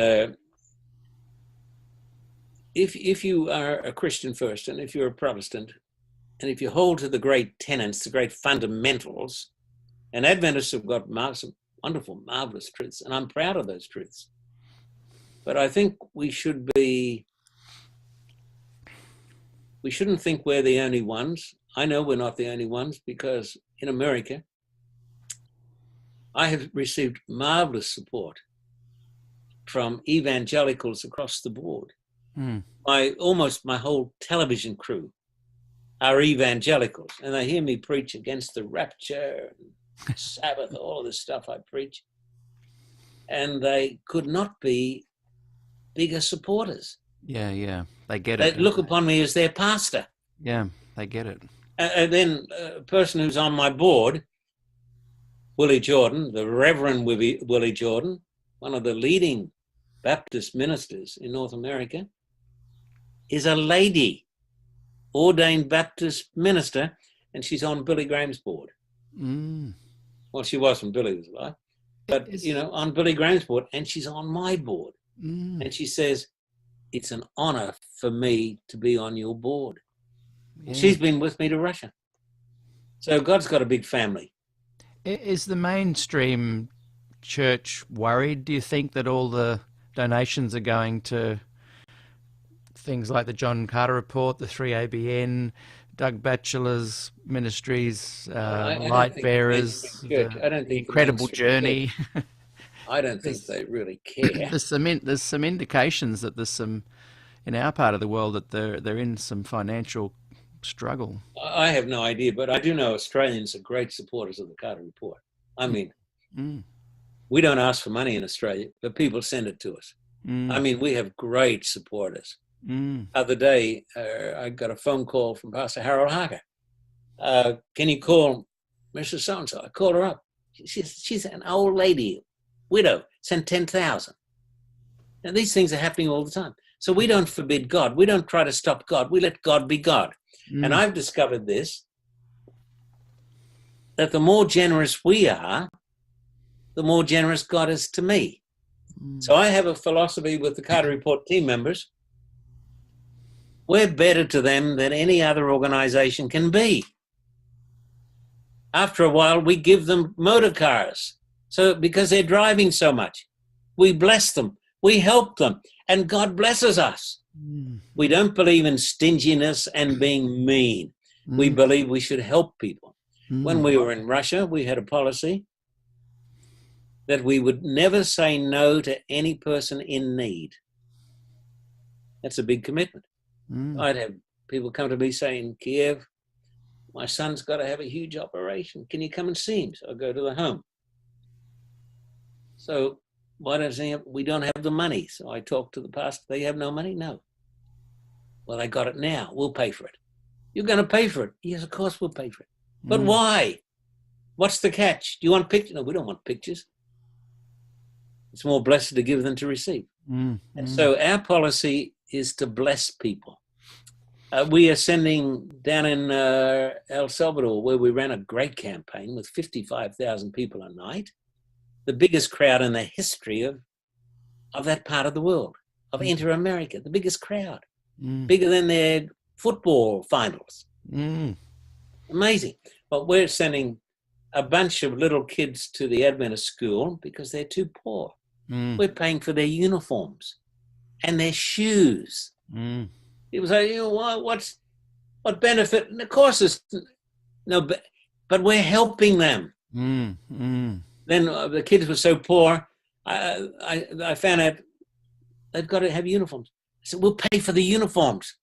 if you are a Christian first, and if you're a Protestant, and if you hold to the great tenets, the great fundamentals, and Adventists have got some wonderful, marvelous truths, and I'm proud of those truths. But I think we shouldn't think we're the only ones. I know we're not the only ones, because in America, I have received marvelous support from evangelicals across the board. Almost my whole television crew are evangelicals, and they hear me preach against the rapture, and Sabbath, all of this stuff I preach, and they could not be bigger supporters. Yeah, they get They it. look upon me as their pastor. Yeah, they get it. And then a person who's on my board, Willie Jordan, the Reverend Willie Jordan, one of the leading Baptist ministers in North America, is a lady, ordained Baptist minister, and she's on Billy Graham's board. Well, she was when Billy was alive, but on Billy Graham's board, and she's on my board. And she says, it's an honor for me to be on your board. Yeah. She's been with me to Russia. So God's got a big family. Is the mainstream church worried, do you think, that all the donations are going to things like the John Carter Report, the 3ABN, Doug Batchelor's ministries, Light Bearers, the Incredible Journey? I don't think they really care. There's some indications that there's some, in our part of the world, that they're in some financial struggle. I have no idea, but I do know Australians are great supporters of the Carter Report. I mean, we don't ask for money in Australia, but people send it to us. I mean, we have great supporters. Other day, I got a phone call from Pastor Harold Harker. Can you call Mrs. So-and-so? I called her up. She's an old lady, widow, sent 10,000. Now, these things are happening all the time. So we don't forbid God. We don't try to stop God. We let God be God. And I've discovered this, that the more generous we are, the more generous God is to me. So I have a philosophy with the Carter Report team members. We're better to them than any other organization can be. After a while, we give them motor cars. So because they're driving so much, we bless them, we help them, and God blesses us. We don't believe in stinginess and being mean. We believe we should help people. When we were in Russia, we had a policy that we would never say no to any person in need. That's a big commitment. I'd have people come to me saying, Kiev, my son's got to have a huge operation. Can you come and see him? So I go to the home. So why don't they have, we don't have the money. So I talk to the pastor. They have no money? No. Well, they got it now. We'll pay for it. You're going to pay for it? Yes, of course we'll pay for it. But why? What's the catch? Do you want pictures? No, we don't want pictures. It's more blessed to give than to receive. And so our policy is to bless people. We are sending down in El Salvador, where we ran a great campaign with 55,000 people a night, the biggest crowd in the history of that part of the world, of Inter-America, the biggest crowd, bigger than their football finals. Amazing. But we're sending a bunch of little kids to the Adventist school because they're too poor. We're paying for their uniforms and their shoes. People say, you know, what benefit? And of course, there's no, but we're helping them. Then the kids were so poor, I found out they've got to have uniforms. I said, we'll pay for the uniforms.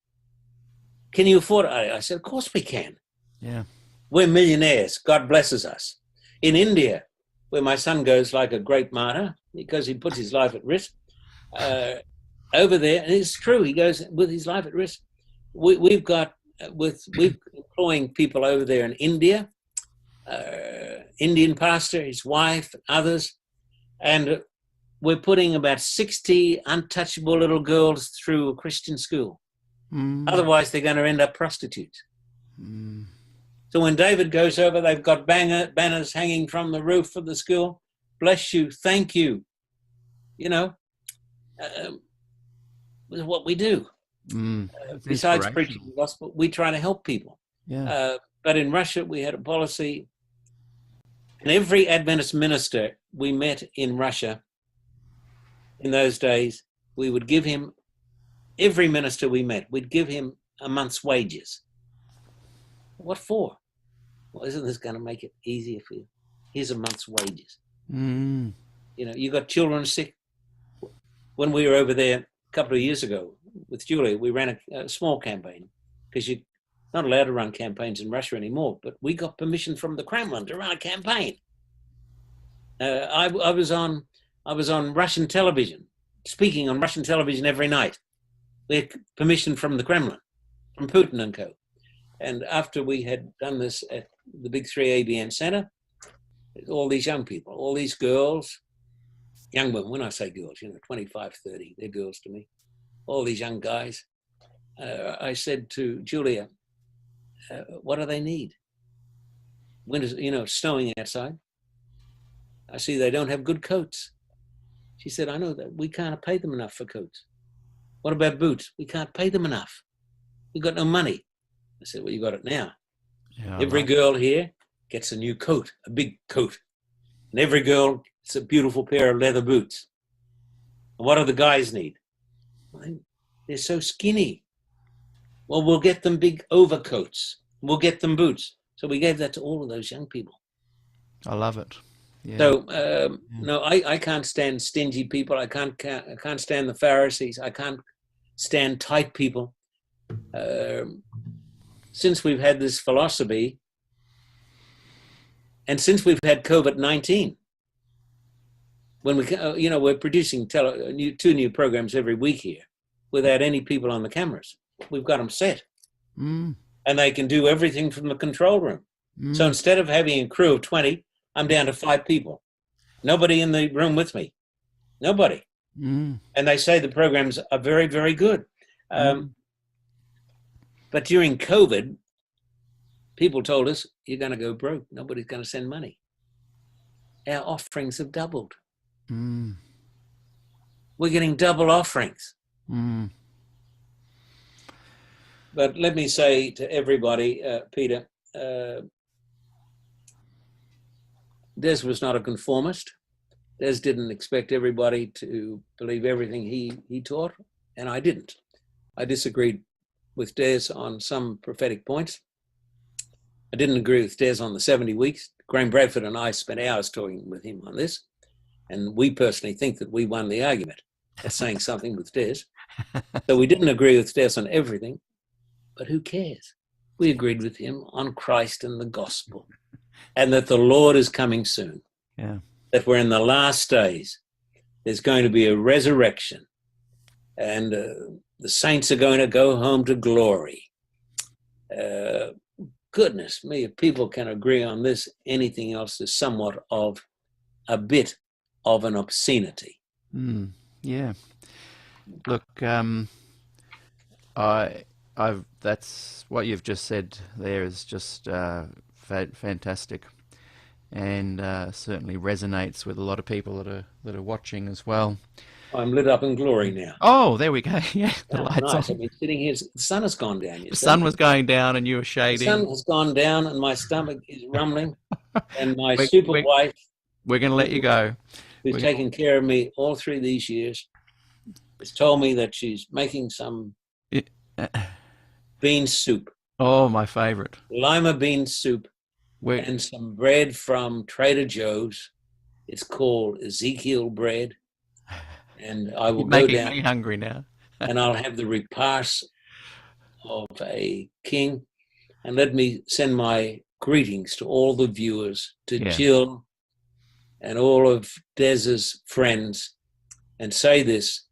Can you afford it? I said, of course we can. Yeah. We're millionaires. God blesses us. In India, where my son goes like a great martyr because he puts his life at risk, over there, and it's true, he goes with his life at risk. We've employing people over there in India, Indian pastor, his wife, others, and we're putting about 60 untouchable little girls through a Christian school. Otherwise, they're going to end up prostitutes. So when David goes over, they've got banners hanging from the roof of the school. Bless you, thank you. You know, is what we do. Besides preaching the gospel, we try to help people. But in Russia, we had a policy, and every Adventist minister we met in Russia in those days, we would give him, every minister we met, we'd give him a month's wages. What for? Well, isn't this going to make it easier for you? Here's a month's wages. You know, you got children sick. When we were over there a couple of years ago with Julia, we ran a small campaign because you're not allowed to run campaigns in Russia anymore, but we got permission from the Kremlin to run a campaign. I was on Russian television, speaking on Russian television every night. We had permission from the Kremlin, from Putin and co. And after we had done this at the Big 3 ABN Center, all these young people, all these girls, young women, when I say girls, you know, 25, 30, they're girls to me, all these young guys, I said to Julia, what do they need? Winter's, you know, snowing outside. I see they don't have good coats. She said, I know that we can't pay them enough for coats. What about boots? We can't pay them enough. We've got no money. I said, well, you got it now. Yeah, every girl here gets a new coat, a big coat. And every girl gets a beautiful pair of leather boots. And what do the guys need? Well, they're so skinny. Well, we'll get them big overcoats. We'll get them boots. So we gave that to all of those young people. I love it. Yeah. So, no, I can't stand stingy people. I can't stand the Pharisees. I can't stand tight people. Since we've had this philosophy, and since we've had COVID-19, when we, you know, we're producing two new programs every week here. without any people on the cameras. We've got them set. Mm. And they can do everything from the control room. So instead of having a crew of 20, I'm down to 5 people. Nobody in the room with me. Nobody. And they say the programs are very, very good. But during COVID, people told us, you're going to go broke. Nobody's going to send money. Our offerings have doubled. We're getting double offerings. But let me say to everybody, Peter, Des was not a conformist. Des didn't expect everybody to believe everything he taught, and I didn't. I disagreed with Des on some prophetic points. I didn't agree with Des on the 70 weeks. Graham Bradford and I spent hours talking with him on this, and we personally think that we won the argument. That's saying something with Des. So we didn't agree with Des on everything, but who cares? We agreed with him on Christ and the gospel, and that the Lord is coming soon. Yeah. That we're in the last days. There's going to be a resurrection, and the saints are going to go home to glory. Goodness me, if people can agree on this, anything else is somewhat of a bit of an obscenity. Yeah. Look, that's what you've just said there is just fantastic, and certainly resonates with a lot of people that are watching as well. I'm lit up in glory now. Oh, there we go. Yeah, the lights nice. on. I've been sitting here. The sun has gone down. The sun was going down and you were The shading. sun has gone down and my stomach is rumbling. And my We're- super we're- wife, We're going to let you go. who's we're- taken care of me all through these years, has told me that she's making some bean soup, Oh, my favorite. lima bean soup, We're, and some bread from Trader Joe's. It's called Ezekiel bread. And I will you're go making down me hungry now. and I'll have the repast of a king. And let me send my greetings to all the viewers, to Yeah. Jill and all of Des's friends, and say this,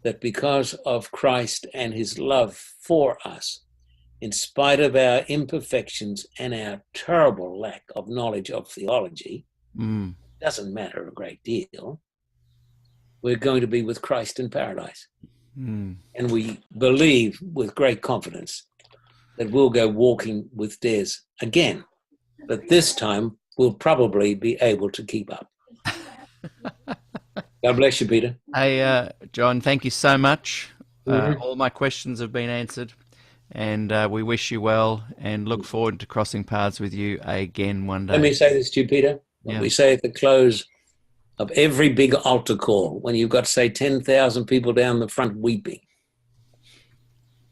that because of Christ and his love for us, in spite of our imperfections and our terrible lack of knowledge of theology, doesn't matter a great deal, we're going to be with Christ in paradise. And we believe with great confidence that we'll go walking with Des again. But this time, we'll probably be able to keep up. God bless you, Peter. Hey, John, thank you so much. All my questions have been answered, and we wish you well and look forward to crossing paths with you again one day. Let me say this to you, Peter. What Yeah. we say at the close of every big altar call, when you've got, say, 10,000 people down the front weeping,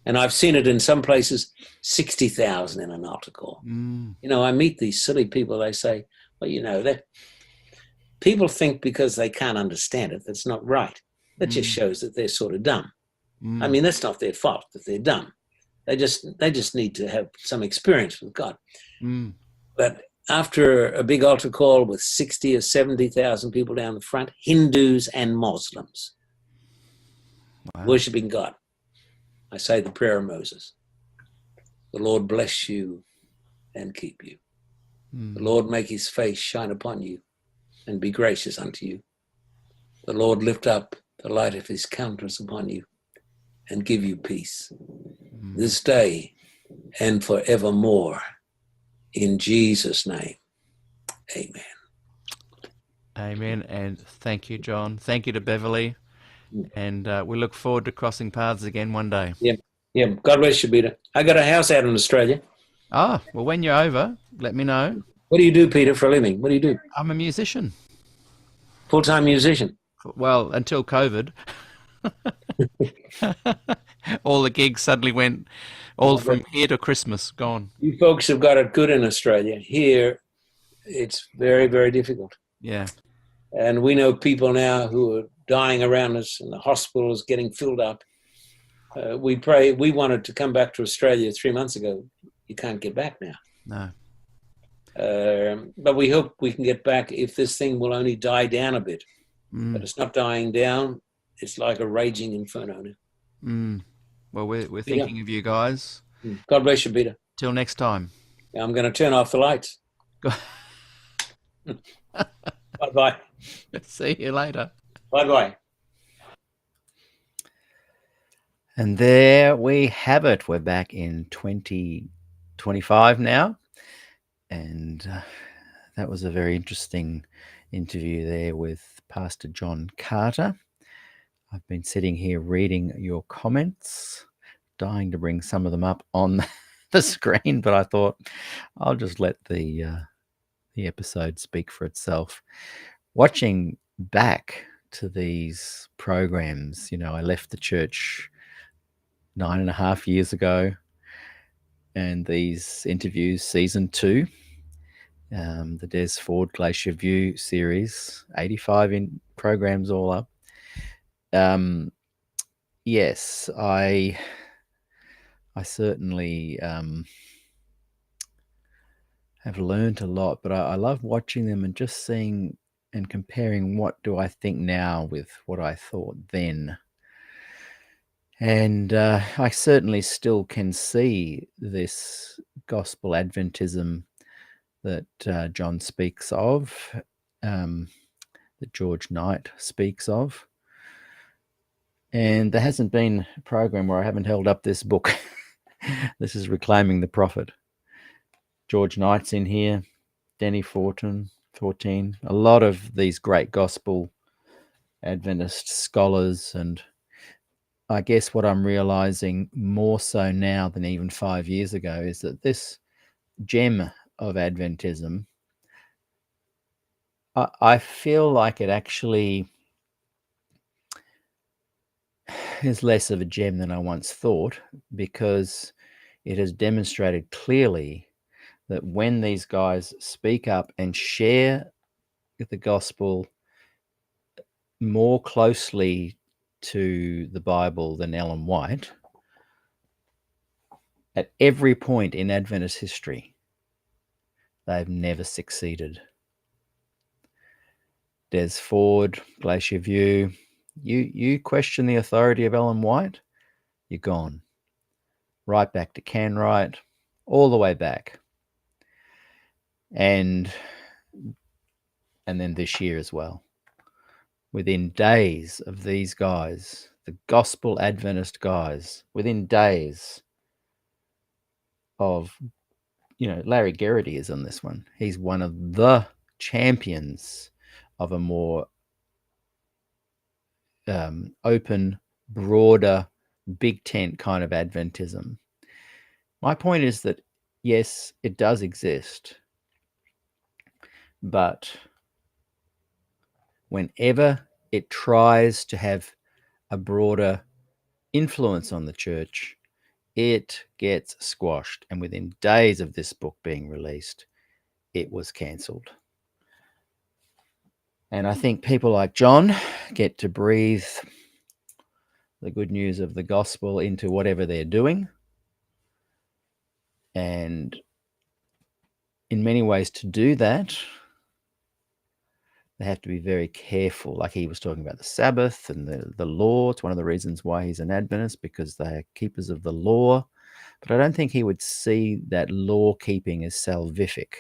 and I've seen it in some places, 60,000 in an altar call. You know, I meet these silly people, they say, well, you know, that people think because they can't understand it, that's not right. That just shows that they're sort of dumb. I mean, that's not their fault that they're dumb. They just need to have some experience with God. But after a big altar call with 60 or 70,000 people down the front, Hindus and Muslims worshiping God, I say the prayer of Moses. The Lord bless you and keep you. The Lord make his face shine upon you and be gracious unto you. The Lord lift up the light of his countenance upon you and give you peace this day and forevermore. In Jesus' name, amen. Amen. And thank you, John. Thank you to Beverly. And we look forward to crossing paths again one day. Yeah. God bless you, Peter. I got a house out in Australia. Ah, well, when you're over, let me know. What do you do, Peter, for a living? What do you do? I'm a musician. Full-time musician. Well, until COVID. All the gigs suddenly went, all from here to Christmas, gone. You folks have got it good in Australia. Here, it's very, very difficult. Yeah. And we know people now who are dying around us and the hospitals getting filled up. We pray. We wanted to come back to Australia 3 months ago. You can't get back now. No. But we hope we can get back if this thing will only die down a bit. But it's not dying down. It's like a raging inferno. Well, we're Peter. thinking of you guys. God bless you, Peter. Till next time. I'm going to turn off the lights. Bye-bye. See you later. Bye-bye. And there we have it. We're back in 2025 now. And that was a very interesting interview there with Pastor John Carter. I've been sitting here reading your comments, dying to bring some of them up on the screen, but I thought I'll just let the episode speak for itself. Watching back to these programs, I left the church 9.5 years ago, and these interviews, season 2, the Des Ford Glacier View series, 85 in programs all up. Yes, I certainly have learned a lot, but I love watching them and just seeing and comparing what do I think now with what I thought then. And I certainly still can see this gospel Adventism that John speaks of, that George Knight speaks of. And there hasn't been a program where I haven't held up this book. This is Reclaiming the Prophet. George Knight's in here, Denny 14. A lot of these great gospel Adventist scholars. And I guess what I'm realizing more so now than even 5 years ago is that this gem of Adventism, I feel like it actually is less of a gem than I once thought, because it has demonstrated clearly that when these guys speak up and share the gospel more closely to the Bible than Ellen White, at every point in Adventist history, they've never succeeded. Des Ford, Glacier View, you question the authority of Ellen White, you're gone. Right back to Canwright, all the way back. And then this year as well. Within days of these guys, the gospel Adventist guys, within days of, Larry Gerrity is on this one. He's one of the champions of a more open, broader, big tent kind of Adventism. My point is that, yes, it does exist, but whenever it tries to have a broader influence on the church, it gets squashed. And within days of this book being released, it was cancelled. And I think people like John get to breathe the good news of the gospel into whatever they're doing. And in many ways, to do that, they have to be very careful. Like he was talking about the Sabbath and the law. It's one of the reasons why he's an Adventist, because they are keepers of the law. But I don't think he would see that law keeping as salvific.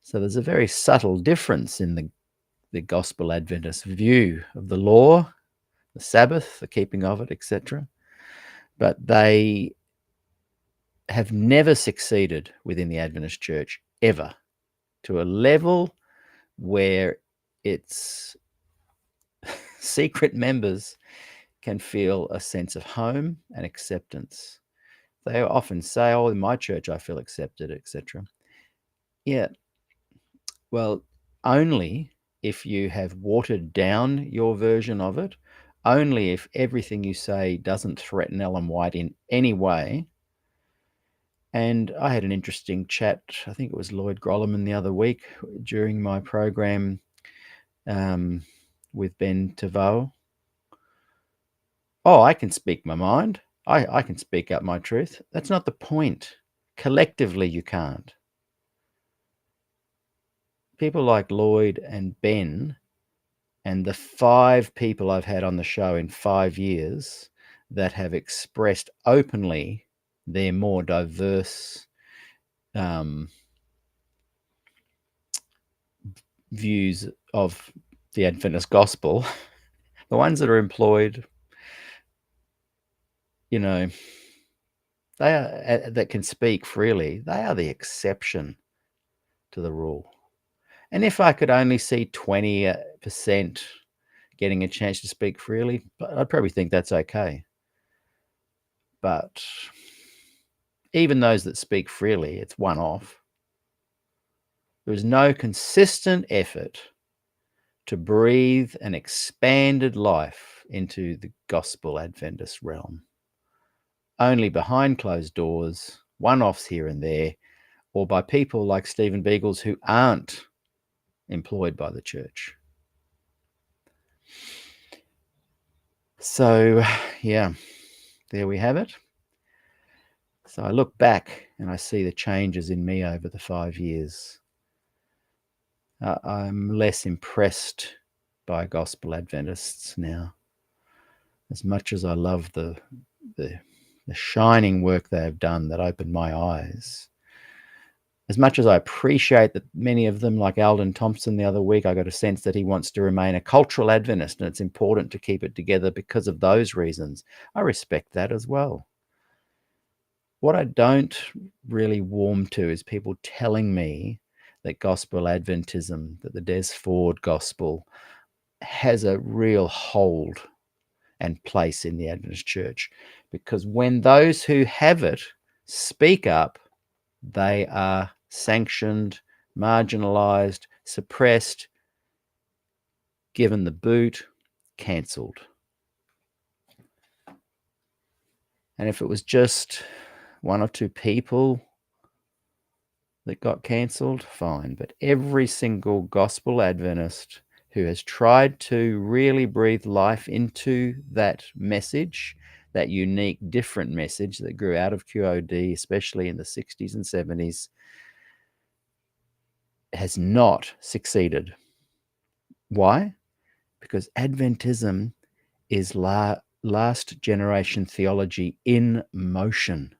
So there's a very subtle difference in the gospel Adventist view of the law, the Sabbath, the keeping of it, etc. But they have never succeeded within the Adventist church, ever, to a level where its secret members can feel a sense of home and acceptance. They often say, in my church I feel accepted, etc. Yeah, well, only if you have watered down your version of it, only if everything you say doesn't threaten Ellen White in any way. And I had an interesting chat, I think it was Lloyd Grolleman the other week during my program with Ben Tavo. I can speak my mind. I can speak up my truth. That's not the point. Collectively, you can't. People like Lloyd and Ben and the 5 people I've had on the show in 5 years, that have expressed openly their more diverse views of the Adventist gospel, the ones that are employed, they are that can speak freely, they are the exception to the rule. And if I could only see 20% getting a chance to speak freely, I'd probably think that's okay. But even those that speak freely, it's one off. There is no consistent effort to breathe an expanded life into the gospel Adventist realm. Only behind closed doors, one-offs here and there, or by people like Stephen Beagles who aren't employed by the church. So, yeah, there we have it. So I look back and I see the changes in me over the 5 years. I'm less impressed by gospel Adventists now. As much as I love the shining work they have done that opened my eyes, as much as I appreciate that many of them, like Alden Thompson the other week, I got a sense that he wants to remain a cultural Adventist and it's important to keep it together because of those reasons. I respect that as well. What I don't really warm to is people telling me that gospel Adventism, that the Des Ford gospel has a real hold and place in the Adventist church. Because when those who have it speak up, they are sanctioned, marginalized, suppressed, given the boot, cancelled. And if it was just one or two people that got cancelled, fine. But every single gospel Adventist who has tried to really breathe life into that message, that unique, different message that grew out of QOD, especially in the 60s and 70s, has not succeeded. Why? Because Adventism is last generation theology in motion.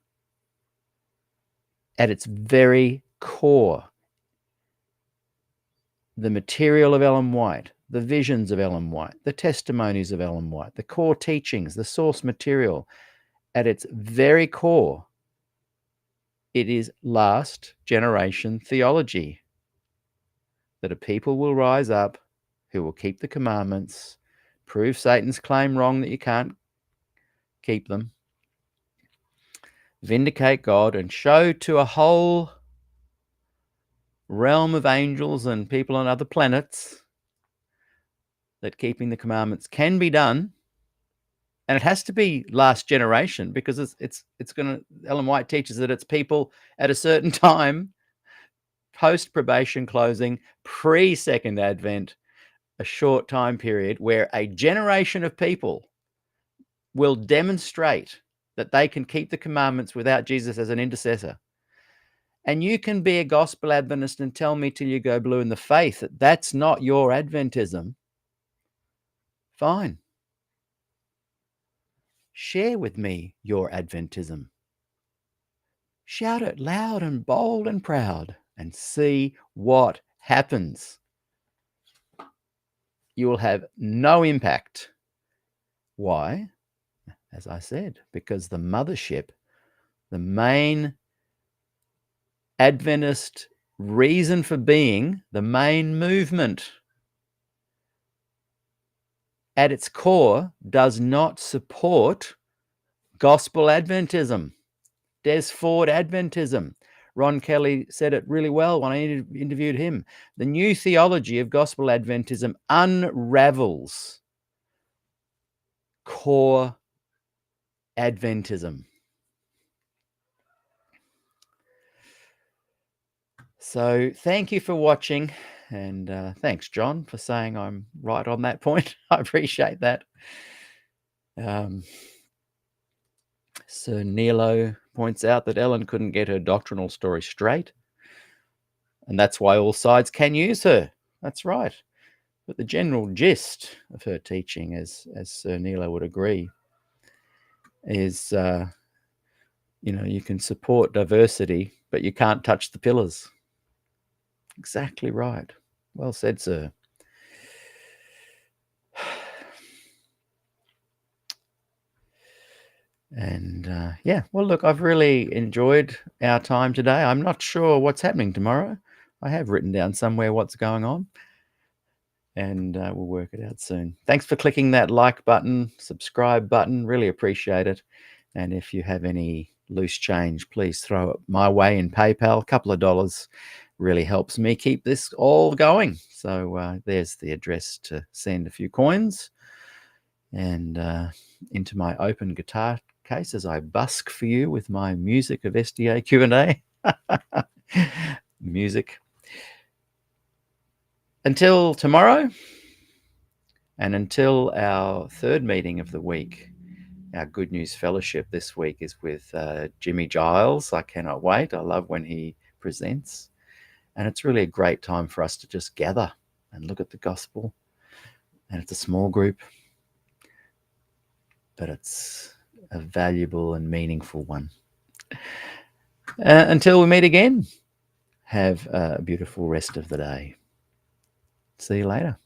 At its very core, the material of Ellen White, the visions of Ellen White, the testimonies of Ellen White, the core teachings, the source material, at its very core, it is last generation theology. That a people will rise up who will keep the commandments, prove Satan's claim wrong that you can't keep them, vindicate God, and show to a whole realm of angels and people on other planets that keeping the commandments can be done. And it has to be last generation because it's going to, Ellen White teaches that it's people at a certain time, post probation closing, pre-second advent, a short time period where a generation of people will demonstrate that they can keep the commandments without Jesus as an intercessor. And you can be a gospel Adventist and tell me till you go blue in the face that that's not your Adventism. Fine. Share with me your Adventism. Shout it loud and bold and proud and see what happens. You will have no impact. Why? As I said, because the mothership, the main Adventist reason for being, the main movement, at its core does not support gospel Adventism, Des Ford Adventism. Ron Kelly said it really well when I interviewed him. The new theology of gospel Adventism unravels core Adventism. So thank you for watching, and thanks, John, for saying I'm right on that point. I appreciate that. Sir Nilo points out that Ellen couldn't get her doctrinal story straight, and that's why all sides can use her. That's right. But the general gist of her teaching, as Sir Nilo would agree, is, you can support diversity, but you can't touch the pillars. Exactly right. Well said, sir. And well, look, I've really enjoyed our time today. I'm not sure what's happening tomorrow. I have written down somewhere what's going on, and we'll work it out soon. Thanks for clicking that like button, subscribe button. Really appreciate it. And if you have any loose change, please throw it my way in PayPal. A couple of dollars really helps me keep this all going. So there's the address to send a few coins. And into my open guitar case as I busk for you with my music of SDA Q&A. Music. Until tomorrow, and until our third meeting of the week, our Good News Fellowship this week is with Jimmy Giles. I cannot wait. I love when he presents. And it's really a great time for us to just gather and look at the gospel. And it's a small group, but it's a valuable and meaningful one. Until we meet again, have a beautiful rest of the day. See you later.